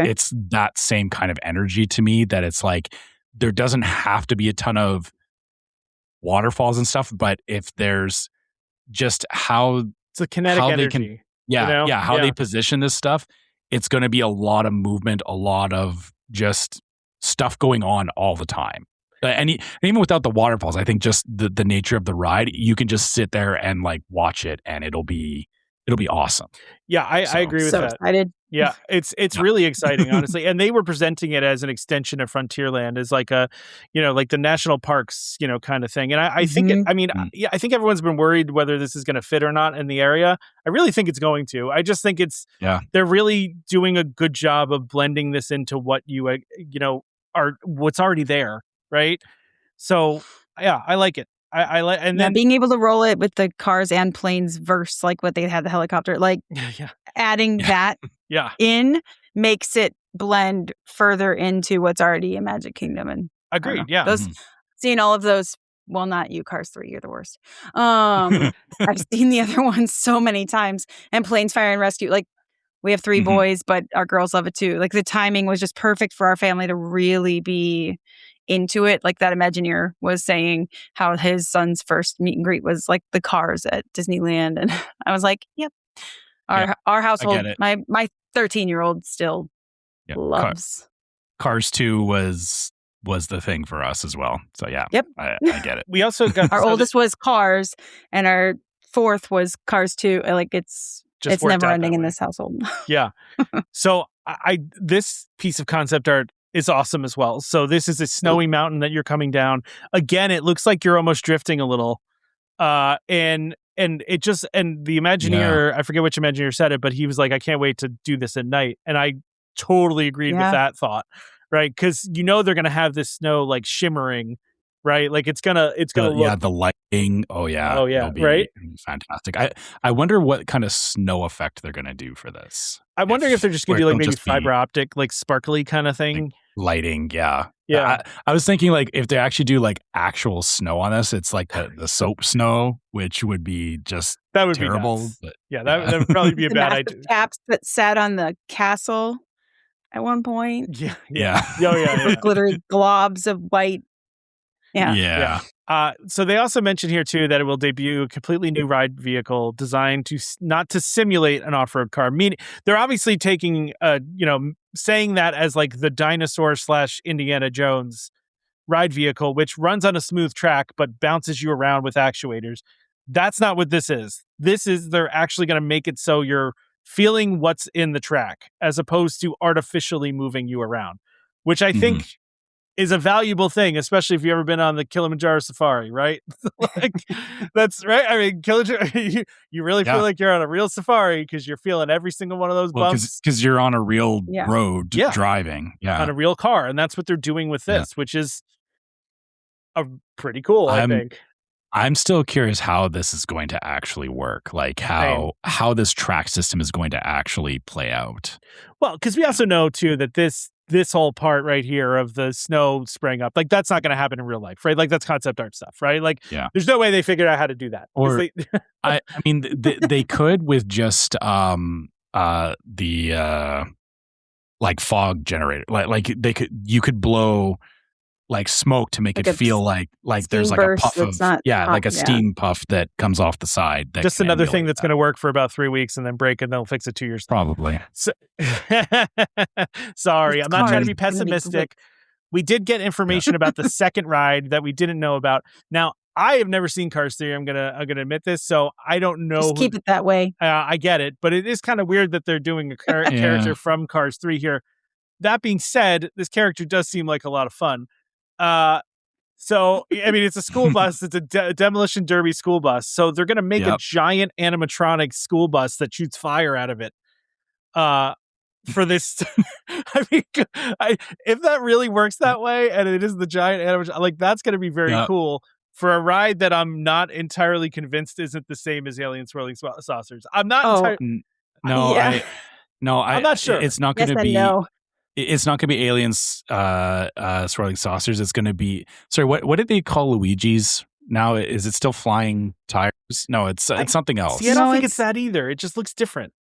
that same kind of energy to me, that it's like there doesn't have to be a ton of waterfalls and stuff, but if there's just it's a kinetic energy, they position this stuff, it's going to be a lot of movement, a lot of just stuff going on all the time. And even without the waterfalls, I think just the nature of the ride, you can just sit there and like watch it, and it'll be awesome. Yeah, I agree with that. Excited. Yeah, it's really exciting, honestly. And they were presenting it as an extension of Frontierland, as like a, like the national parks, kind of thing. And I think, I think everyone's been worried whether this is going to fit or not in the area. I really think it's going to. I just think they're really doing a good job of blending this into what what's already there. Right. So, yeah, I like it. I like, and then being able to roll it with the cars and planes versus like what they had the helicopter, like adding that in makes it blend further into what's already in Magic Kingdom. And agreed. Seeing all of those. Well, not you, Cars 3. You're the worst. I've seen the other ones so many times, and Planes, Fire and Rescue. Like, we have 3 boys, but our girls love it too. Like, the timing was just perfect for our family to really be into it. Like that Imagineer was saying how his son's first meet and greet was like the cars at Disneyland. And I was like, yep. Our household, my 13-year-old still loves. Cars 2 was the thing for us as well. So I get it. We also got our oldest was Cars, and our 4th was Cars 2. Like it's never ending in this household. Yeah. So this piece of concept art is awesome as well. So this is a snowy mountain that you're coming down. Again, it looks like you're almost drifting a little. And the Imagineer, I forget which Imagineer said it, but he was like, I can't wait to do this at night. And I totally agreed with that thought, right? Because they're gonna have this snow like shimmering, right? Like it's gonna look the lighting. Oh yeah, right? It'll be fantastic. I wonder what kind of snow effect they're gonna do for this. I'm wondering if they're just gonna do like maybe fiber optic, like sparkly kind of thing. Like lighting, yeah. I was thinking like if they actually do like actual snow on this, it's like the soap snow, which would be just terrible. Be but, that would probably be a bad idea. Caps that sat on the castle at one point. Yeah. Glittery globs of white. Yeah. So they also mentioned here too that it will debut a completely new ride vehicle designed to not to simulate an off-road car. Meaning they're obviously taking, saying that as like the dinosaur / Indiana Jones ride vehicle, which runs on a smooth track but bounces you around with actuators. That's not what this is. They're actually going to make it so you're feeling what's in the track as opposed to artificially moving you around, which I think is a valuable thing, especially if you've ever been on the Kilimanjaro safari, right? Like, that's right. I mean, you really feel like you're on a real safari because you're feeling every single one of those bumps. Because you're on a real road driving. Yeah. On a real car. And that's what they're doing with this, which is pretty cool, I think. I'm still curious how this is going to actually work, like how this track system is going to actually play out. Well, because we also know too that this whole part right here of the snow spraying up, like that's not going to happen in real life, right? Like that's concept art stuff, right? Like there's no way they figured out how to do that. Or I mean, they could with just like fog generator, like you could blow like smoke to make it feel like there's like a puff of like a steam puff that comes off the side. Just another thing that's going to work for about 3 weeks and then break, and they'll fix it 2 years. Probably. So, sorry, I'm not trying to be pessimistic. We did get information about the second ride that we didn't know about. Now, I have never seen Cars 3. I'm gonna admit this, so I don't know. Just keep it that way. I get it, but it is kind of weird that they're doing a character from Cars 3 here. That being said, this character does seem like a lot of fun. So I mean, it's a school bus. It's a demolition derby school bus. So they're gonna make a giant animatronic school bus that shoots fire out of it. For this, I mean, if that really works that way, and it is the giant animatronic, like that's gonna be very cool for a ride that I'm not entirely convinced isn't the same as Alien Swirling Saucers. I'm not. I'm not sure. It's not going to be. No. It's not going to be Aliens Swirling Saucers. It's going to be. Sorry, what did they call Luigi's now? Is it still flying tires? No, it's something else. See, I don't think it's that either. It just looks different.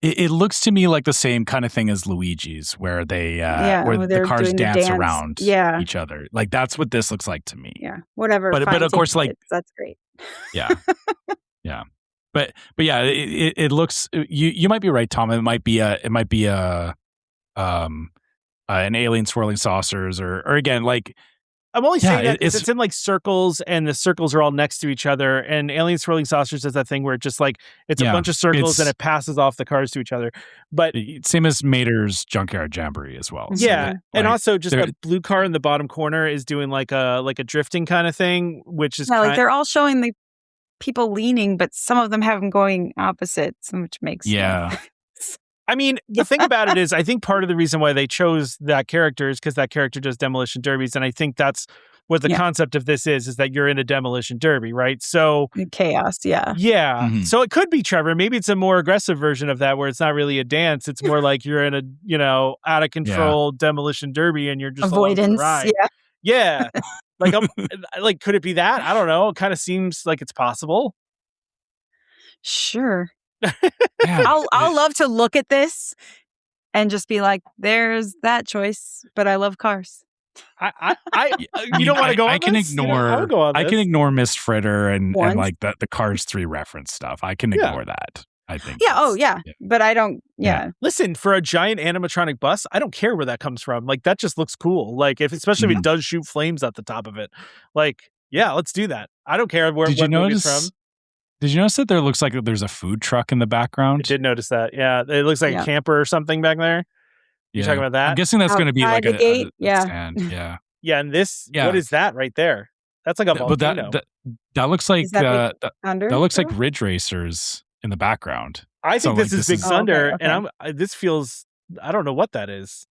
It looks to me like the same kind of thing as Luigi's, where they where the cars dance around each other. Like that's what this looks like to me. Yeah, whatever. But of course, like that's great. Yeah, yeah. But yeah, it looks. You might be right, Tom. It might be an Alien Swirling Saucers, or again, like I'm only saying that it's in like circles, and the circles are all next to each other. And Alien Swirling Saucers is that thing where it just like it's a bunch of circles and it passes off the cars to each other. But same as Mater's Junkyard Jamboree as well. Yeah, so and also just a blue car in the bottom corner is doing like a drifting kind of thing, which is like they're all showing the people leaning, but some of them have them going opposites, which makes sense. I mean, the thing about it is, I think part of the reason why they chose that character is because that character does demolition derbies, and I think that's what the concept of this is that you're in a demolition derby, right? So chaos, yeah. Mm-hmm. So it could be, Trevor. Maybe it's a more aggressive version of that, where it's not really a dance; it's more like you're in a out of control demolition derby, and you're just avoidance. Yeah. Like, could it be that? I don't know. It kind of seems like it's possible. Sure. I'll love to look at this and just be like, "There's that choice," but I love cars. You don't want to go on I can this? ignore. I can ignore Miss Fritter and like the Cars 3 reference stuff. I can ignore that. I think. Yeah. But I don't. Yeah. Listen, for a giant animatronic bus, I don't care where that comes from. Like that just looks cool. Like especially if it does shoot flames at the top of it. Like let's do that. I don't care where it's from. Did you notice that there looks like there's a food truck in the background? I did notice that. Yeah, it looks like a camper or something back there. You talking about that? I'm guessing that's going to be like a stand. Yeah. Yeah, and this, what is that right there? That's like a volcano. But that looks like that looks like Ridge Racers in the background. I think this is Big Thunder, and this feels. I don't know what that is.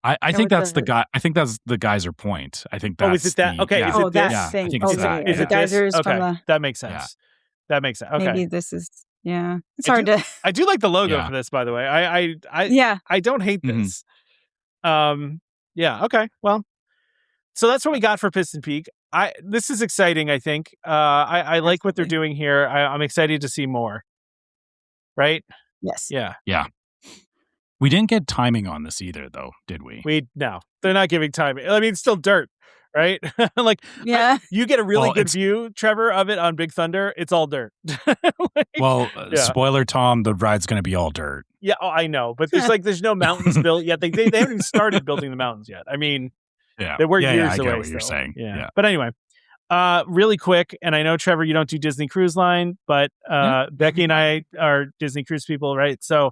I think that's the guy. I think that's the geyser point. I think that's. Is it that? Okay. Is it this? I think it's that. Is it this? Okay. That makes sense. Yeah. That makes sense. Okay. Maybe this is. Yeah. It's hard to. I do like the logo for this, by the way. I don't hate this. Yeah. Okay. Well, so that's what we got for Piston Peak. This is exciting. I think. I like what they're doing here. I'm excited to see more. Right. Yes. Yeah. Yeah. We didn't get timing on this either, though, did we? No, they're not giving timing. I mean, it's still dirt, right? You get a really good view, Trevor, of it on Big Thunder. It's all dirt. Spoiler, Tom, the ride's going to be all dirt. Yeah, I know, but there's no mountains built yet. They haven't even started building the mountains yet. I mean, they were years away. I get what you're saying. Yeah. But anyway, really quick, and I know, Trevor, you don't do Disney Cruise Line, but Becky and I are Disney Cruise people, right? So.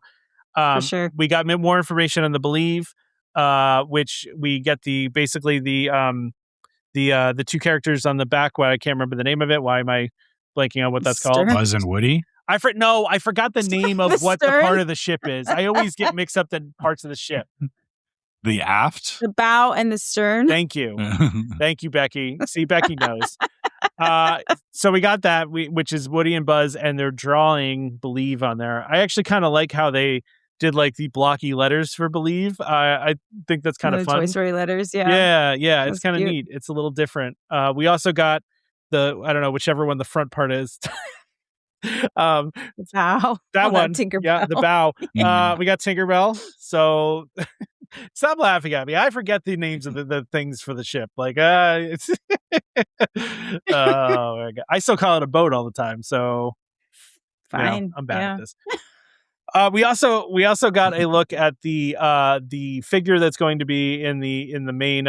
For sure. We got more information on the Believe, which we get the two characters on the back. I can't remember the name of it. Why am I blanking on what that's called? Buzz and Woody. I forgot the name of what the part of the ship is. I always get mixed up the parts of the ship. The aft? The bow and the stern. Thank you. Thank you, Becky. See, Becky knows. So we got that, which is Woody and Buzz, and they're drawing Believe on there. I actually kind of like how they did like the blocky letters for Believe. I think that's kind of fun. Toy Story letters, yeah. Yeah. It's kind of neat. It's a little different. We also got I don't know, whichever one the front part is. Bow. That one. Tinkerbell. Yeah, the bow. We got Tinkerbell. So stop laughing at me. I forget the names of the things for the ship. Like, it's oh my God. I still call it a boat all the time. So fine. I'm bad at this. We also got a look at the figure that's going to be in the main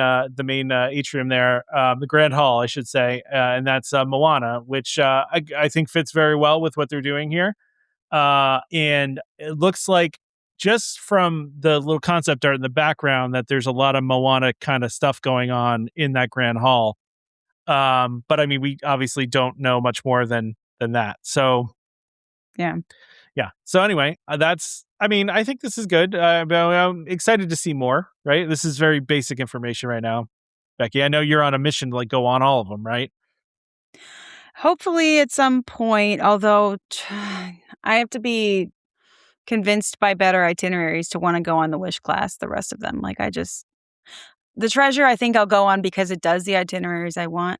atrium there, the Grand Hall, I should say, and that's Moana, which I think fits very well with what they're doing here. And it looks like, just from the little concept art in the background, that there's a lot of Moana kind of stuff going on in that Grand Hall. But I mean, we obviously don't know much more than that. So yeah. So anyway, I think this is good. I'm excited to see more, right? This is very basic information right now. Becky, I know you're on a mission to go on all of them, right? Hopefully at some point, although I have to be convinced by better itineraries to want to go on the Wish class, the rest of them. The Treasure, I think I'll go on because it does the itineraries I want.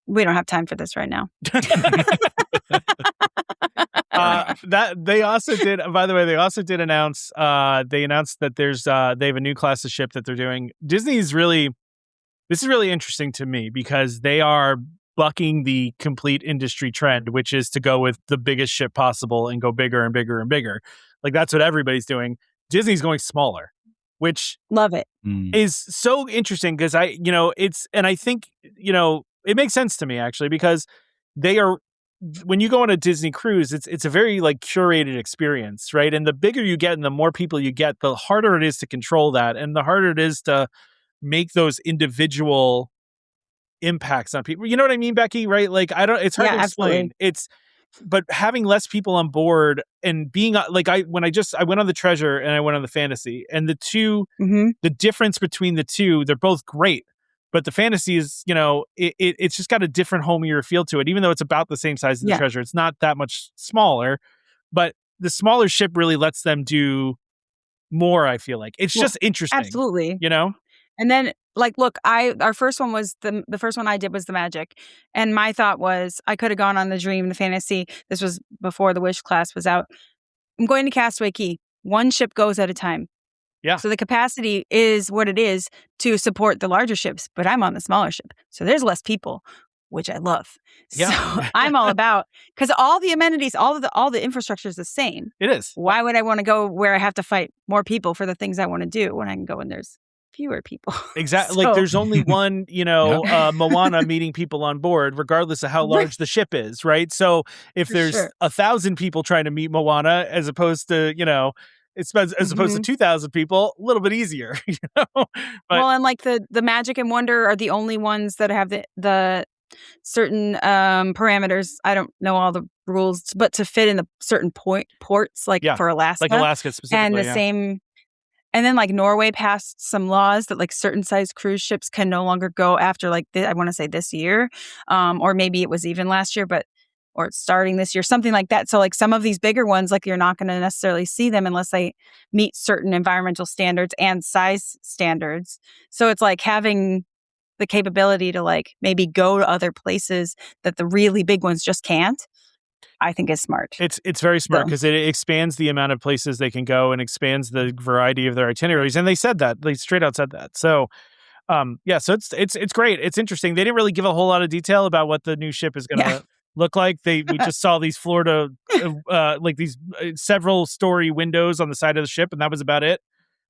We don't have time for this right now. That they also did. By the way, they also did announce. They announced that they have a new class of ship that they're doing. This is really interesting to me because they are bucking the complete industry trend, which is to go with the biggest ship possible and go bigger and bigger and bigger. Like, that's what everybody's doing. Disney's going smaller, which love it is so interesting because I think it makes sense to me actually, because when you go on a Disney cruise, it's a very curated experience, right? And the bigger you get and the more people you get, the harder it is to control that, and the harder it is to make those individual impacts on people. You know what I mean, Becky? Right? It's hard to explain. Absolutely. But having less people on board and being I went on the Treasure and I went on the Fantasy, and the two, the difference between the two, they're both great. But the Fantasy is, it's just got a different homier feel to it. Even though it's about the same size as the Treasure, it's not that much smaller. But the smaller ship really lets them do more, I feel like. It's just interesting. Absolutely. And then, look, our first one was the first one I did was the Magic. And my thought was I could have gone on the Dream, the Fantasy. This was before the Wish class was out. I'm going to Castaway Cay. One ship goes at a time. Yeah. So the capacity is what it is to support the larger ships, but I'm on the smaller ship. So there's less people, which I love. Yeah. So I'm all about, because all the amenities, all the infrastructure is the same. It is. Why would I want to go where I have to fight more people for the things I want to do when I can go when there's fewer people? Exactly. There's only one, Moana meeting people on board, regardless of how large the ship is, right? So if there's 1,000 people trying to meet Moana, as opposed to, as opposed to 2,000 people, a little bit easier, But, and the Magic and Wonder are the only ones that have the certain parameters. I don't know all the rules, but to fit in the certain ports, for Alaska, Alaska specifically, and the same. And then Norway passed some laws that certain size cruise ships can no longer go after I want to say this year, or maybe it was even last year, or it's starting this year, something like that. So some of these bigger ones, you're not going to necessarily see them unless they meet certain environmental standards and size standards. So it's having the capability to maybe go to other places that the really big ones just can't, I think is smart. It's very smart because it expands the amount of places they can go and expands the variety of their itineraries. And they said that. They straight out said that. So so it's great. It's interesting. They didn't really give a whole lot of detail about what the new ship is going to look like. We just saw these Florida, these several story windows on the side of the ship, and that was about it,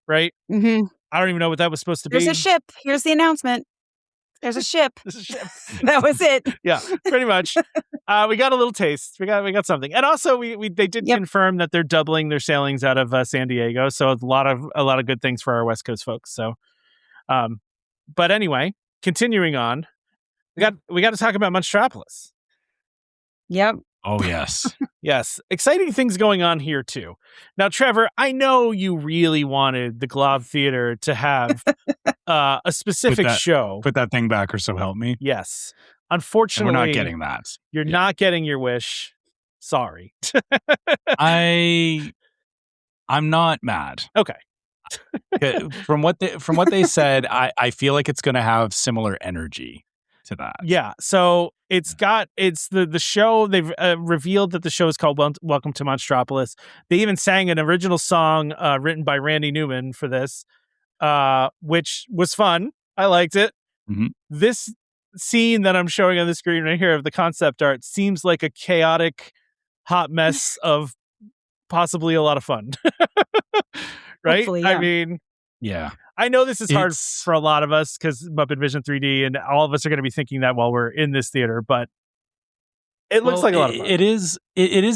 right? Mm-hmm. I don't even know what that was supposed to be. There's a ship. Here's the announcement. There's a ship. There's a ship. That was it. Yeah, pretty much. We got a little taste. We got something, and also they did confirm that they're doubling their sailings out of San Diego. So a lot of good things for our West Coast folks. So, but anyway, continuing on, we got to talk about Monstropolis. Yep. Oh, yes. Yes. Exciting things going on here, too. Now, Trevor, I know you really wanted the Glob Theater to have a specific show. Put that thing back, or so help me. Yes. Unfortunately, and we're not getting that. You're not getting your wish. Sorry. I'm not mad. Okay. From what they said, I feel like it's going to have similar energy to that. Yeah. So it's the show. They've revealed that the show is called Welcome to Monstropolis. They even sang an original song written by Randy Newman for this, which was fun. I liked it. Mm-hmm. This scene that I'm showing on the screen right here of the concept art seems like a chaotic, hot mess of possibly a lot of fun. Right? Hopefully, yeah. I mean, yeah. I know this is hard for a lot of us because Muppet Vision 3D, and all of us are going to be thinking that while we're in this theater, but it looks like a lot of fun. It is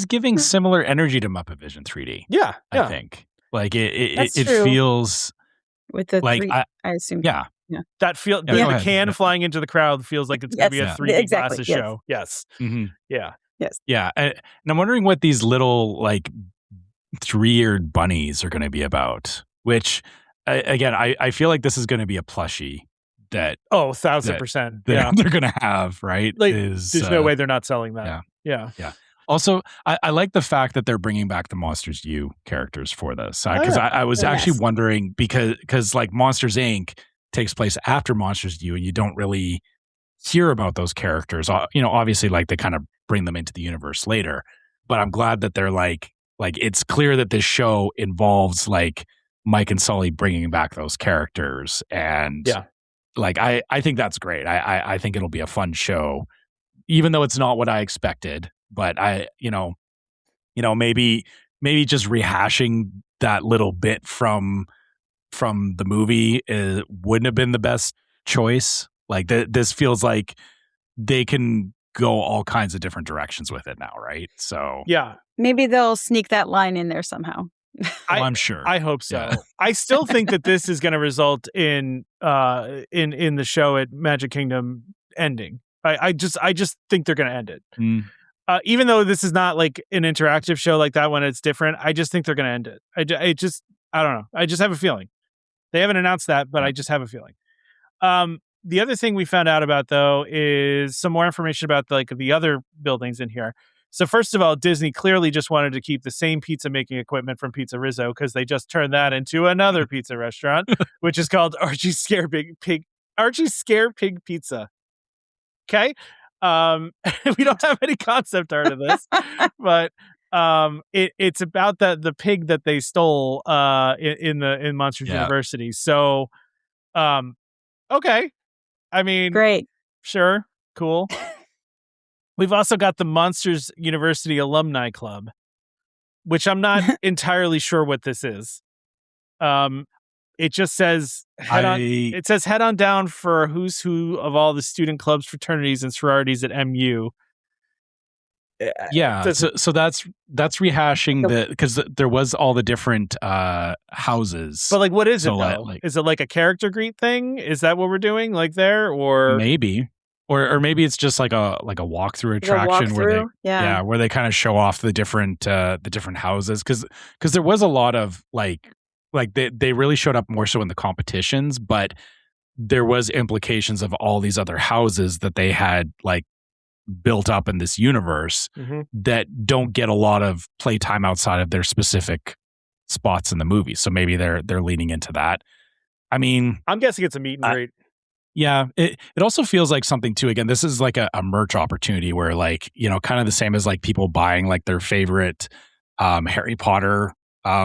giving similar energy to Muppet Vision 3D. Yeah. I think. Like it true. feels with the like 3, I assume. Yeah. Yeah. That the can flying into the crowd feels like it's going to be a 3D glasses show. Yes. Mm-hmm. Yeah. Yes. Yeah. And I'm wondering what these little like 3-eared bunnies are going to be about, which again, I feel like this is going to be a plushie that 1,000%. They're going to have, right? Like, there's no way they're not selling that. Yeah. Also, I like the fact that they're bringing back the Monsters U characters for this, because I was actually wondering because like Monsters Inc. takes place after Monsters U, and you don't really hear about those characters. Obviously, like they kind of bring them into the universe later. But I'm glad that they're like it's clear that this show involves like Mike and Sully bringing back those characters, and like I think that's great. I think it'll be a fun show, even though it's not what I expected. But maybe just rehashing that little bit from the movie wouldn't have been the best choice. Like this feels like they can go all kinds of different directions with it now, right? So yeah, maybe they'll sneak that line in there somehow. I'm sure. I hope so. Yeah. I still think that this is going to result in the show at Magic Kingdom ending. I just think they're going to end it. Even though this is not like an interactive show like that when it's different, I just think they're going to end it. I don't know. I just have a feeling. They haven't announced that, but I just have a feeling. The other thing we found out about, though, is some more information about the other buildings in here. So first of all, Disney clearly just wanted to keep the same pizza making equipment from Pizza Rizzo because they just turned that into another pizza restaurant, which is called Archie's Scare Pig Pizza. Okay. We don't have any concept art of this, but it's about the pig that they stole in Monsters University. So okay. I mean, great. Sure. Cool. We've also got the Monsters University Alumni Club, which I'm not entirely sure what this is. It just says it says head on down for a who's who of all the student clubs, fraternities, and sororities at MU. Yeah, so that's rehashing because there was all the different houses. But what is it though? Is it like a character greet thing? Is that what we're doing there, or maybe, or maybe it's just like a walkthrough attraction where they kind of show off the different houses because there was a lot of they really showed up more so in the competitions, but there was implications of all these other houses that they had built up in this universe that don't get a lot of playtime outside of their specific spots in the movie. So maybe they're leaning into that. I mean, I'm guessing it's a meet and greet. Yeah. It also feels like something too. Again, this is like a merch opportunity where kind of the same as people buying their favorite Harry Potter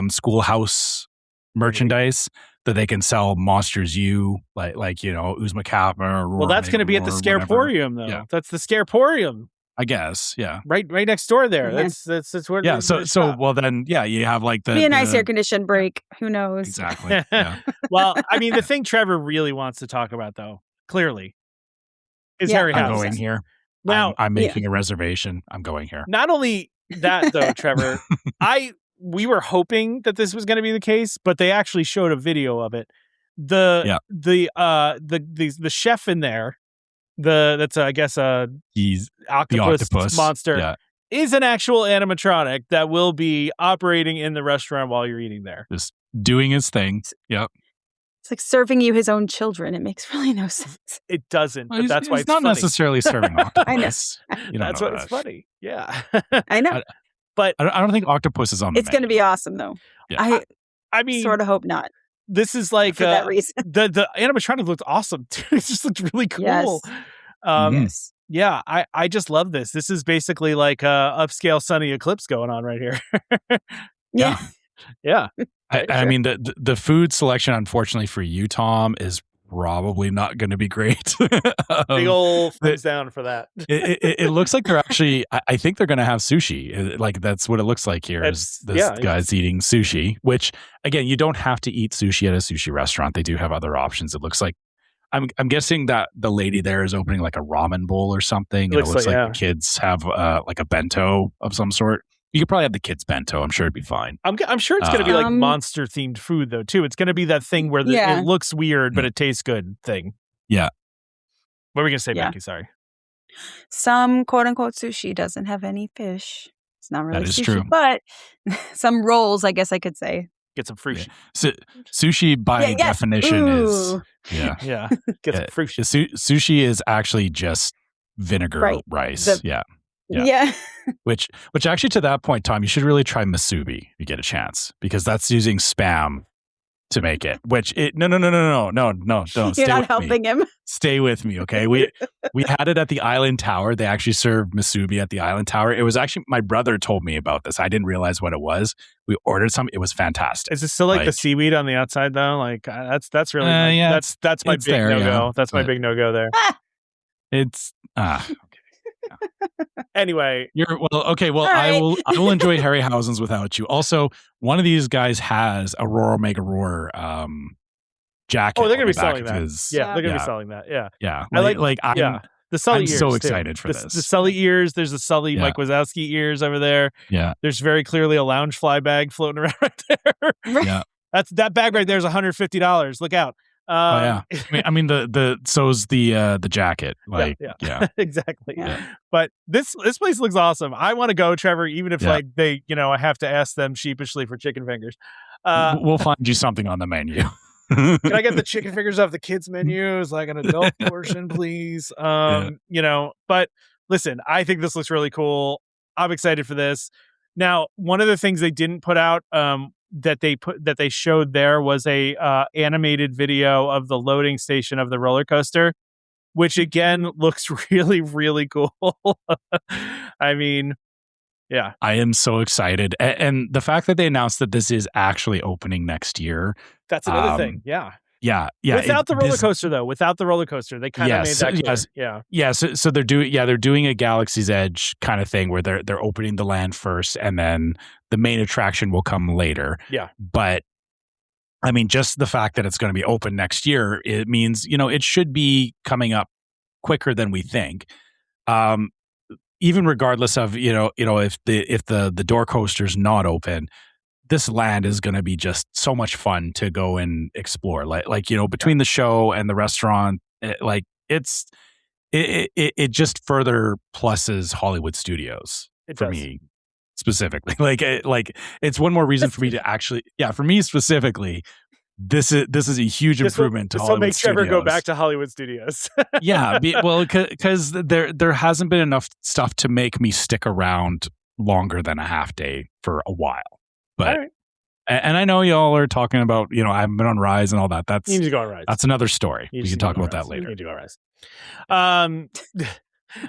schoolhouse merchandise that they can sell Monsters U, Uzma Kappa. Well, that's going to be at the Scareporium, though. Yeah. That's the Scareporium, I guess. Yeah, right next door there. Mm-hmm. That's where. Yeah. So well then, yeah, you have be a nice air conditioned break. Who knows? Exactly. Yeah. Well, I mean, the thing Trevor really wants to talk about, though, clearly, is Harry House. I'm going here. Now I'm making a reservation. I'm going here. Not only that, though, Trevor, we were hoping that this was going to be the case, but they actually showed a video of it. The chef in there, I guess he's octopus monster. Yeah. is an actual animatronic that will be operating in the restaurant while you're eating there. Just doing his thing. Yep. It's like serving you his own children. It makes really no sense. It doesn't, Well, but that's why it's not funny. necessarily serving octopus. That's why it's funny. Yeah. I know. But I don't think octopus is on the It's going to be awesome, though. Yeah. I mean, sort of hope not. This is like for that reason. The animatronic looked awesome too. It just looked really cool. Yes. Yes. Yeah, I just love this. This is basically like upscale Sunny Eclipse going on right here. Yeah. Yeah. I mean, the food selection, unfortunately for you, Tom, is probably not going to be great. Big old thumbs down for that. It looks like they're actually, I think they're going to have sushi. Like, that's what it looks like here. Is this guy's eating sushi, which, again, you don't have to eat sushi at a sushi restaurant. They do have other options. It looks like, I'm guessing that the lady there is opening like a ramen bowl or something. And it looks like the kids have like a bento of some sort. You could probably have the kids' bento. I'm sure it'd be fine. I'm sure it's going to be like monster themed food though too. It's going to be that thing where it looks weird but it tastes good thing. Yeah. What were we going to say, Becky? Sorry. Some quote unquote sushi doesn't have any fish. It's not really sushi, true. But some rolls, I guess I could say. Get some frushi. So, sushi by definition is Get some frushi. Sushi is actually just vinegar rice. Yeah. Which actually, to that point, Tom, you should really try musubi if you get a chance, because that's using Spam to make it. Which no, don't. You're not helping him. Stay with me, okay? We had it at the Island Tower. They actually served musubi at the Island Tower. It was actually, my brother told me about this. I didn't realize what it was. We ordered some. It was fantastic. Is it still like the seaweed on the outside though? Like that's really that's my big no go. That's my big no go there. It's Anyway, I will enjoy Harryhausen's without you. Also, one of these guys has a Roar Mega Roar jacket. Oh, they're gonna be selling that. They're gonna be selling that. Yeah. The Sully ears. I'm so excited for this. The Sully ears. There's the Sully Mike Wazowski ears over there. Yeah. There's very clearly a lounge fly bag floating around right there. Yeah. That bag right there is $150. Look out. I mean so's the jacket. Like exactly. Yeah. But this place looks awesome. I want to go, Trevor, even if like they, I have to ask them sheepishly for chicken fingers. We'll find you something on the menu. Can I get the chicken fingers off the kids menu as like an adult portion, please? But listen, I think this looks really cool. I'm excited for this. Now, one of the things they didn't put out that they showed there was a animated video of the loading station of the roller coaster, which again looks really, really cool. I mean, yeah, I am so excited, and the fact that they announced that this is actually opening next year. That's another thing. Yeah. Without the roller coaster, they kind of made that clear. So they're doing a Galaxy's Edge kind of thing where they're opening the land first, and then the main attraction will come later. Yeah. But I mean, just the fact that it's going to be open next year, it means, it should be coming up quicker than we think. Even regardless of, if the door coaster's not open, this land is going to be just so much fun to go and explore. Between the show and the restaurant, it just further pluses Hollywood Studios for me specifically. It's one more reason for me to actually, for me specifically, this is a huge improvement to Hollywood Studios. Trevor go back to Hollywood Studios. Because there hasn't been enough stuff to make me stick around longer than a half day for a while. But and I know y'all are talking about, I haven't been on Rise and all that. You need to go on Rise. That's another story. We can talk about that later. You need to go on Rise.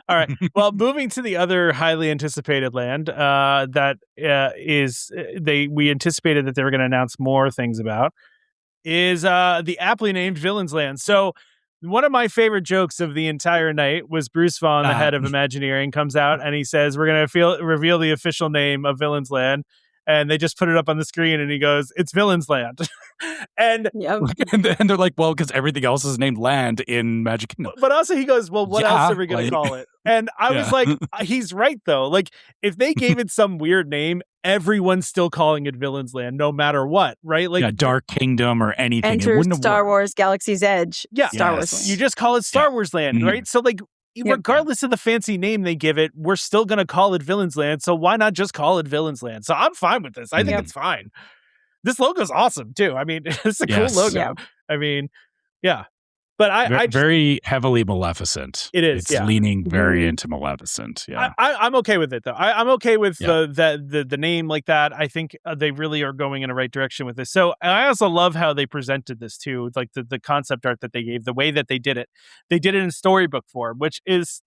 All right. Well, moving to the other highly anticipated land we anticipated that they were going to announce more things about is the aptly named Villains Land. So one of my favorite jokes of the entire night was Bruce Vaughn, the head of Imagineering, comes out and he says, we're going to reveal the official name of Villains Land. And they just put it up on the screen and he goes, it's Villains Land. and they're like, well, because everything else is named land in Magic Kingdom. But also he goes, well, what else are we going to call it? And I was like, he's right, though. Like, if they gave it some weird name, everyone's still calling it Villains Land, no matter what, right? Like Dark Kingdom or anything. Enter Star Wars Galaxy's Edge. Yeah. Star Wars Land. You just call it Star Wars Land, right? So like, regardless of the fancy name they give it, we're still going to call it Villains Land. So why not just call it Villains Land? So I'm fine with this. I think it's fine. This logo's awesome too. I mean, it's a cool logo. Yeah. I mean, yeah. But I very heavily Maleficent. It is. It's leaning very into Maleficent. Yeah, I'm okay with it though. I'm okay with the name like that. I think they really are going in the right direction with this. So I also love how they presented this too, like the concept art that they gave, the way that they did it. They did it in storybook form, which is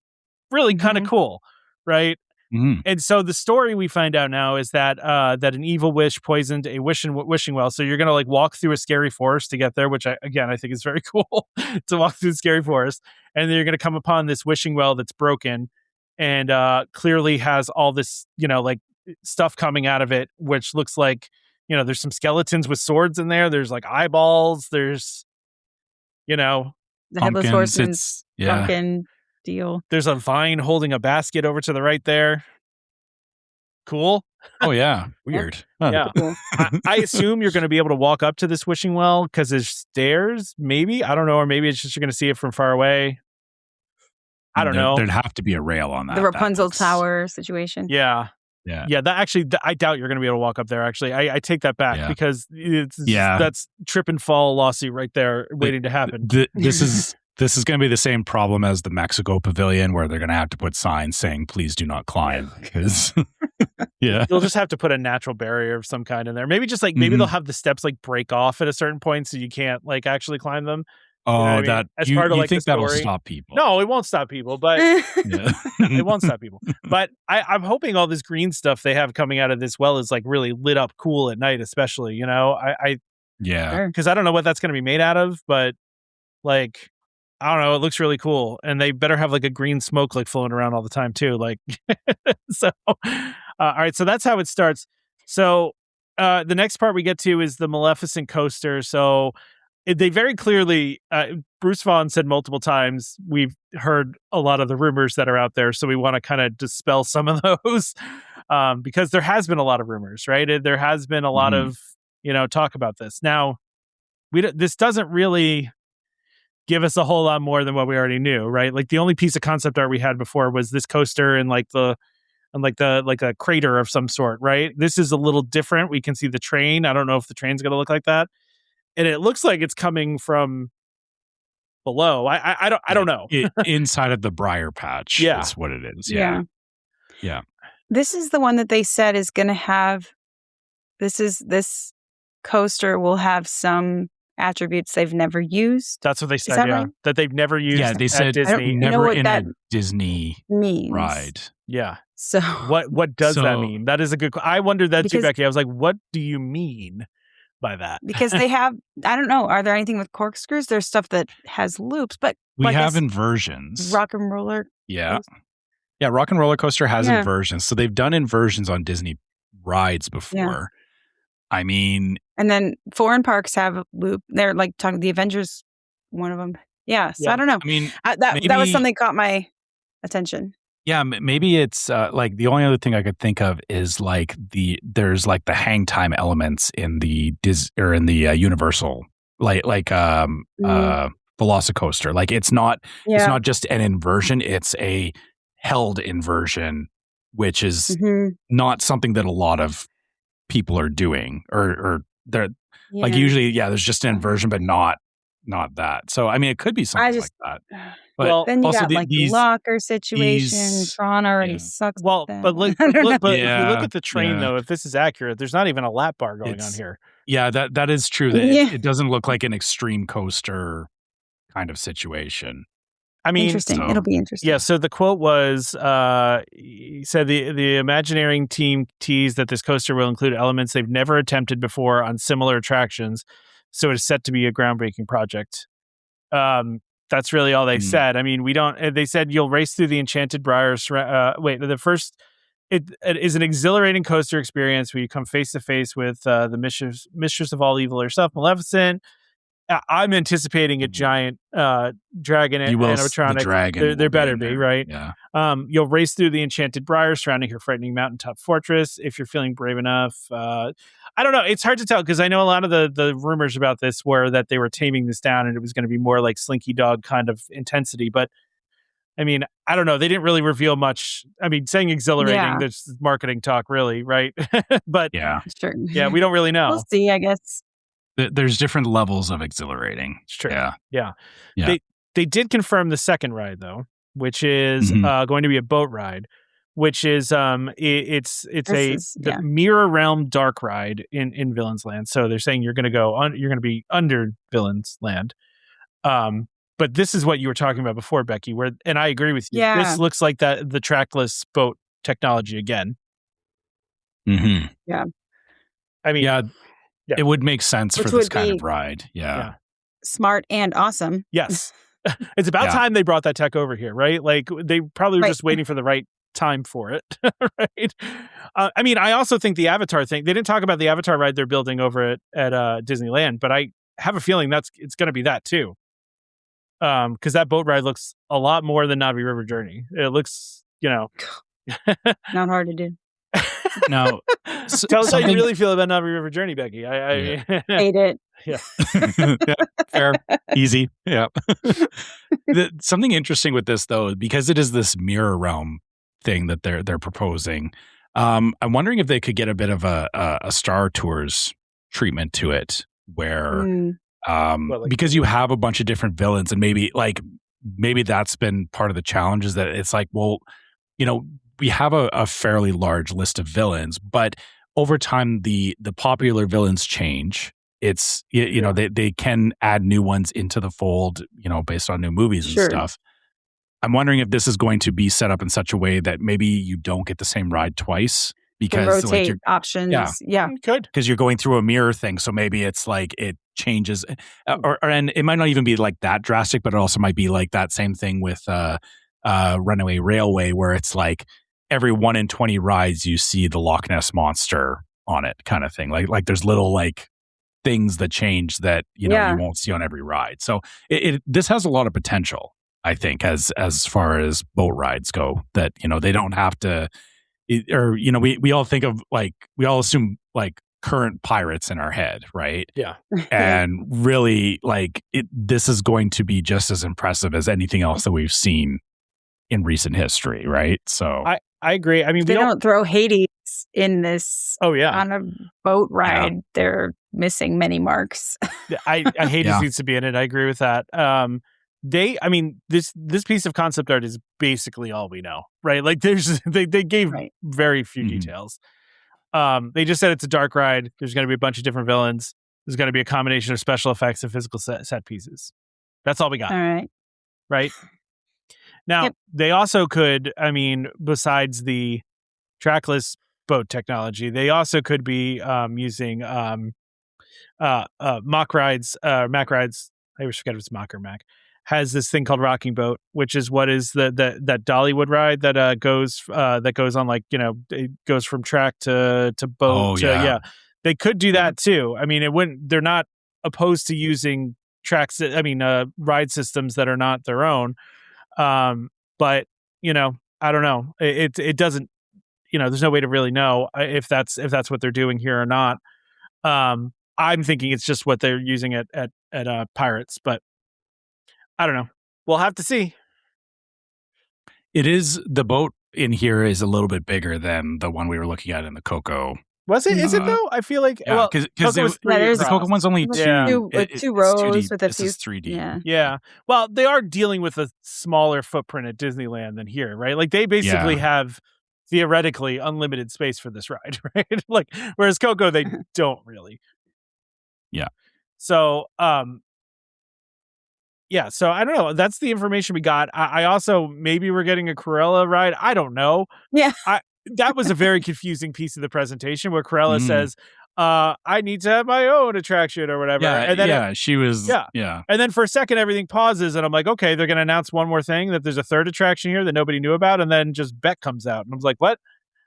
really kind of cool, right? Mm-hmm. And so the story we find out now is that that an evil witch poisoned a wishing well. So you're going to like walk through a scary forest to get there, which I think is very cool to walk through the scary forest. And then you're going to come upon this wishing well that's broken and clearly has all this, like stuff coming out of it, which looks like, there's some skeletons with swords in there. There's like eyeballs. There's, the headless horseman pumpkin deal. There's a vine holding a basket over to the right there. Cool. Oh yeah, weird. Yeah. Cool. I assume you're going to be able to walk up to this wishing well because there's stairs. Maybe, I don't know, or maybe it's just you're going to see it from far away. I don't know. There'd have to be a rail on that. The Rapunzel Tower situation. Yeah. That actually, I doubt you're going to be able to walk up there. Actually, I take that back because that's trip and fall lawsuit right there waiting to happen. This is going to be the same problem as the Mexico Pavilion, where they're going to have to put signs saying, please do not climb. Because, They'll just have to put a natural barrier of some kind in there. Maybe just like, maybe they'll have the steps like break off at a certain point so you can't like actually climb them. Oh, that as part of like think that'll stop people? No, it won't stop people, but it won't stop people. But I'm hoping all this green stuff they have coming out of this well is like really lit up cool at night, especially, because I don't know what that's going to be made out of, but like, I don't know. It looks really cool. And they better have like a green smoke like flowing around all the time too. Like, so, all right. So that's how it starts. So the next part we get to is the Maleficent coaster. So they very clearly, Bruce Vaughan said multiple times, we've heard a lot of the rumors that are out there. So we want to kind of dispel some of those because there has been a lot of rumors, right? There has been a lot of, talk about this. Now, this doesn't really give us a whole lot more than what we already knew, right? Like the only piece of concept art we had before was this coaster and like a crater of some sort, right? This is a little different. We can see the train. I don't know if the train's going to look like that, and it looks like it's coming from below. I don't know. Inside of the briar patch. Is what it is. Yeah. This is the one that they said is going to have. This coaster will have some attributes they've never used. That's what they said, right? That they've never used. Yeah, they said Disney. Never in a Disney means. ride. Yeah. So what does that mean? That is a good. I wondered that too, Becky. I was like, what do you mean by that? Because they have. I don't know. Are there anything with corkscrews? There's stuff that has loops, but we have inversions. Rock and Roller. Yeah. Yeah. Rock and Roller Coaster has inversions. So they've done inversions on Disney rides before. Yeah. I mean, and then foreign parks have a loop. They're like talking the Avengers, one of them. Yeah. So I don't know. I mean, that was something that caught my attention. Yeah, maybe it's like the only other thing I could think of is like there's like the hang time elements in the Universal Velocicoaster. Like it's not just an inversion; it's a held inversion, which is not something that a lot of people are doing or they're like usually there's just an inversion but not that. So I mean it could be something like that. But then you also got like the locker situation. Tron already sucks. Well, but if you look at the train though, if this is accurate, there's not even a lap bar going on here. Yeah, that is true. It doesn't look like an extreme coaster kind of situation. I mean, interesting. It'll be interesting. Yeah. So the quote was, he said the Imagineering team teased that this coaster will include elements they've never attempted before on similar attractions. So it is set to be a groundbreaking project. That's really all they said. I mean, they said you'll race through the enchanted briars. It is an exhilarating coaster experience where you come face to face with the mistress of all evil herself, Maleficent. I'm anticipating a giant dragon animatronic. The dragon there better be, right? Yeah. You'll race through the enchanted briars surrounding her frightening mountaintop fortress if you're feeling brave enough. I don't know. It's hard to tell because I know a lot of the rumors about this were that they were taming this down and it was going to be more like Slinky Dog kind of intensity. But I mean, I don't know. They didn't really reveal much. I mean, saying exhilarating, there's marketing talk, really, right? But sure. Yeah, we don't really know. We'll see, I guess. There's different levels of exhilarating. It's true. Yeah. They did confirm the second ride though, which is going to be a boat ride, which is the Mirror Realm Dark Ride in Villains Land. So they're saying you're going to be under Villains Land. But this is what you were talking about before, Becky, and I agree with you. Yeah. This looks like the trackless boat technology again. Mm-hmm. Yeah. I mean, it would make sense for this kind of ride. Yeah. Smart and awesome. Yes. It's about time they brought that tech over here, right? Like they probably were just waiting for the right time for it, right? I mean, I also think the Avatar thing, they didn't talk about the Avatar ride they're building over at Disneyland, but I have a feeling it's going to be that too. Because that boat ride looks a lot more than Navi River Journey. It looks, not hard to do. No, tell us how you really feel about Navi River Journey, Becky. I hate it. Yeah. Fair, easy. Yeah. Something interesting with this though, because it is this mirror realm thing that they're proposing. I'm wondering if they could get a bit of a Star Tours treatment to it, where because you have a bunch of different villains, and maybe that's been part of the challenge, is that it's like, well, we have a fairly large list of villains, but over time the popular villains change. It's they can add new ones into the fold, based on new movies and stuff. I'm wondering if this is going to be set up in such a way that maybe you don't get the same ride twice, because rotate options. Yeah. Good. Because you're going through a mirror thing, so maybe it's like it changes, and it might not even be like that drastic, but it also might be like that same thing with Runaway Railway, where it's like every 1 in 20 rides you see the Loch Ness monster on it, kind of thing. Like there's little things that change that you won't see on every ride. So this has a lot of potential, I think, as far as boat rides go. That they don't have to, we all think of we all assume current pirates in our head, right? Yeah. And really, this is going to be just as impressive as anything else that we've seen in recent history, right? So I agree. I mean, they don't throw Hades in this. Oh yeah, on a boat ride, they're missing many marks. Hades needs to be in it. I agree with that. This piece of concept art is basically all we know, right? Like they gave very few details. They just said it's a dark ride. There's going to be a bunch of different villains. There's going to be a combination of special effects and physical set pieces. That's all we got. All right. Right. Now, they also could, besides the trackless boat technology, they also could be using Mack rides. I always forget if it's Mack or Mack. Has this thing called Rocking Boat, which is what is that Dollywood ride that goes on it goes from track to boat. They could do that too. I mean, they're not opposed to using ride systems that are not their own. But I don't know. It doesn't. There's no way to really know if that's what they're doing here or not. I'm thinking it's just what they're using at Pirates, but I don't know. We'll have to see. It is, the boat in here is a little bit bigger than the one we were looking at in the Coco. Was it? Is it though? I feel like because the Coco one's only two rows with a few 3D. Yeah. Well, they are dealing with a smaller footprint at Disneyland than here, right? Like they basically have theoretically unlimited space for this ride, right? Whereas Coco, they don't really. Yeah. So, so I don't know. That's the information we got. I also, maybe we're getting a Cruella ride. I don't know. Yeah. That was a very confusing piece of the presentation where Cruella says, I need to have my own attraction or whatever. Yeah, and then she was. Yeah. And then for a second, everything pauses and I'm like, okay, they're going to announce one more thing, that there's a third attraction here that nobody knew about. And then just Beck comes out. And I was like, what?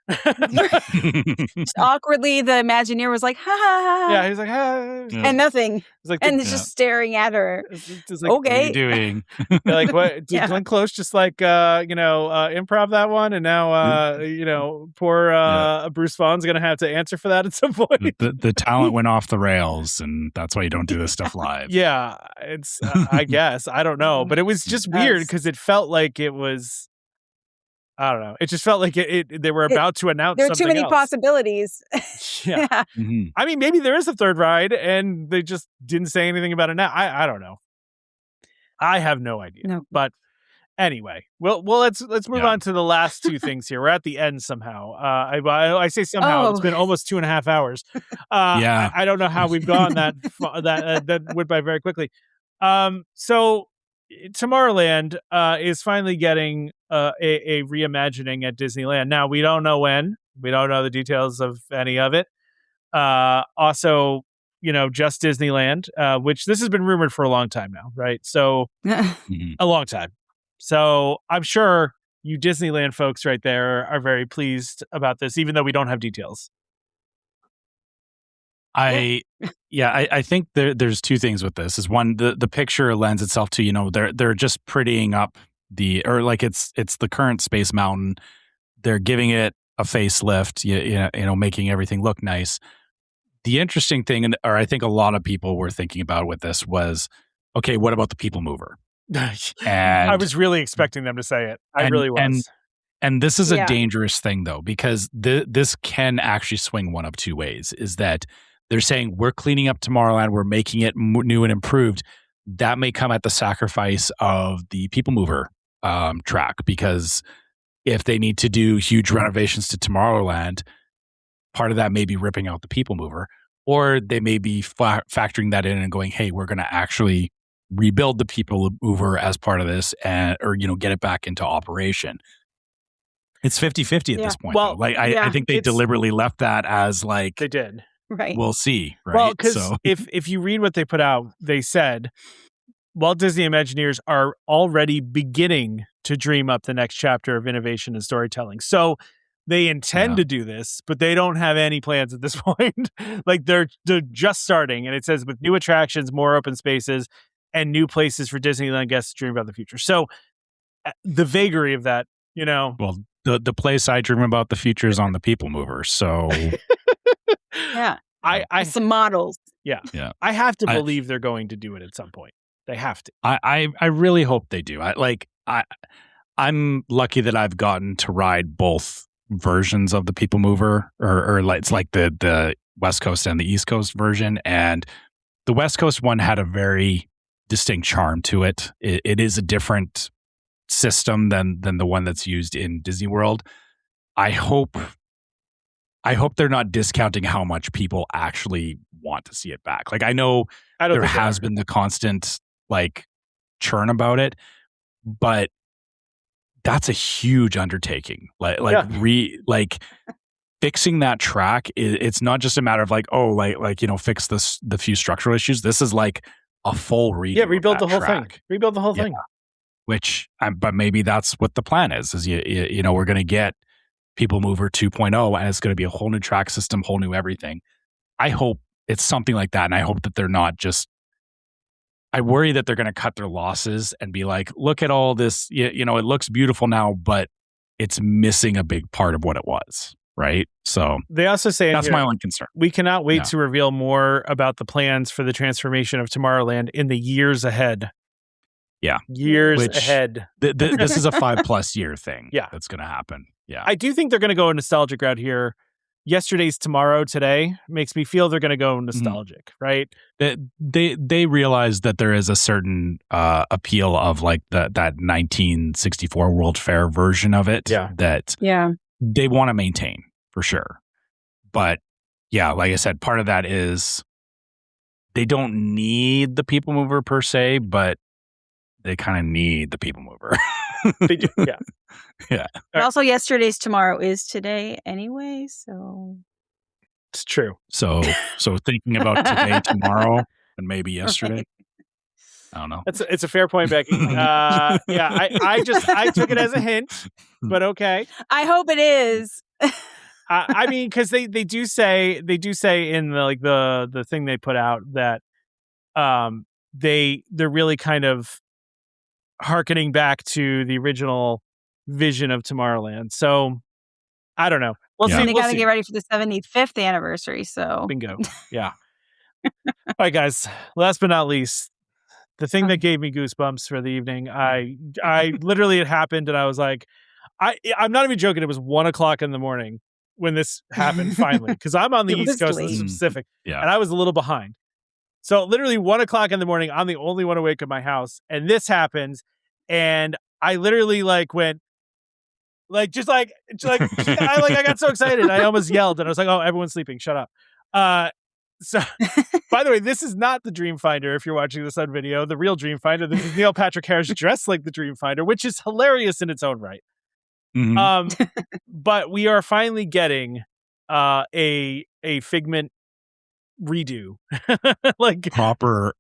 Just awkwardly, the Imagineer was like, ha ha ha. Yeah, he's like, ha. And nothing. It's like and it's just staring at her. It's like, okay. What are you doing? Like, what? Did Glenn Close just like, improv that one? And now, poor Bruce Vaughn's going to have to answer for that at some point. The talent went off the rails, and that's why you don't do this stuff live. Yeah, it's, I guess. I don't know. But it was just weird because it felt like it was, I don't know. It just felt like they were about to announce there are something too many else. possibilities. Yeah. Mm-hmm. I mean, maybe there is a third ride and they just didn't say anything about it now. I don't know. I have no idea. No. But anyway, well, let's move on to the last two things here. We're at the end somehow. I say somehow. It's been almost 2.5 hours. I don't know how we've gone that went by very quickly. So Tomorrowland is finally getting a reimagining at Disneyland. Now, we don't know when. We don't know the details of any of it. Also, just Disneyland, which this has been rumored for a long time now, right? So a long time. So I'm sure you Disneyland folks right there are very pleased about this, even though we don't have details. I think there's two things with this. Is one, the picture lends itself to, they're just prettying up it's the current Space Mountain. They're giving it a facelift, making everything look nice. The interesting thing, or I think a lot of people were thinking about with this was, okay, what about the People Mover? And I was really expecting them to say it. I really was. And this is a dangerous thing, though, because this can actually swing one of two ways. Is that they're saying we're cleaning up Tomorrowland, we're making it new and improved. That may come at the sacrifice of the People Mover track, because if they need to do huge renovations to Tomorrowland, part of that may be ripping out the People Mover, or they may be factoring that in and going, hey, we're going to actually rebuild the People Mover as part of this, or get it back into operation. It's 50-50 at this point. Well, I think they deliberately left that as like they did. Right. We'll see. Right. Well, because if you read what they put out, they said Walt Disney Imagineers are already beginning to dream up the next chapter of innovation and storytelling. So they intend to do this, but they don't have any plans at this point. Like they're just starting, and it says with new attractions, more open spaces, and new places for Disneyland guests to dream about the future. So the vagary of that, Well, the place I dream about the future is on the People Mover. So yeah, I some models. Yeah. I have to believe they're going to do it at some point. They have to. I really hope they do. I'm lucky that I've gotten to ride both versions of the People Mover, or it's like the West Coast and the East Coast version, and the West Coast one had a very distinct charm to it. It is a different system than the one that's used in Disney World. I hope they're not discounting how much people actually want to see it back. Like I know there has been the constant churn about it, but that's a huge undertaking. Fixing that track, it's not just a matter of fix the few structural issues. This is like a full redo. Yeah, rebuild the whole thing. Rebuild the whole thing. Which, but maybe that's what the plan is we're going to get People Mover 2.0, and it's going to be a whole new track system, whole new everything. I hope it's something like that, and I hope that they're not just. I worry that they're going to cut their losses and be like, look at all this, it looks beautiful now, but it's missing a big part of what it was, right? So they also say that's my only concern. We cannot wait to reveal more about the plans for the transformation of Tomorrowland in the years ahead. Yeah. Years ahead. This is a 5+ year thing. Yeah. That's going to happen. Yeah. I do think they're going to go nostalgic route here. Yesterday's tomorrow today makes me feel they're going to go nostalgic, right? They realize that there is a certain appeal of that 1964 World Fair version of it that they want to maintain for sure. But yeah, like I said, part of that is they don't need the People Mover per se, but they kind of need the People Mover. They do, yeah. Yeah. But also, yesterday's tomorrow is today anyway, so it's true. So thinking about today, tomorrow, and maybe yesterday. Right. I don't know. It's a fair point, Becky. I took it as a hint, but okay. I hope it is. I mean, because they do say in the thing they put out that they're really kind of hearkening back to the original vision of Tomorrowland. So I don't know. Well, they got to get ready for the 75th anniversary. So bingo. Yeah. All right, guys. Last but not least, the thing that gave me goosebumps for the evening. I literally, it happened, and I was like, I'm not even joking. It was 1:00 in the morning when this happened finally, because I'm on the East Coast of the Pacific, and I was a little behind. So literally 1:00 in the morning, I'm the only one awake at my house, and this happens, and I literally went I got so excited I almost yelled, and I was like, "Oh, everyone's sleeping! Shut up!" So, by the way, this is not the Dreamfinder. If you're watching this on video, the real Dreamfinder. This is Neil Patrick Harris dressed like the Dreamfinder, which is hilarious in its own right. Mm-hmm. But we are finally getting a Figment redo, proper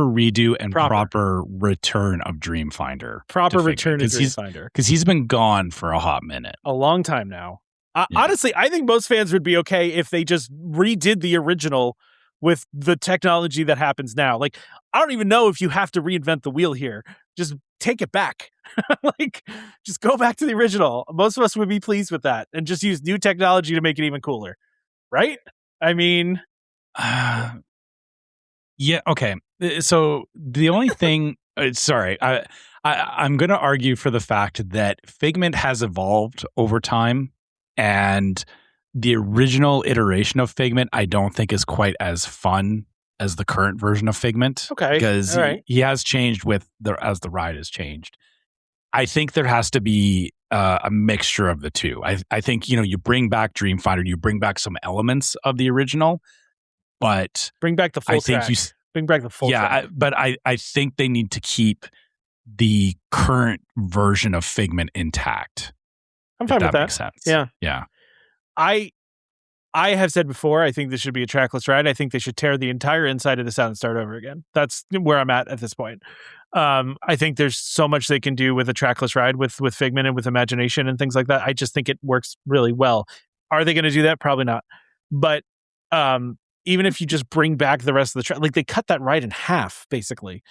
redo and proper return of Dreamfinder. Proper return of Dreamfinder, because he's been gone for a hot minute, a long time now. Honestly, I think most fans would be okay if they just redid the original with the technology that happens now. I don't even know if you have to reinvent the wheel here. Just take it back. Just go back to the original. Most of us would be pleased with that, and just use new technology to make it even cooler. Right? I mean, yeah. Okay. So the only thing, sorry, I'm going to argue for the fact that Figment has evolved over time. And the original iteration of Figment, I don't think is quite as fun as the current version of Figment. Okay. Because he has changed as the ride has changed. I think there has to be a mixture of the two. I think, you bring back Dreamfinder, you bring back some elements of the original, but bring back the full track. Bring back the full track. But I think they need to keep the current version of Figment intact. I'm fine with that. Makes sense. Yeah. I have said before, I think this should be a trackless ride. I think they should tear the entire inside of this out and start over again. That's where I'm at this point. I think there's so much they can do with a trackless ride with Figment and with imagination and things like that. I just think it works really well. Are they going to do that? Probably not. But even if you just bring back the rest of the track, they cut that ride in half, basically.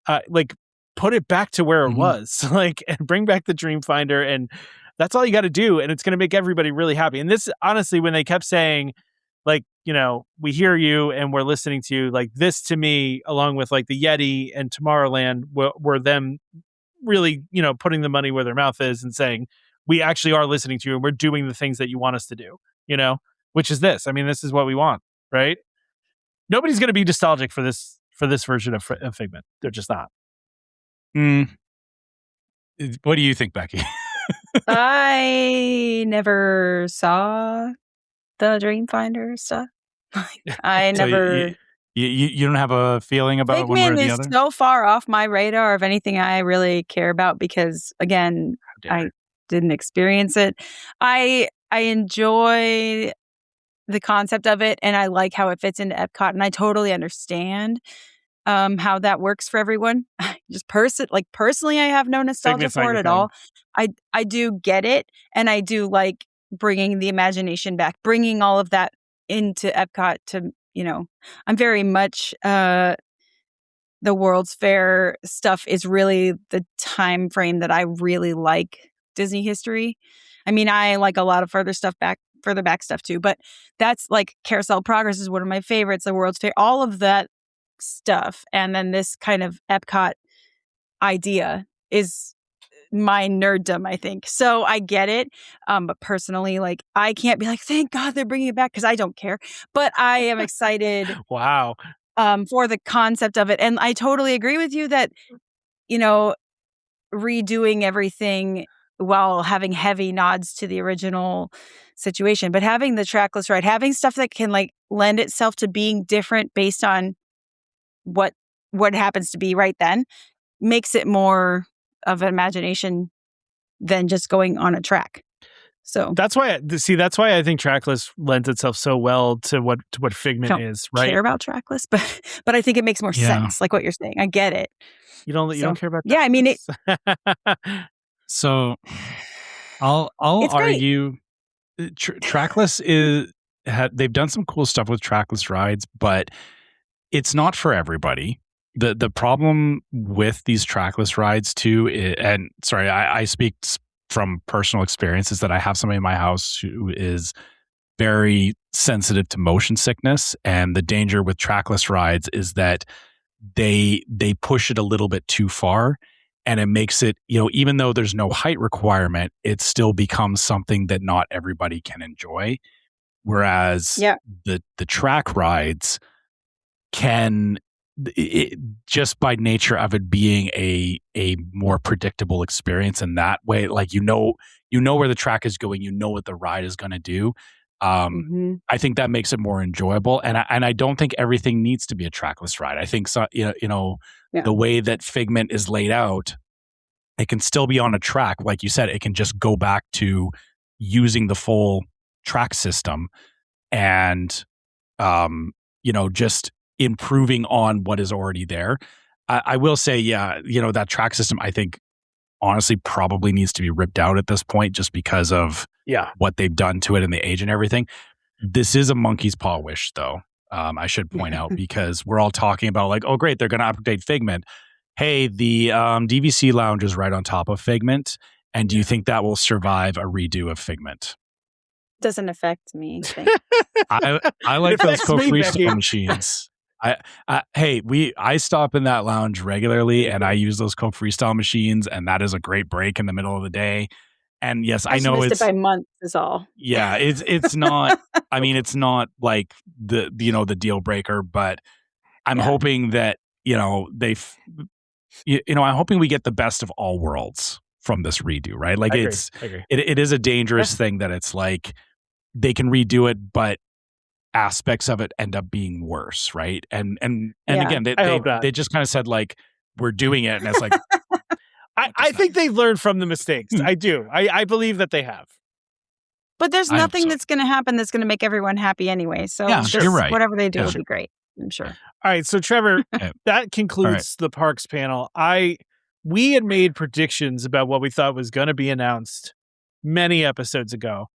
Put it back to where it was, and bring back the Dreamfinder, and that's all you got to do, and it's going to make everybody really happy. And this, honestly, when they kept saying, we hear you and we're listening to you, this to me, along with the Yeti and Tomorrowland, were them really, putting the money where their mouth is and saying, we actually are listening to you and we're doing the things that you want us to do, which is this. I mean, this is what we want, right? Nobody's going to be nostalgic for this version of Figment. They're just not. What do you think, Becky? I never saw the Dreamfinder stuff. I never. You don't have a feeling about Figment one way or the other? is so far off my radar of anything I really care about because, again, I didn't experience it. I enjoy the concept of it, and I like how it fits into EPCOT, and I totally understand how that works for everyone. Just personally, I have no nostalgia for it at all. I do get it, and I do like bringing the imagination back, bringing all of that into EPCOT to, I'm very much the World's Fair stuff is really the time frame that I really like Disney history. I mean, I like a lot of further back stuff too, but that's Carousel Progress is one of my favorites, the World's Fair, all of that stuff. And then this kind of EPCOT idea is my nerddom, I think. So I get it. But personally, I can't be thank God they're bringing it back because I don't care. But I am excited. Wow. For the concept of it. And I totally agree with you that, redoing everything while having heavy nods to the original situation, but having the trackless ride, having stuff that can lend itself to being different based on what happens to be right then, makes it more of an imagination than just going on a track. So that's why I think trackless lends itself so well to what Figment is, right? I don't care about trackless, but I think it makes more sense, like what you're saying. I get it. You don't care about trackless? Yeah, I mean it. So I'll argue trackless they've done some cool stuff with trackless rides, but it's not for everybody. The problem with these trackless rides too, and sorry, I speak from personal experience, is that I have somebody in my house who is very sensitive to motion sickness, and the danger with trackless rides is that they push it a little bit too far, and it makes it, even though there's no height requirement, it still becomes something that not everybody can enjoy. Whereas the track rides can, just by nature of it being a more predictable experience in that way, like you know where the track is going, you know what the ride is going to do. I think that makes it more enjoyable, and I don't think everything needs to be a trackless ride. I think the way that Figment is laid out, it can still be on a track, like you said. It can just go back to using the full track system, and just improving on what is already there. I will say, that track system, I think, honestly, probably needs to be ripped out at this point, just because of what they've done to it and the age and everything. This is a monkey's paw wish, though. I should point out, because we're all talking about like, oh, great, they're going to update Figment. Hey, the DVC lounge is right on top of Figment, and do you think that will survive a redo of Figment? Doesn't affect me. I like those Coke freestyle machines. I stop in that lounge regularly, and I use those Coke freestyle machines, and that is a great break in the middle of the day. And yes, I know it's it by months is all. Yeah, it's not. I mean, it's not like the deal breaker, but I'm hoping that I'm hoping we get the best of all worlds from this redo, right? Like I agree. It is a dangerous thing that it's like they can redo it, but aspects of it end up being worse, right? And again, they just kind of said like, we're doing it, and it's like I think they've learned from the mistakes. I do. I believe that they have. But there's nothing that's going to happen that's going to make everyone happy anyway. So you're right. Whatever they do will be great, I'm sure. All right, so Trevor, that concludes the parks panel. We had made predictions about what we thought was going to be announced many episodes ago.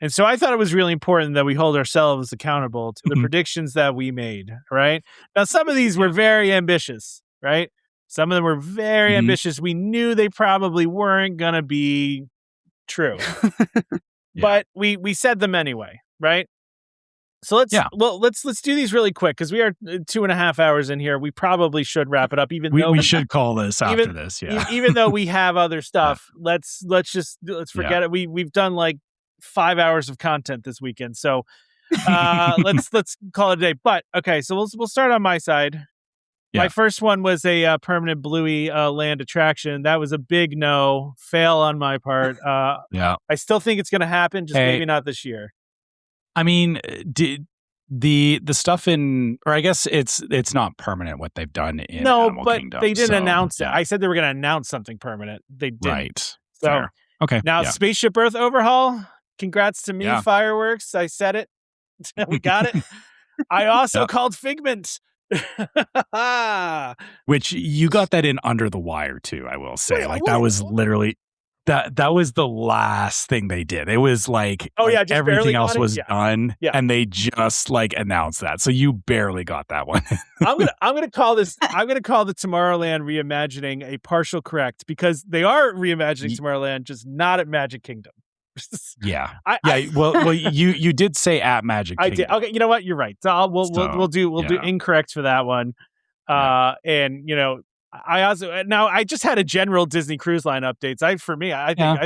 And so I thought it was really important that we hold ourselves accountable to the predictions that we made, right? Now, some of these were very ambitious, right? Some of them were very ambitious. We knew they probably weren't going to be true. But we said them anyway, right? So let's do these really quick, because we are 2.5 hours in here. We probably should wrap it up, even though we should call this after this. Yeah. Even though we have other stuff, let's forget it. We've done like 5 hours of content this weekend, so let's call it a day. But okay, so we'll start on my side. My first one was a permanent Bluey land attraction. That was a big no, fail on my part. I still think it's going to happen, just maybe not this year. I mean, the stuff in, or I guess it's not permanent what they've done in Animal Kingdom, they didn't announce it. I said they were going to announce something permanent. They didn't. Right. So fair. Okay. Now Spaceship Earth overhaul. Congrats to me, fireworks. I said it. We got it. I also called Figment. Which you got that in under the wire too, I will say. That was literally that was the last thing they did. It was like, everything else was done, and they just like announced that. So you barely got that one. I'm gonna call the Tomorrowland reimagining a partial correct, because they are reimagining Tomorrowland, just not at Magic Kingdom. Well, you did say at Magic Kingdom. I did. Okay, you know what? You're right. So we'll do incorrect for that one. And I just had a general Disney Cruise Line updates. I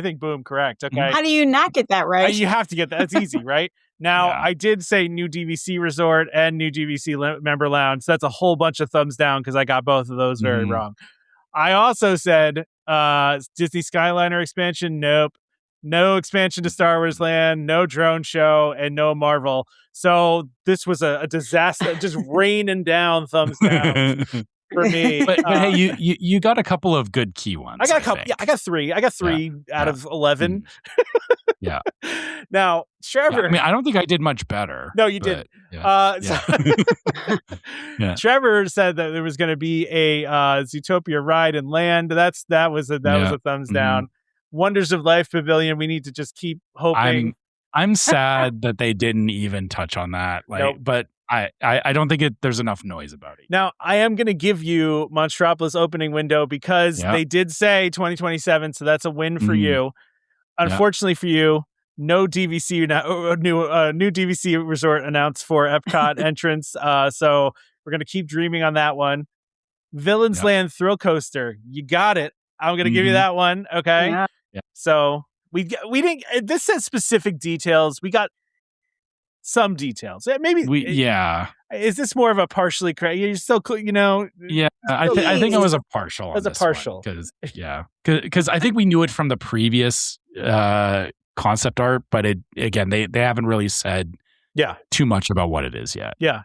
think boom, correct. Okay. How do you not get that right? You have to get that. It's easy, right? Now I did say new DVC resort and new DVC member lounge. So that's a whole bunch of thumbs down, because I got both of those very wrong. I also said Disney Skyliner expansion. Nope. No expansion to Star Wars Land, no drone show, and no Marvel. So this was a disaster, just raining down thumbs down for me. But hey, you got a couple of good key ones. I got a couple. I got three. I got three out of 11. Yeah. Now, Trevor. I mean, I don't think I did much better. No, you didn't. Trevor said that there was going to be a Zootopia ride and land. That was a thumbs down. Wonders of Life Pavilion. We need to just keep hoping. I'm sad that they didn't even touch on that. But I don't think there's enough noise about it. Now, I am going to give you Monstropolis opening window because they did say 2027, so that's a win for you. Unfortunately for you, no DVC new DVC resort announced for Epcot entrance. So we're going to keep dreaming on that one. Villains Land Thrill Coaster, you got it. I'm going to give you that one. Okay. Yeah. So we didn't. This says specific details. We got some details. Maybe Is this more of a partially correct? You're still, Yeah, I think it was a partial. It was a partial because I think we knew it from the previous concept art, but they haven't really said too much about what it is yet. Yeah.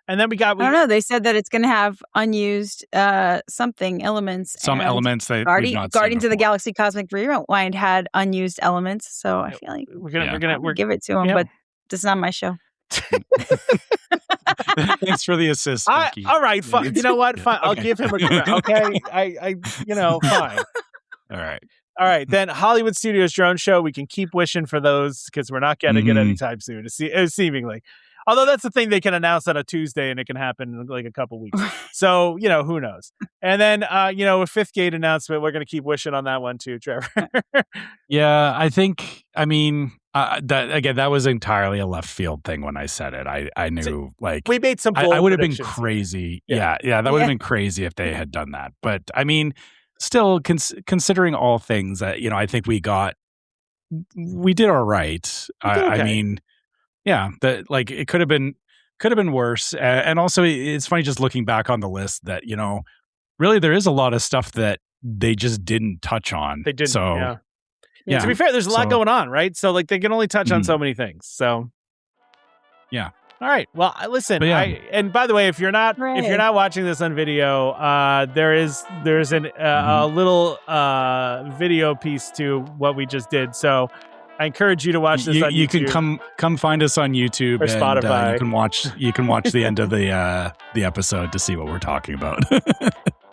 And then I don't know. They said that it's going to have unused elements. Some elements that Guardians of the Galaxy Cosmic Rewind had unused elements, so I feel like we're gonna give it to them, but this is not my show. Thanks for the assist. All right, fine. You know what? Fine. I'll give him a credit. Okay. Fine. All right. Then Hollywood Studios drone show. We can keep wishing for those because we're not getting it anytime soon. Seemingly. Although that's the thing, they can announce on a Tuesday and it can happen in like a couple weeks. So, who knows? And then, a Fifth Gate announcement, we're going to keep wishing on that one too, Trevor. Yeah, that was entirely a left field thing when I said it. I knew we made some bold I would have been crazy. Yeah, that would have been crazy if they had done that. But I mean, still considering all things that, I think we did all right. I mean, that it could have been worse. And also it's funny just looking back on the list that, really there is a lot of stuff that they just didn't touch on. They didn't. So, yeah. To be fair, there's a lot going on, right? So they can only touch on so many things. So yeah. All right. Well, listen. And by the way, if you're not watching this on video, there's a little video piece to what we just did. So I encourage you to watch this on YouTube. You can come find us on YouTube or Spotify. You can watch the end of the episode to see what we're talking about.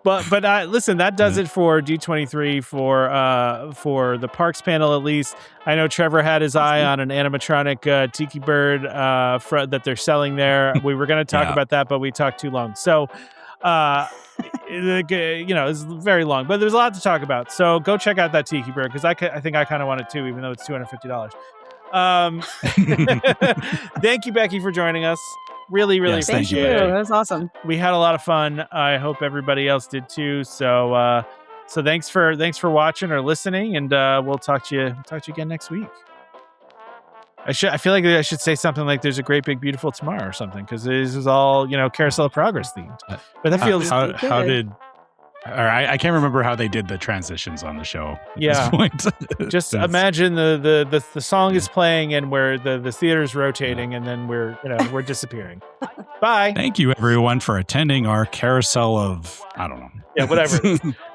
But listen, that does it for D23 for the parks panel, at least. I know Trevor had his eye on an animatronic tiki bird that they're selling there. We were going to talk about that, but we talked too long. So, it's very long, but there's a lot to talk about. So go check out that tiki bird because I think I kind of want it too, even though it's $250. Thank you, Becky, for joining us. Really appreciate it. That was awesome. We had a lot of fun. I hope everybody else did too. So thanks for watching or listening, and we'll talk to you again next week. I feel like I should say something like "There's a great big beautiful tomorrow" or something, because this is all Carousel of Progress themed. But that feels how did. I can't remember how they did the transitions on the show at this point. Just imagine the song is playing and where the theater's rotating and then we're disappearing. Bye. Thank you everyone for attending our carousel of I don't know. Yeah, whatever.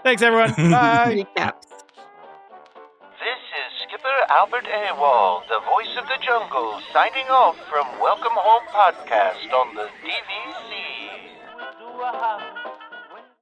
Thanks everyone. Bye. This is Skipper Albert Awol, the voice of the jungle, signing off from Welcome Home Podcast on the DVC.